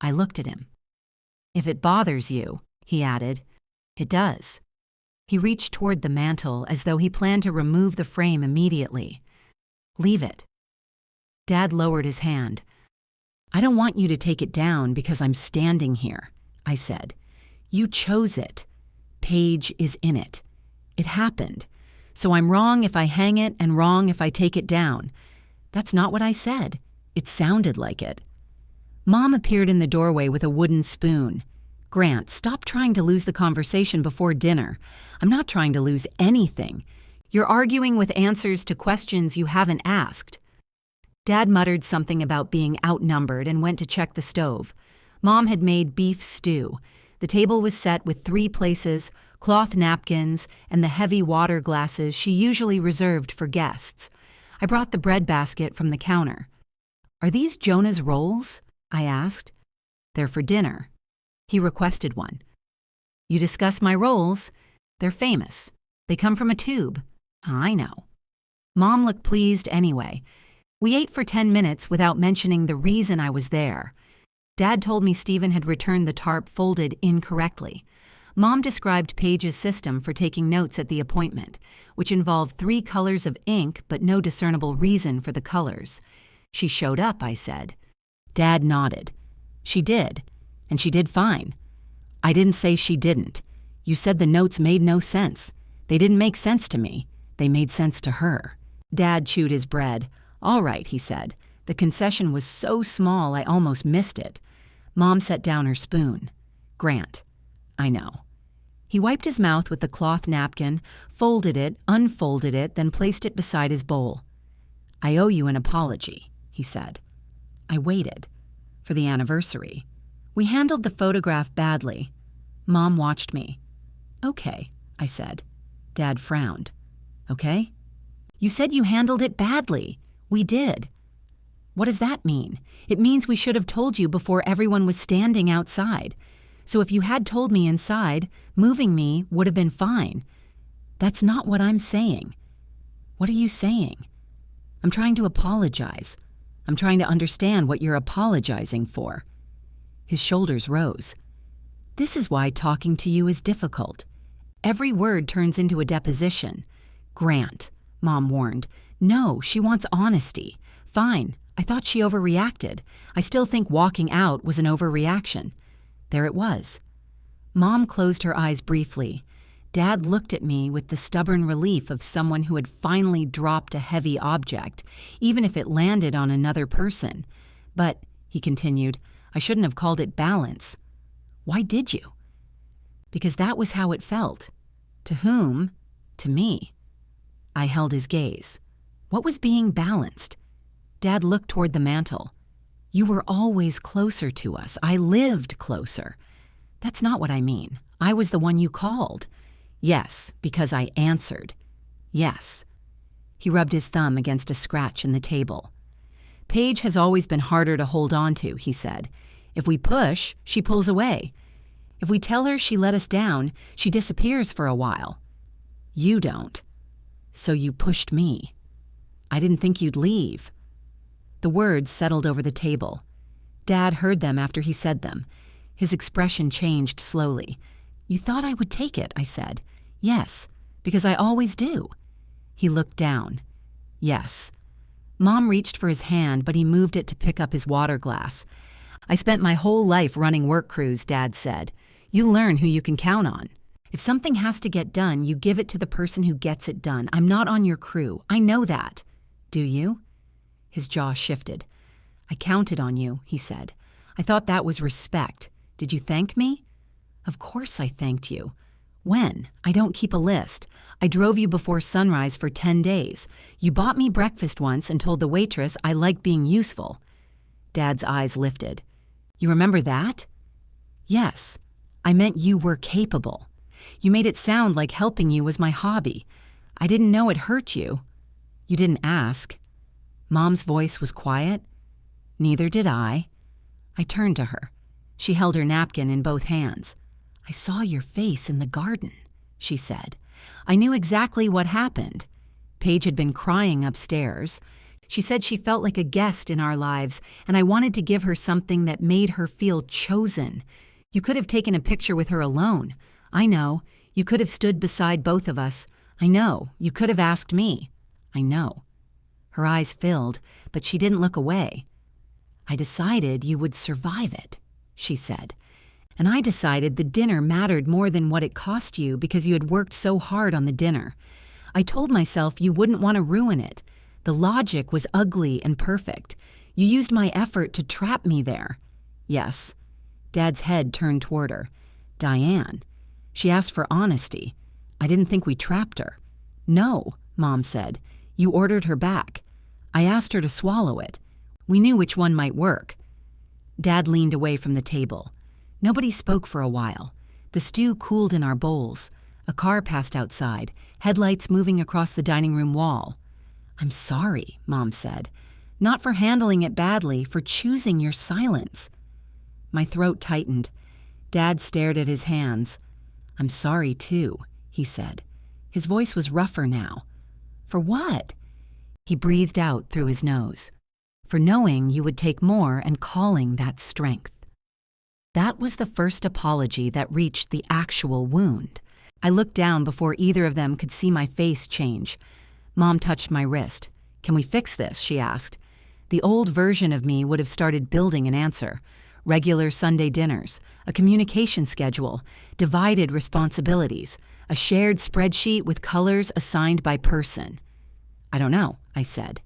I looked at him. "If it bothers you," he added. "It does." He reached toward the mantel as though he planned to remove the frame immediately. "Leave it." Dad lowered his hand. "I don't want you to take it down because I'm standing here," I said. "You chose it. Paige is in it. It happened. So I'm wrong if I hang it and wrong if I take it down." "That's not what I said." It sounded like it. Mom appeared in the doorway with a wooden spoon. "Grant, stop trying to lose the conversation before dinner. I'm not trying to lose anything. You're arguing with answers to questions you haven't asked." Dad muttered something about being outnumbered and went to check the stove. Mom had made beef stew. The table was set with 3 places, cloth napkins, and the heavy water glasses she usually reserved for guests. I brought the bread basket from the counter. "Are these Jonah's rolls?" I asked. "They're for dinner." He requested one. "You discuss my rolls. They're famous. They come from a tube." "I know." Mom looked pleased anyway. We ate for 10 minutes without mentioning the reason I was there. Dad told me Stephen had returned the tarp folded incorrectly. Mom described Paige's system for taking notes at the appointment, which involved 3 colors of ink but no discernible reason for the colors. "She showed up," I said. Dad nodded. "She did, and she did fine." "I didn't say she didn't. You said the notes made no sense. They didn't make sense to me. They made sense to her." Dad chewed his bread. "All right," he said. "The concession was so small I almost missed it." Mom set down her spoon. "Grant." "I know." He wiped his mouth with the cloth napkin, folded it, unfolded it, then placed it beside his bowl. "I owe you an apology," he said. I waited. "For the anniversary. We handled the photograph badly." Mom watched me. "Okay," I said. Dad frowned. "Okay?" "You said you handled it badly." "We did." "What does that mean?" "It means we should have told you before everyone was standing outside. So if you had told me inside, moving me would have been fine." "That's not what I'm saying." "What are you saying?" "I'm trying to apologize. I'm trying to understand what you're apologizing for." His shoulders rose. "This is why talking to you is difficult. Every word turns into a deposition." "Grant," Mom warned. "No, she wants honesty." "Fine. I thought she overreacted. I still think walking out was an overreaction." There it was. Mom closed her eyes briefly. Dad looked at me with the stubborn relief of someone who had finally dropped a heavy object, even if it landed on another person. "But," he continued, "I shouldn't have called it balance." "Why did you?" "Because that was how it felt." "To whom?" "To me." I held his gaze. What was being balanced? Dad looked toward the mantel. "You were always closer to us. I lived closer." "That's not what I mean. I was the one you called." "Yes, because I answered." "Yes." He rubbed his thumb against a scratch in the table. "Paige has always been harder to hold on to," he said. "If we push, she pulls away. If we tell her she let us down, she disappears for a while. You don't. So you pushed me. I didn't think you'd leave." The words settled over the table. Dad heard them after he said them. His expression changed slowly. "You thought I would take it," I said. "Yes, because I always do." He looked down. "Yes." Mom reached for his hand, but he moved it to pick up his water glass. "I spent my whole life running work crews," Dad said. "You learn who you can count on. If something has to get done, you give it to the person who gets it done. I'm not on your crew. I know that." "Do you?" His jaw shifted. "I counted on you," he said. "I thought that was respect. Did you thank me?" "Of course I thanked you." "When? I don't keep a list. I drove you before sunrise for 10 days. You bought me breakfast once and told the waitress I liked being useful." Dad's eyes lifted. "You remember that?" "Yes. I meant you were capable. You made it sound like helping you was my hobby. I didn't know it hurt you." "You didn't ask." Mom's voice was quiet. Neither did I. I turned to her. She held her napkin in both hands. I saw your face in the garden, she said. I knew exactly what happened. Paige had been crying upstairs. She said she felt like a guest in our lives, and I wanted to give her something that made her feel chosen. You could have taken a picture with her alone. I know. You could have stood beside both of us. I know. You could have asked me. I know. Her eyes filled, but she didn't look away. I decided you would survive it, she said. And I decided the dinner mattered more than what it cost you because you had worked so hard on the dinner. I told myself you wouldn't want to ruin it. The logic was ugly and perfect. You used my effort to trap me there. Yes. Dad's head turned toward her. Diane. She asked for honesty. I didn't think we trapped her. No, Mom said. You ordered her back. I asked her to swallow it. We knew which one might work. Dad leaned away from the table. Nobody spoke for a while. The stew cooled in our bowls. A car passed outside, headlights moving across the dining room wall. I'm sorry, Mom said. Not for handling it badly, for choosing your silence. My throat tightened. Dad stared at his hands. I'm sorry, too, he said. His voice was rougher now. For what? He breathed out through his nose. For knowing you would take more and calling that strength. That was the first apology that reached the actual wound. I looked down before either of them could see my face change. Mom touched my wrist. Can we fix this? She asked. The old version of me would have started building an answer. Regular Sunday dinners, a communication schedule, divided responsibilities, a shared spreadsheet with colors assigned by person. I don't know, I said.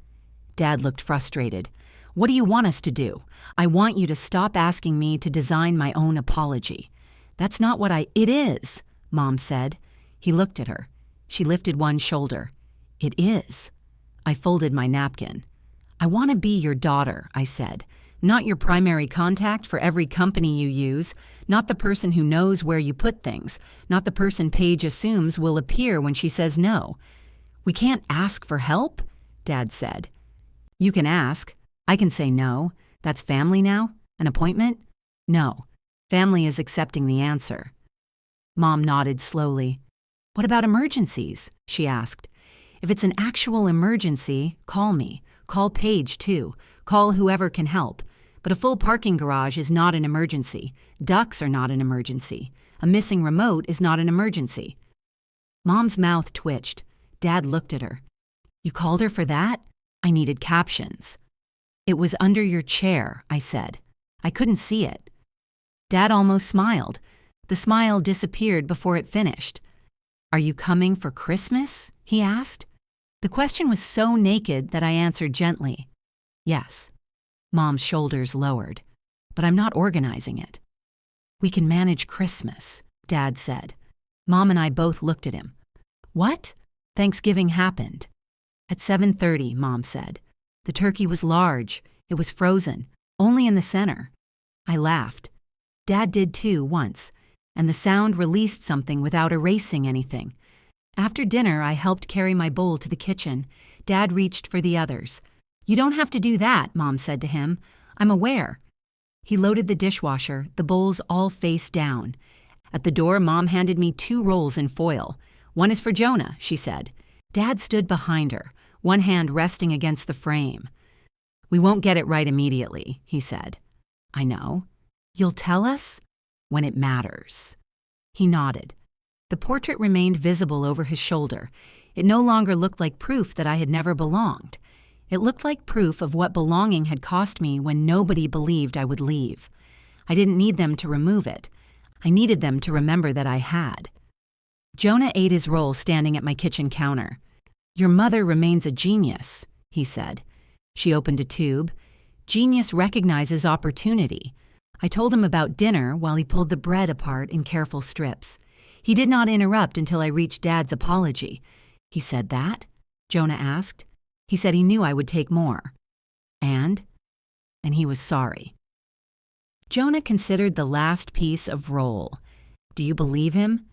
Dad looked frustrated. What do you want us to do? I want you to stop asking me to design my own apology. That's not what It is, Mom said. He looked at her. She lifted one shoulder. It is. I folded my napkin. I want to be your daughter, I said. Not your primary contact for every company you use, not the person who knows where you put things, not the person Paige assumes will appear when she says no. We can't ask for help, Dad said. You can ask. I can say no. That's family now? An appointment? No. Family is accepting the answer. Mom nodded slowly. What about emergencies? She asked. If it's an actual emergency, call me. Call Paige, too. Call whoever can help. But a full parking garage is not an emergency. Ducks are not an emergency. A missing remote is not an emergency. Mom's mouth twitched. Dad looked at her. You called her for that? I needed captions. It was under your chair, I said. I couldn't see it. Dad almost smiled. The smile disappeared before it finished. Are you coming for Christmas? He asked. The question was so naked that I answered gently. Yes. Mom's shoulders lowered. But I'm not organizing it. We can manage Christmas, Dad said. Mom and I both looked at him. What? Thanksgiving happened. At 7:30, Mom said. The turkey was large. It was frozen, only in the center. I laughed. Dad did too once, and the sound released something without erasing anything. After dinner, I helped carry my bowl to the kitchen. Dad reached for the others. You don't have to do that, Mom said to him. I'm aware. He loaded the dishwasher, the bowls all face down. At the door, Mom handed me 2 rolls in foil. One is for Jonah, she said. Dad stood behind her, one hand resting against the frame. We won't get it right immediately, he said. I know. You'll tell us? When it matters. He nodded. The portrait remained visible over his shoulder. It no longer looked like proof that I had never belonged. It looked like proof of what belonging had cost me when nobody believed I would leave. I didn't need them to remove it. I needed them to remember that I had. Jonah ate his roll standing at my kitchen counter. Your mother remains a genius, he said. She opened a tube. Genius recognizes opportunity. I told him about dinner while he pulled the bread apart in careful strips. He did not interrupt until I reached Dad's apology. He said that? Jonah asked. He said he knew I would take more. And he was sorry. Jonah considered the last piece of roll. Do you believe him?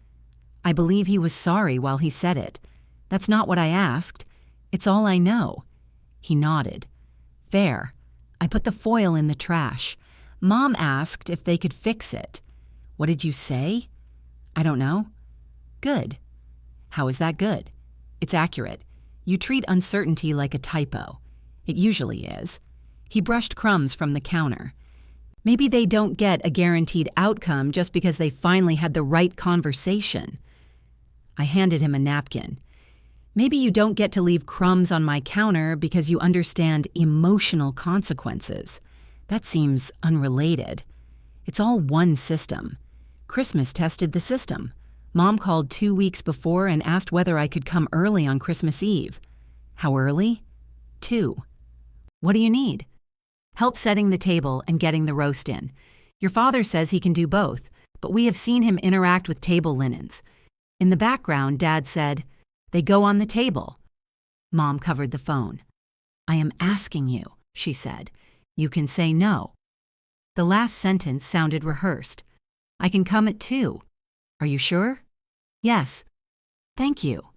I believe he was sorry while he said it. That's not what I asked. It's all I know. He nodded. Fair. I put the foil in the trash. Mom asked if they could fix it. What did you say? I don't know. Good. How is that good? It's accurate. You treat uncertainty like a typo. It usually is. He brushed crumbs from the counter. Maybe they don't get a guaranteed outcome just because they finally had the right conversation. I handed him a napkin. Maybe you don't get to leave crumbs on my counter because you understand emotional consequences. That seems unrelated. It's all one system. Christmas tested the system. Mom called 2 weeks before and asked whether I could come early on Christmas Eve. How early? 2. What do you need? Help setting the table and getting the roast in. Your father says he can do both, but we have seen him interact with table linens. In the background, Dad said, "They go on the table." Mom covered the phone. "I am asking you," she said. "You can say no." The last sentence sounded rehearsed. "I can come at 2. Are you sure?" "Yes." "Thank you."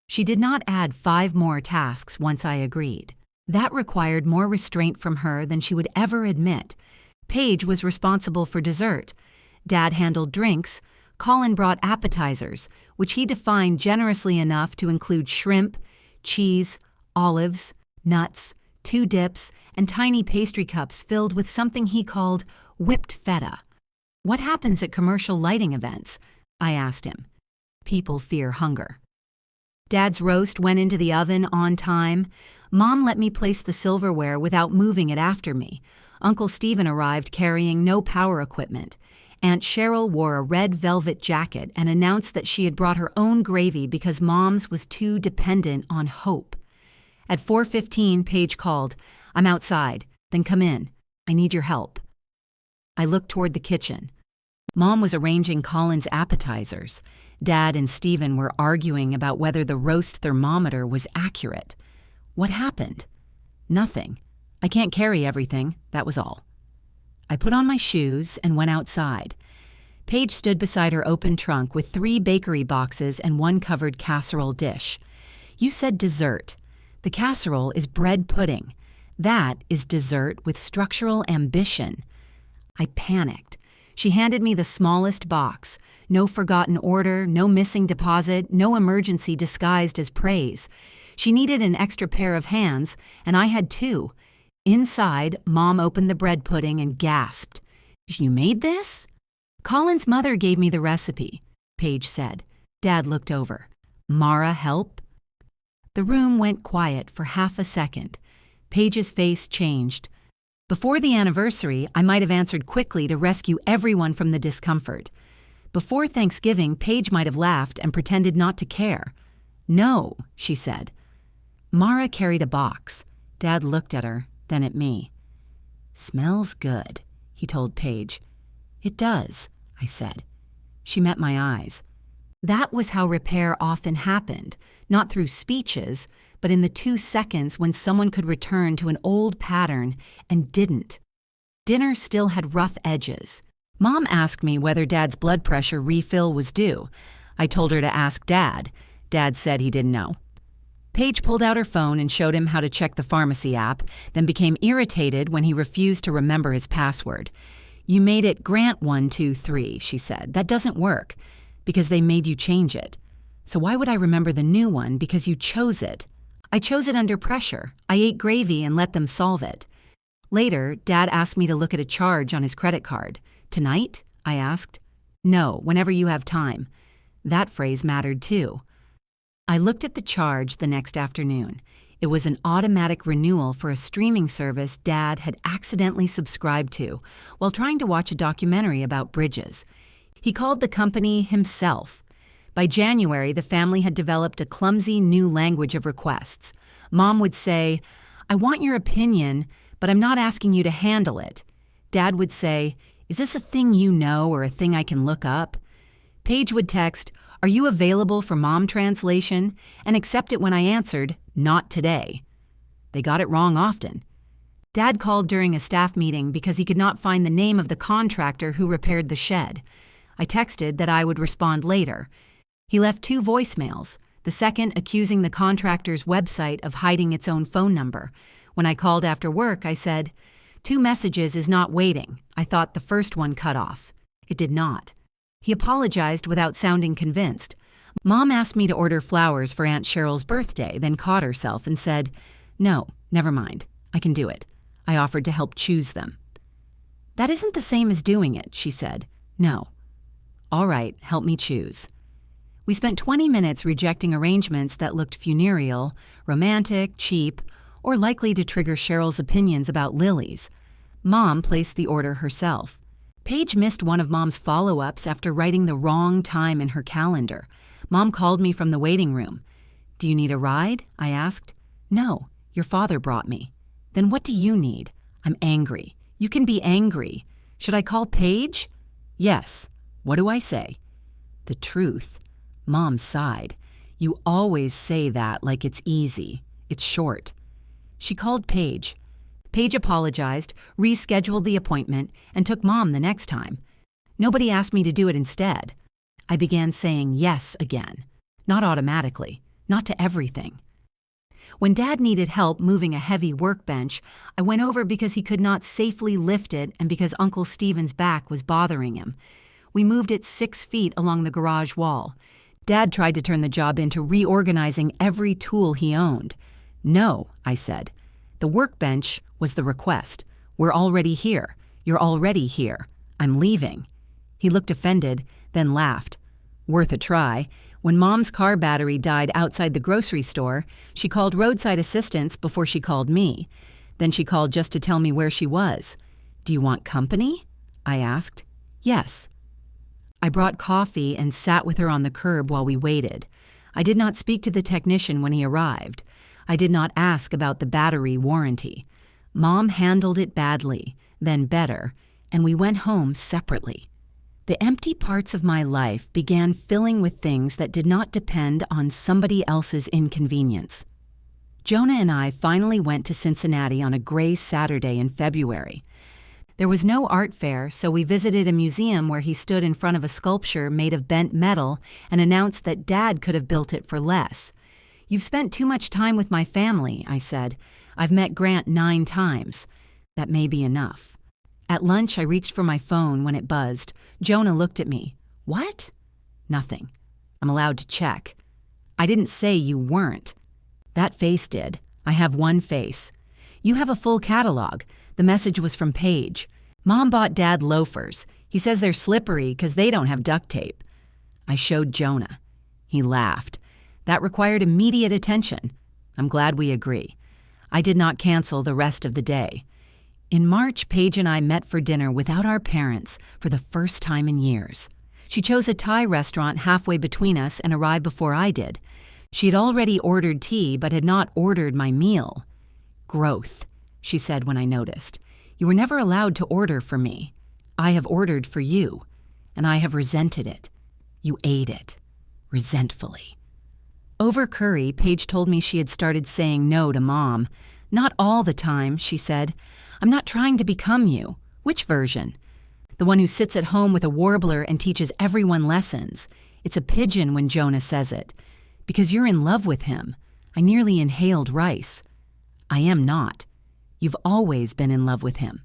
She did not add 5 more tasks once I agreed. That required more restraint from her than she would ever admit. Paige was responsible for dessert. Dad handled drinks. Colin brought appetizers, which he defined generously enough to include shrimp, cheese, olives, nuts, 2 dips, and tiny pastry cups filled with something he called whipped feta. "What happens at commercial lighting events?" I asked him. "People fear hunger." Dad's roast went into the oven on time. Mom let me place the silverware without moving it after me. Uncle Stephen arrived carrying no power equipment. Aunt Cheryl wore a red velvet jacket and announced that she had brought her own gravy because Mom's was too dependent on hope. At 4:15, Paige called, "I'm outside. Then come in. I need your help." I looked toward the kitchen. Mom was arranging Colin's appetizers. Dad and Stephen were arguing about whether the roast thermometer was accurate. What happened? Nothing. I can't carry everything, that was all. I put on my shoes and went outside. Paige stood beside her open trunk with 3 bakery boxes and 1 covered casserole dish. "You said dessert. The casserole is bread pudding. That is dessert with structural ambition." I panicked. She handed me the smallest box. No forgotten order, no missing deposit, no emergency disguised as praise. She needed an extra pair of hands, and I had 2. Inside, Mom opened the bread pudding and gasped. "You made this?" "Colin's mother gave me the recipe," Paige said. Dad looked over. "Mara help?" The room went quiet for half a second. Paige's face changed. Before the anniversary, I might have answered quickly to rescue everyone from the discomfort. Before Thanksgiving, Paige might have laughed and pretended not to care. "No," she said. Mara carried a box. Dad looked at her, then at me. "Smells good," he told Paige. "It does," I said. She met my eyes. That was how repair often happened, not through speeches, but in the 2 seconds when someone could return to an old pattern and didn't. Dinner still had rough edges. Mom asked me whether Dad's blood pressure refill was due. I told her to ask Dad. Dad said he didn't know. Paige pulled out her phone and showed him how to check the pharmacy app, then became irritated when he refused to remember his password. "You made it Grant 123, she said. "That doesn't work, because they made you change it. So why would I remember the new one because you chose it? I chose it under pressure. I ate gravy and let them solve it." Later, Dad asked me to look at a charge on his credit card. "Tonight?" I asked. "No, whenever you have time." That phrase mattered too. I looked at the charge the next afternoon. It was an automatic renewal for a streaming service Dad had accidentally subscribed to while trying to watch a documentary about bridges. He called the company himself. By January, the family had developed a clumsy new language of requests. Mom would say, "I want your opinion, but I'm not asking you to handle it." Dad would say, "Is this a thing you know or a thing I can look up?" Paige would text, "Are you available for mom translation?" and accept it when I answered, "Not today." They got it wrong often. Dad called during a staff meeting because he could not find the name of the contractor who repaired the shed. I texted that I would respond later. He left 2 voicemails, the second accusing the contractor's website of hiding its own phone number. When I called after work, I said, 2 messages is not waiting. I thought the first one cut off. It did not. He apologized without sounding convinced. Mom asked me to order flowers for Aunt Cheryl's birthday, then caught herself and said, "No, never mind. I can do it." I offered to help choose them. "That isn't the same as doing it," she said. "No." "All right, help me choose." We spent 20 minutes rejecting arrangements that looked funereal, romantic, cheap, or likely to trigger Cheryl's opinions about lilies. Mom placed the order herself. Paige missed one of Mom's follow-ups after writing the wrong time in her calendar. Mom called me from the waiting room. "Do you need a ride?" I asked. "No, your father brought me." "Then what do you need?" "I'm angry." "You can be angry. Should I call Paige?" "Yes." "What do I say?" "The truth." Mom sighed. "You always say that like it's easy. It's short." She called Paige. Paige apologized, rescheduled the appointment, and took Mom the next time. Nobody asked me to do it instead. I began saying yes again. Not automatically. Not to everything. When Dad needed help moving a heavy workbench, I went over because he could not safely lift it and because Uncle Stephen's back was bothering him. We moved it 6 feet along the garage wall. Dad tried to turn the job into reorganizing every tool he owned. "No," I said. "The workbench was the request. We're already here. You're already here. I'm leaving." He looked offended, then laughed. Worth a try. When Mom's car battery died outside the grocery store, she called roadside assistance before she called me. Then she called just to tell me where she was. "Do you want company?" I asked. "Yes." I brought coffee and sat with her on the curb while we waited. I did not speak to the technician when he arrived. I did not ask about the battery warranty. Mom handled it badly, then better, and we went home separately. The empty parts of my life began filling with things that did not depend on somebody else's inconvenience. Jonah and I finally went to Cincinnati on a gray Saturday in February. There was no art fair, so we visited a museum where he stood in front of a sculpture made of bent metal and announced that Dad could have built it for less. "You've spent too much time with my family," I said. "I've met Grant 9 times. That may be enough." At lunch, I reached for my phone when it buzzed. Jonah looked at me. "What?" "Nothing. I'm allowed to check." "I didn't say you weren't." "That face did. I have one face." "You have a full catalog." The message was from Paige. "Mom bought Dad loafers. He says they're slippery because they don't have duct tape." I showed Jonah. He laughed. That required immediate attention. I'm glad we agree. I did not cancel the rest of the day. In March, Paige and I met for dinner without our parents for the first time in years. She chose a Thai restaurant halfway between us and arrived before I did. She had already ordered tea but had not ordered my meal. "Growth," she said when I noticed. "You were never allowed to order for me. I have ordered for you, and I have resented it. You ate it, resentfully." Over curry, Paige told me she had started saying no to Mom. "Not all the time," she said. "I'm not trying to become you." "Which version?" "The one who sits at home with a warbler and teaches everyone lessons. It's a pigeon when Jonah says it. Because you're in love with him." I nearly inhaled rice. "I am not. You've always been in love with him."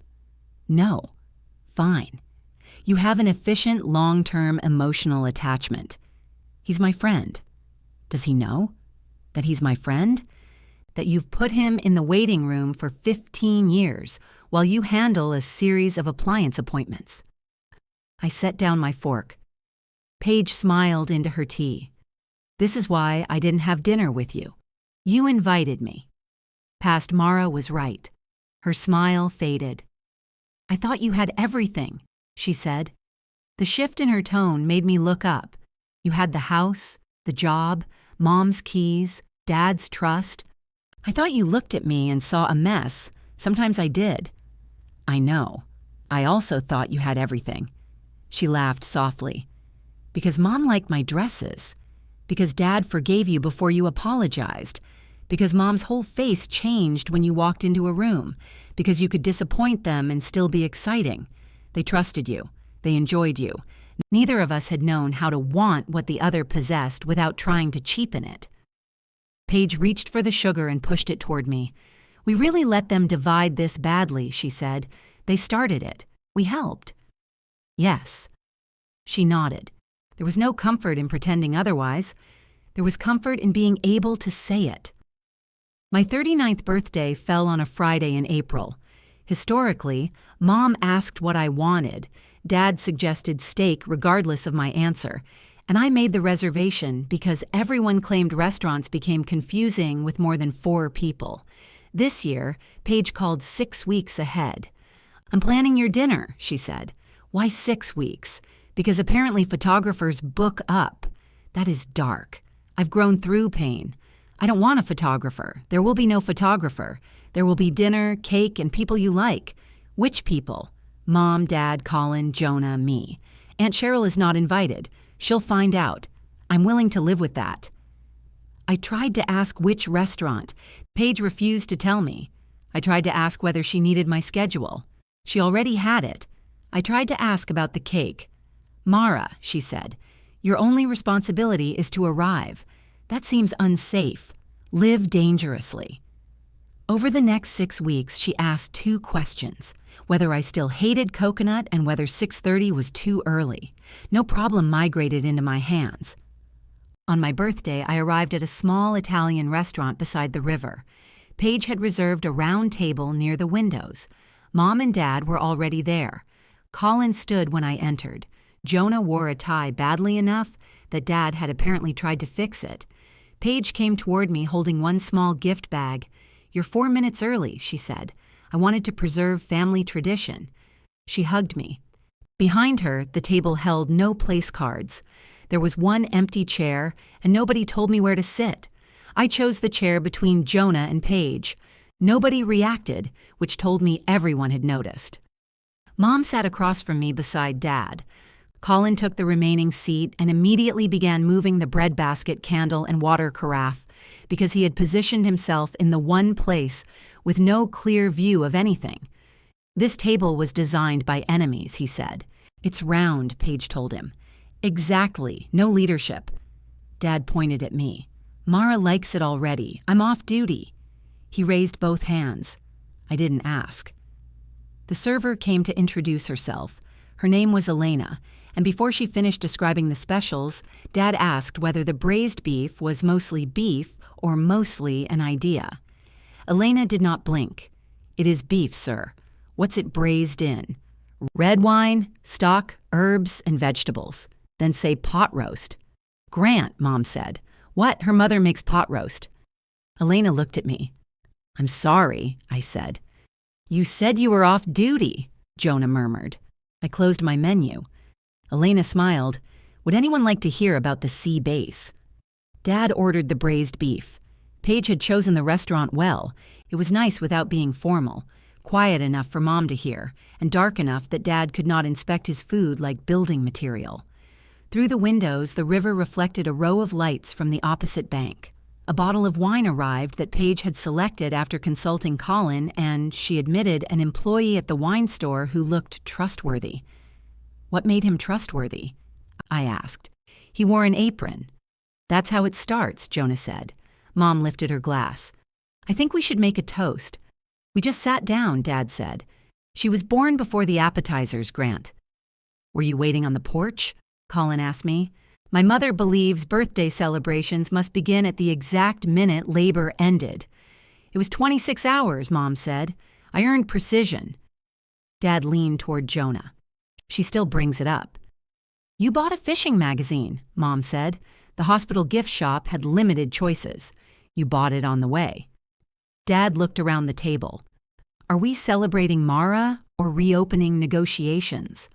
"No." "Fine. You have an efficient, long-term emotional attachment. He's my friend." "Does he know that he's my friend? That you've put him in the waiting room for 15 years while you handle a series of appliance appointments?" I set down my fork. Paige smiled into her tea. "This is why I didn't have dinner with you. You invited me." Past Mara was right. Her smile faded. "I thought you had everything," she said. The shift in her tone made me look up. "You had the house, the job, Mom's keys, Dad's trust. I thought you looked at me and saw a mess. Sometimes I did." "I know. I also thought you had everything." She laughed softly. "Because Mom liked my dresses. Because Dad forgave you before you apologized. Because Mom's whole face changed when you walked into a room. Because you could disappoint them and still be exciting. They trusted you. They enjoyed you. Neither of us had known how to want what the other possessed without trying to cheapen it." Paige reached for the sugar and pushed it toward me. We really let them divide this badly, she said. They started it. We helped. Yes. She nodded. There was no comfort in pretending otherwise. There was comfort in being able to say it. My 39th birthday fell on a Friday in April. Historically, Mom asked what I wanted. Dad suggested steak regardless of my answer, and I made the reservation because everyone claimed restaurants became confusing with more than 4 people. This year, Paige called 6 weeks ahead. "I'm planning your dinner," she said. "Why 6 weeks? Because apparently photographers book up. That is dark. I've grown through pain. I don't want a photographer. There will be no photographer. There will be dinner, cake, and people you like. Which people? Mom, Dad, Colin, Jonah, me. Aunt Cheryl is not invited. She'll find out. I'm willing to live with that." I tried to ask which restaurant. Paige refused to tell me. I tried to ask whether she needed my schedule. She already had it. I tried to ask about the cake. "Mara," she said, "your only responsibility is to arrive. That seems unsafe. Live dangerously." Over the next 6 weeks, she asked 2 questions: whether I still hated coconut and whether 6:30 was too early. No problem migrated into my hands. On my birthday, I arrived at a small Italian restaurant beside the river. Paige had reserved a round table near the windows. Mom and Dad were already there. Colin stood when I entered. Jonah wore a tie badly enough that Dad had apparently tried to fix it. Paige came toward me holding one small gift bag. "You're 4 minutes early," she said. "I wanted to preserve family tradition." She hugged me. Behind her, the table held no place cards. There was one empty chair, and nobody told me where to sit. I chose the chair between Jonah and Paige. Nobody reacted, which told me everyone had noticed. Mom sat across from me beside Dad. Colin took the remaining seat and immediately began moving the breadbasket, candle, and water carafe because he had positioned himself in the one place with no clear view of anything. "This table was designed by enemies," he said. "It's round," Paige told him. "Exactly. No leadership." Dad pointed at me. "Mara likes it already. I'm off duty." He raised both hands. I didn't ask. The server came to introduce herself. Her name was Elena, and before she finished describing the specials, Dad asked whether the braised beef was mostly beef or mostly an idea. Elena did not blink. "It is beef, sir. What's it braised in?" "Red wine, stock, herbs, and vegetables." "Then say pot roast." "Grant," Mom said. "What? Her mother makes pot roast." Elena looked at me. "I'm sorry," I said. "You said you were off duty," Jonah murmured. I closed my menu. Elena smiled. "Would anyone like to hear about the sea base?" Dad ordered the braised beef. Paige had chosen the restaurant well. It was nice without being formal, quiet enough for Mom to hear, and dark enough that Dad could not inspect his food like building material. Through the windows, the river reflected a row of lights from the opposite bank. A bottle of wine arrived that Paige had selected after consulting Colin and, she admitted, an employee at the wine store who looked trustworthy. "What made him trustworthy?" I asked. "He wore an apron." "That's how it starts," Jonah said. Mom lifted her glass. "I think we should make a toast." "We just sat down," Dad said. "She was born before the appetizers, Grant." "Were you waiting on the porch?" Colin asked me. "My mother believes birthday celebrations must begin at the exact minute labor ended." "It was 26 hours, Mom said. I earned precision." Dad leaned toward Jonah. "She still brings it up." "You bought a fishing magazine," Mom said. "The hospital gift shop had limited choices. You bought it on the way." Dad looked around the table. "Are we celebrating Mara or reopening negotiations?"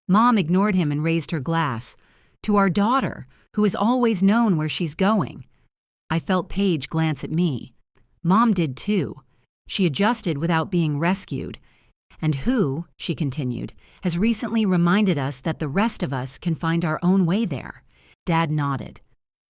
Mom ignored him and raised her glass. "To our daughter, who has always known where she's going." I felt Paige glance at me. Mom did too. She adjusted without being rescued. "And who," she continued, "has recently reminded us that the rest of us can find our own way there." Dad nodded.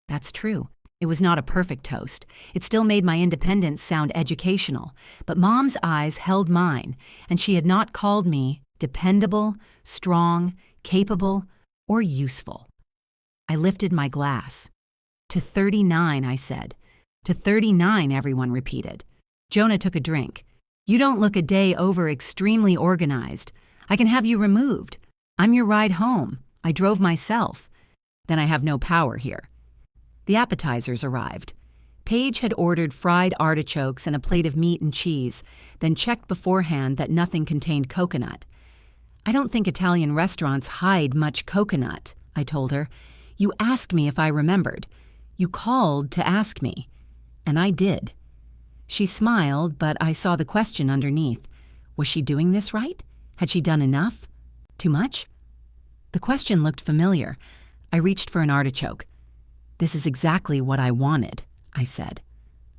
"That's true. It was not a perfect toast. It still made my independence sound educational, but Mom's eyes held mine, and she had not called me dependable, strong, capable, or useful. I lifted my glass. "To 39, I said. "To 39, everyone repeated. Jonah took a drink. You don't look a day over extremely organized. I can have you removed. I'm your ride home. I drove myself. Then I have no power here. The appetizers arrived. Paige had ordered fried artichokes and a plate of meat and cheese, then checked beforehand that nothing contained coconut. I don't think Italian restaurants hide much coconut, I told her. You asked me if I remembered. You called to ask me. And I did. She smiled, but I saw the question underneath. Was she doing this right? Had she done enough? Too much? The question looked familiar. I reached for an artichoke. This is exactly what I wanted, I said.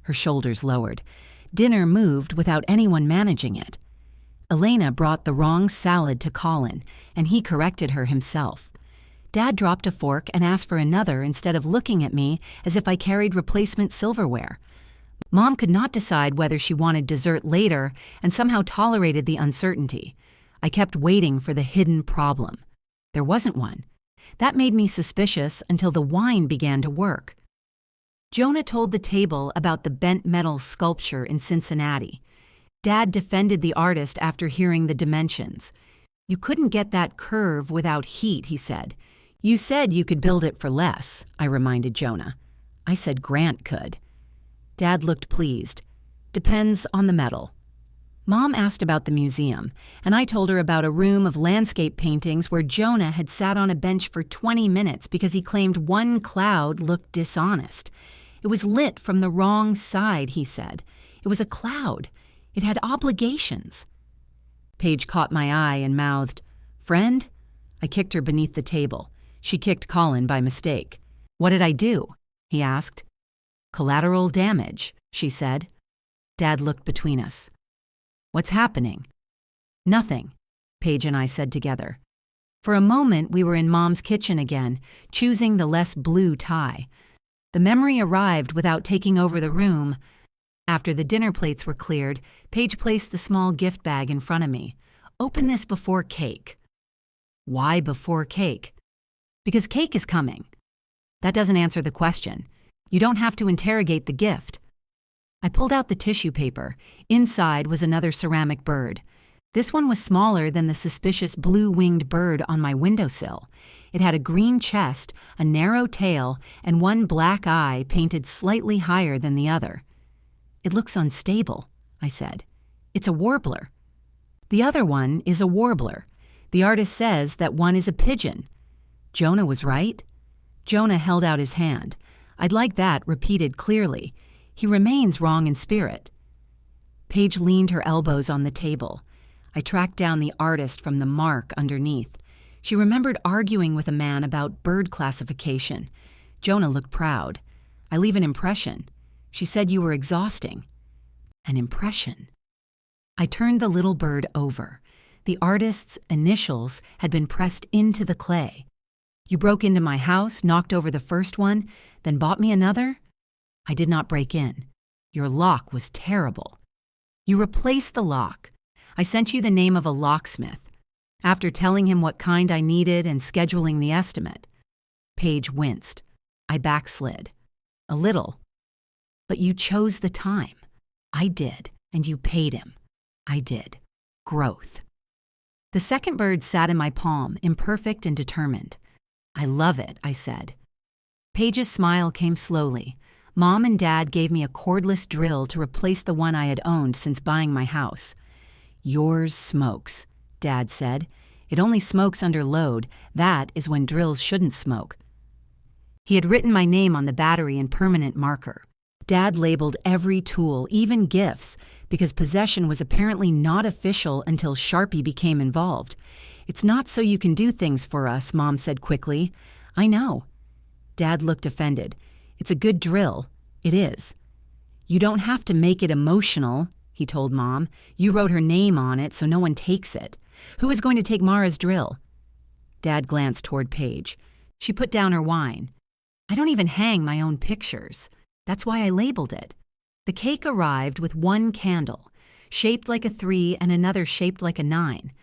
Her shoulders lowered. Dinner moved without anyone managing it. Elena brought the wrong salad to Colin, and he corrected her himself. Dad dropped a fork and asked for another instead of looking at me as if I carried replacement silverware. Mom could not decide whether she wanted dessert later and somehow tolerated the uncertainty. I kept waiting for the hidden problem. There wasn't one. That made me suspicious until the wine began to work. Jonah told the table about the bent metal sculpture in Cincinnati. Dad defended the artist after hearing the dimensions. You couldn't get that curve without heat, he said. You said you could build it for less, I reminded Jonah. I said Grant could. Dad looked pleased. Depends on the metal. Mom asked about the museum, and I told her about a room of landscape paintings where Jonah had sat on a bench for 20 minutes because he claimed one cloud looked dishonest. It was lit from the wrong side, he said. It was a cloud. It had obligations. Paige caught my eye and mouthed, "Friend?" I kicked her beneath the table. She kicked Colin by mistake. "What did I do?" he asked. "Collateral damage," she said. Dad looked between us. "What's happening?" "Nothing," Paige and I said together. For a moment, we were in Mom's kitchen again, choosing the less blue tie. The memory arrived without taking over the room. After the dinner plates were cleared, Paige placed the small gift bag in front of me. "Open this before cake." "Why before cake?" "Because cake is coming." "That doesn't answer the question. You don't have to interrogate the gift." I pulled out the tissue paper. Inside was another ceramic bird. This one was smaller than the suspicious blue-winged bird on my windowsill. It had a green chest, a narrow tail, and one black eye painted slightly higher than the other. "It looks unstable," I said. "It's a warbler." "The other one is a warbler. The artist says that one is a pigeon." Jonah was right. Jonah held out his hand. I'd like that repeated clearly. He remains wrong in spirit. Paige leaned her elbows on the table. I tracked down the artist from the mark underneath. She remembered arguing with a man about bird classification. Jonah looked proud. "I leave an impression. She said you were exhausting." An impression. I turned the little bird over. The artist's initials had been pressed into the clay. "You broke into my house, knocked over the first one, then bought me another?" "I did not break in. Your lock was terrible." "You replaced the lock. I sent you the name of a locksmith. After telling him what kind I needed and scheduling the estimate." Paige winced. I backslid. "A little. But you chose the time." "I did, and you paid him." "I did. Growth." The second bird sat in my palm, imperfect and determined. "I love it," I said. Paige's smile came slowly. Mom and Dad gave me a cordless drill to replace the one I had owned since buying my house. "Yours smokes," Dad said. "It only smokes under load. That is when drills shouldn't smoke." He had written my name on the battery in permanent marker. Dad labeled every tool, even gifts, because possession was apparently not official until Sharpie became involved. "It's not so you can do things for us," Mom said quickly. "I know." Dad looked offended. "It's a good drill." "It is." "You don't have to make it emotional," he told Mom. "You wrote her name on it so no one takes it. Who is going to take Mara's drill?" Dad glanced toward Paige. She put down her wine. "I don't even hang my own pictures. That's why I labeled it." The cake arrived with one candle, shaped like a 3 and another shaped like a 9.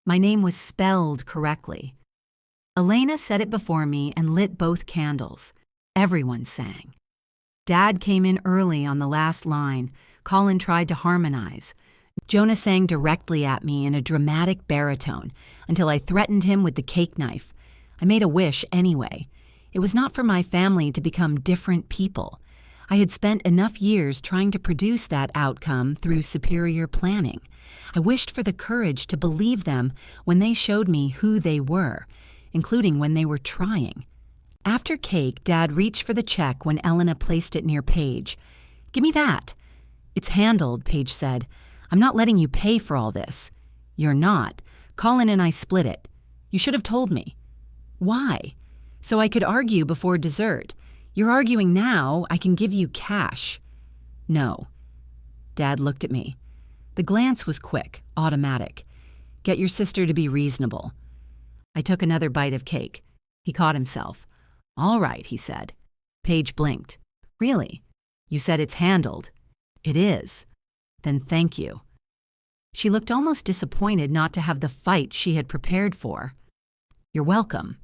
My name was spelled correctly. Elena set it before me and lit both candles. Everyone sang. Dad came in early on the last line. Colin tried to harmonize. Jonah sang directly at me in a dramatic baritone until I threatened him with the cake knife. I made a wish anyway. It was not for my family to become different people. I had spent enough years trying to produce that outcome through superior planning. I wished for the courage to believe them when they showed me who they were, including when they were trying. After cake, Dad reached for the check when Elena placed it near Paige. "Give me that." "It's handled," Paige said. "I'm not letting you pay for all this." "You're not. Colin and I split it. You should have told me." "Why?" "So I could argue before dessert. You're arguing now, I can give you cash." "No." Dad looked at me. The glance was quick, automatic. "Get your sister to be reasonable." I took another bite of cake. He caught himself. "All right," he said. Paige blinked. "Really? You said it's handled." "It is." "Then thank you." She looked almost disappointed not to have the fight she had prepared for. "You're welcome."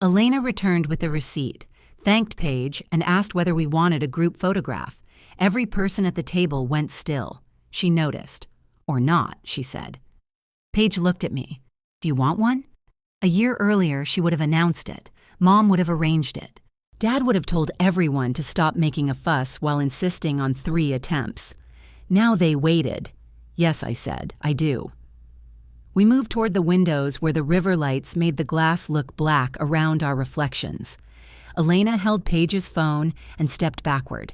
Elena returned with the receipt, thanked Paige, and asked whether we wanted a group photograph. Every person at the table went still. She noticed. "Or not," she said. Paige looked at me. "Do you want one?" A year earlier, she would have announced it. Mom would have arranged it. Dad would have told everyone to stop making a fuss while insisting on 3 attempts. Now they waited. "Yes," I said, "I do." We moved toward the windows where the river lights made the glass look black around our reflections. Elena held Paige's phone and stepped backward.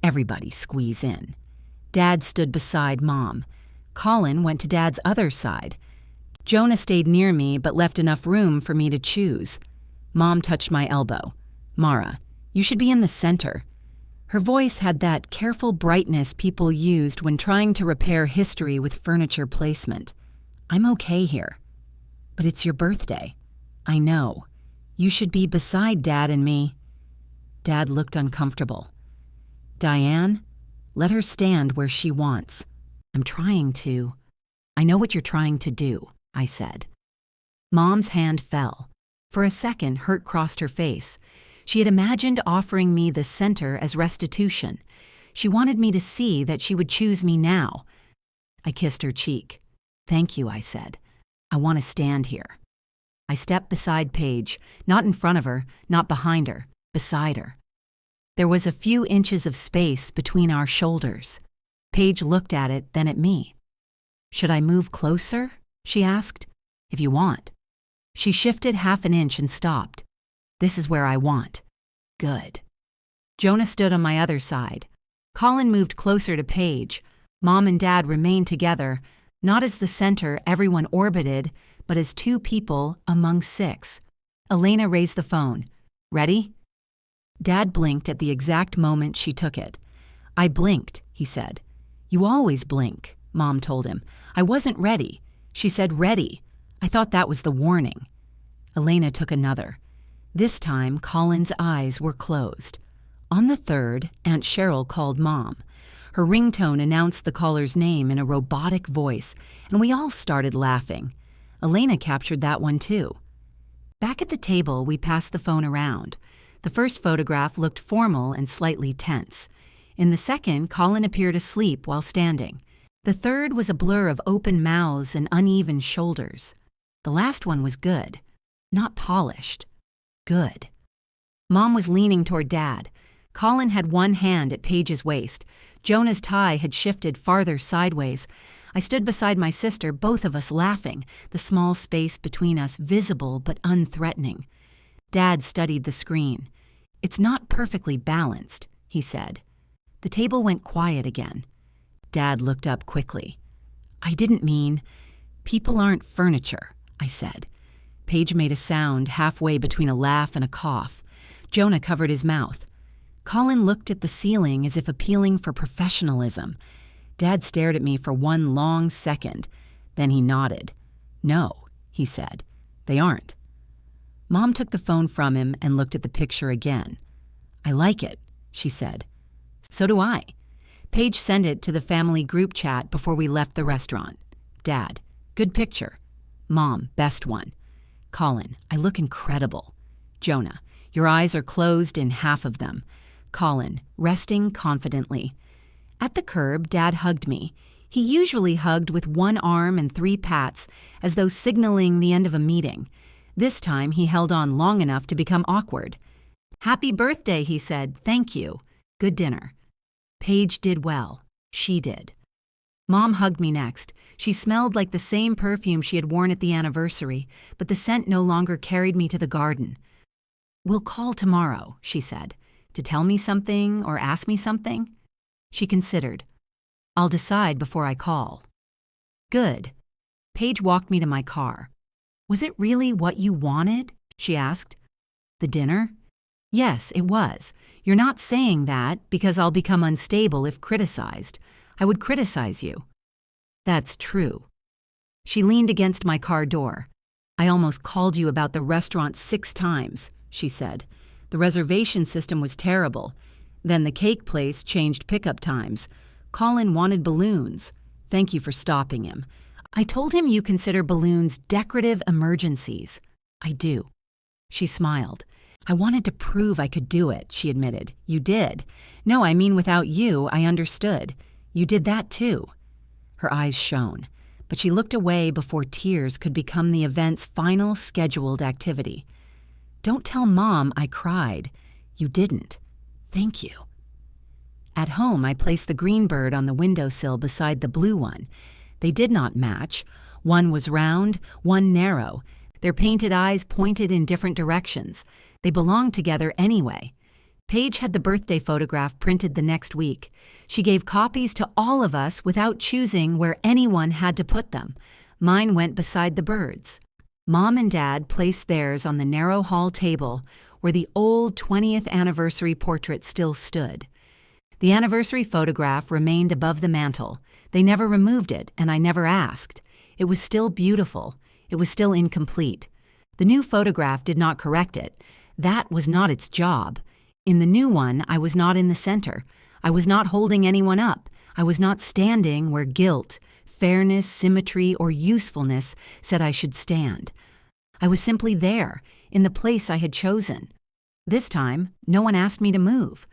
Everybody squeeze in. Dad stood beside Mom. Colin went to Dad's other side. Jonah stayed near me but left enough room for me to choose. Mom touched my elbow. "Mara, you should be in the center." Her voice had that careful brightness people used when trying to repair history with furniture placement. "I'm okay here." "But it's your birthday." "I know. You should be beside Dad and me." Dad looked uncomfortable. "Diane, let her stand where she wants." "I'm trying to." "I know what you're trying to do," I said. Mom's hand fell. For a second, hurt crossed her face. She had imagined offering me the center as restitution. She wanted me to see that she would choose me now. I kissed her cheek. "Thank you," I said. "I want to stand here." I stepped beside Paige, not in front of her, not behind her, beside her. There was a few inches of space between our shoulders. Paige looked at it, then at me. "Should I move closer?" she asked. "If you want." She shifted half an inch and stopped. "This is where I want." "Good." Jonah stood on my other side. Colin moved closer to Paige. Mom and Dad remained together, not as the center everyone orbited, but as 2 people among 6. Elena raised the phone. "Ready?" Dad blinked at the exact moment she took it. "I blinked," he said. "You always blink," Mom told him. "I wasn't ready." She said ready. I thought that was the warning. Elena took another. This time, Colin's eyes were closed. On the 3rd, Aunt Cheryl called Mom. Her ringtone announced the caller's name in a robotic voice, and we all started laughing. Elena captured that one too. Back at the table, we passed the phone around. The first photograph looked formal and slightly tense. In the second, Colin appeared asleep while standing. The third was a blur of open mouths and uneven shoulders. The last one was good. Not polished. Good. Mom was leaning toward Dad. Colin had one hand at Paige's waist. Jonah's tie had shifted farther sideways. I stood beside my sister, both of us laughing, the small space between us visible but unthreatening. Dad studied the screen. "It's not perfectly balanced," he said. The table went quiet again. Dad looked up quickly. "I didn't mean—" "People aren't furniture," I said. Paige made a sound halfway between a laugh and a cough. Jonah covered his mouth. Colin looked at the ceiling as if appealing for professionalism. Dad stared at me for one long second. Then he nodded. "No," he said. "They aren't." Mom took the phone from him and looked at the picture again. "I like it," she said. "So do I." Paige sent it to the family group chat before we left the restaurant. Dad, "Good picture." Mom, "Best one." Colin, "I look incredible." Jonah, "Your eyes are closed in half of them." Colin, resting confidently. At the curb, Dad hugged me. He usually hugged with one arm and 3 pats, as though signaling the end of a meeting. This time, he held on long enough to become awkward. "Happy birthday," he said. "Thank you. Good dinner." Paige did well. She did. Mom hugged me next. She smelled like the same perfume she had worn at the anniversary, but the scent no longer carried me to the garden. "We'll call tomorrow," she said. "To tell me something or ask me something?" She considered. "I'll decide before I call." "Good." Paige walked me to my car. "Was it really what you wanted?" she asked. "The dinner?" "Yes, it was. You're not saying that because I'll become unstable if criticized. I would criticize you." "That's true." She leaned against my car door. "I almost called you about the restaurant 6 times, she said. "The reservation system was terrible. Then the cake place changed pickup times. Colin wanted balloons. Thank you for stopping him. I told him you consider balloons decorative emergencies." "I do." She smiled. "I wanted to prove I could do it," she admitted. "You did." "No, I mean without you, I understood. You did that too." Her eyes shone, but she looked away before tears could become the event's final scheduled activity. "Don't tell Mom I cried." "You didn't." "Thank you." At home, I placed the green bird on the windowsill beside the blue one. They did not match. One was round, one narrow. Their painted eyes pointed in different directions. They belonged together anyway. Paige had the birthday photograph printed the next week. She gave copies to all of us without choosing where anyone had to put them. Mine went beside the birds. Mom and Dad placed theirs on the narrow hall table where the old 20th anniversary portrait still stood. The anniversary photograph remained above the mantel. They never removed it, and I never asked. It was still beautiful. It was still incomplete. The new photograph did not correct it. That was not its job. In the new one, I was not in the center. I was not holding anyone up. I was not standing where guilt, fairness, symmetry, or usefulness said I should stand. I was simply there, in the place I had chosen. This time, no one asked me to move.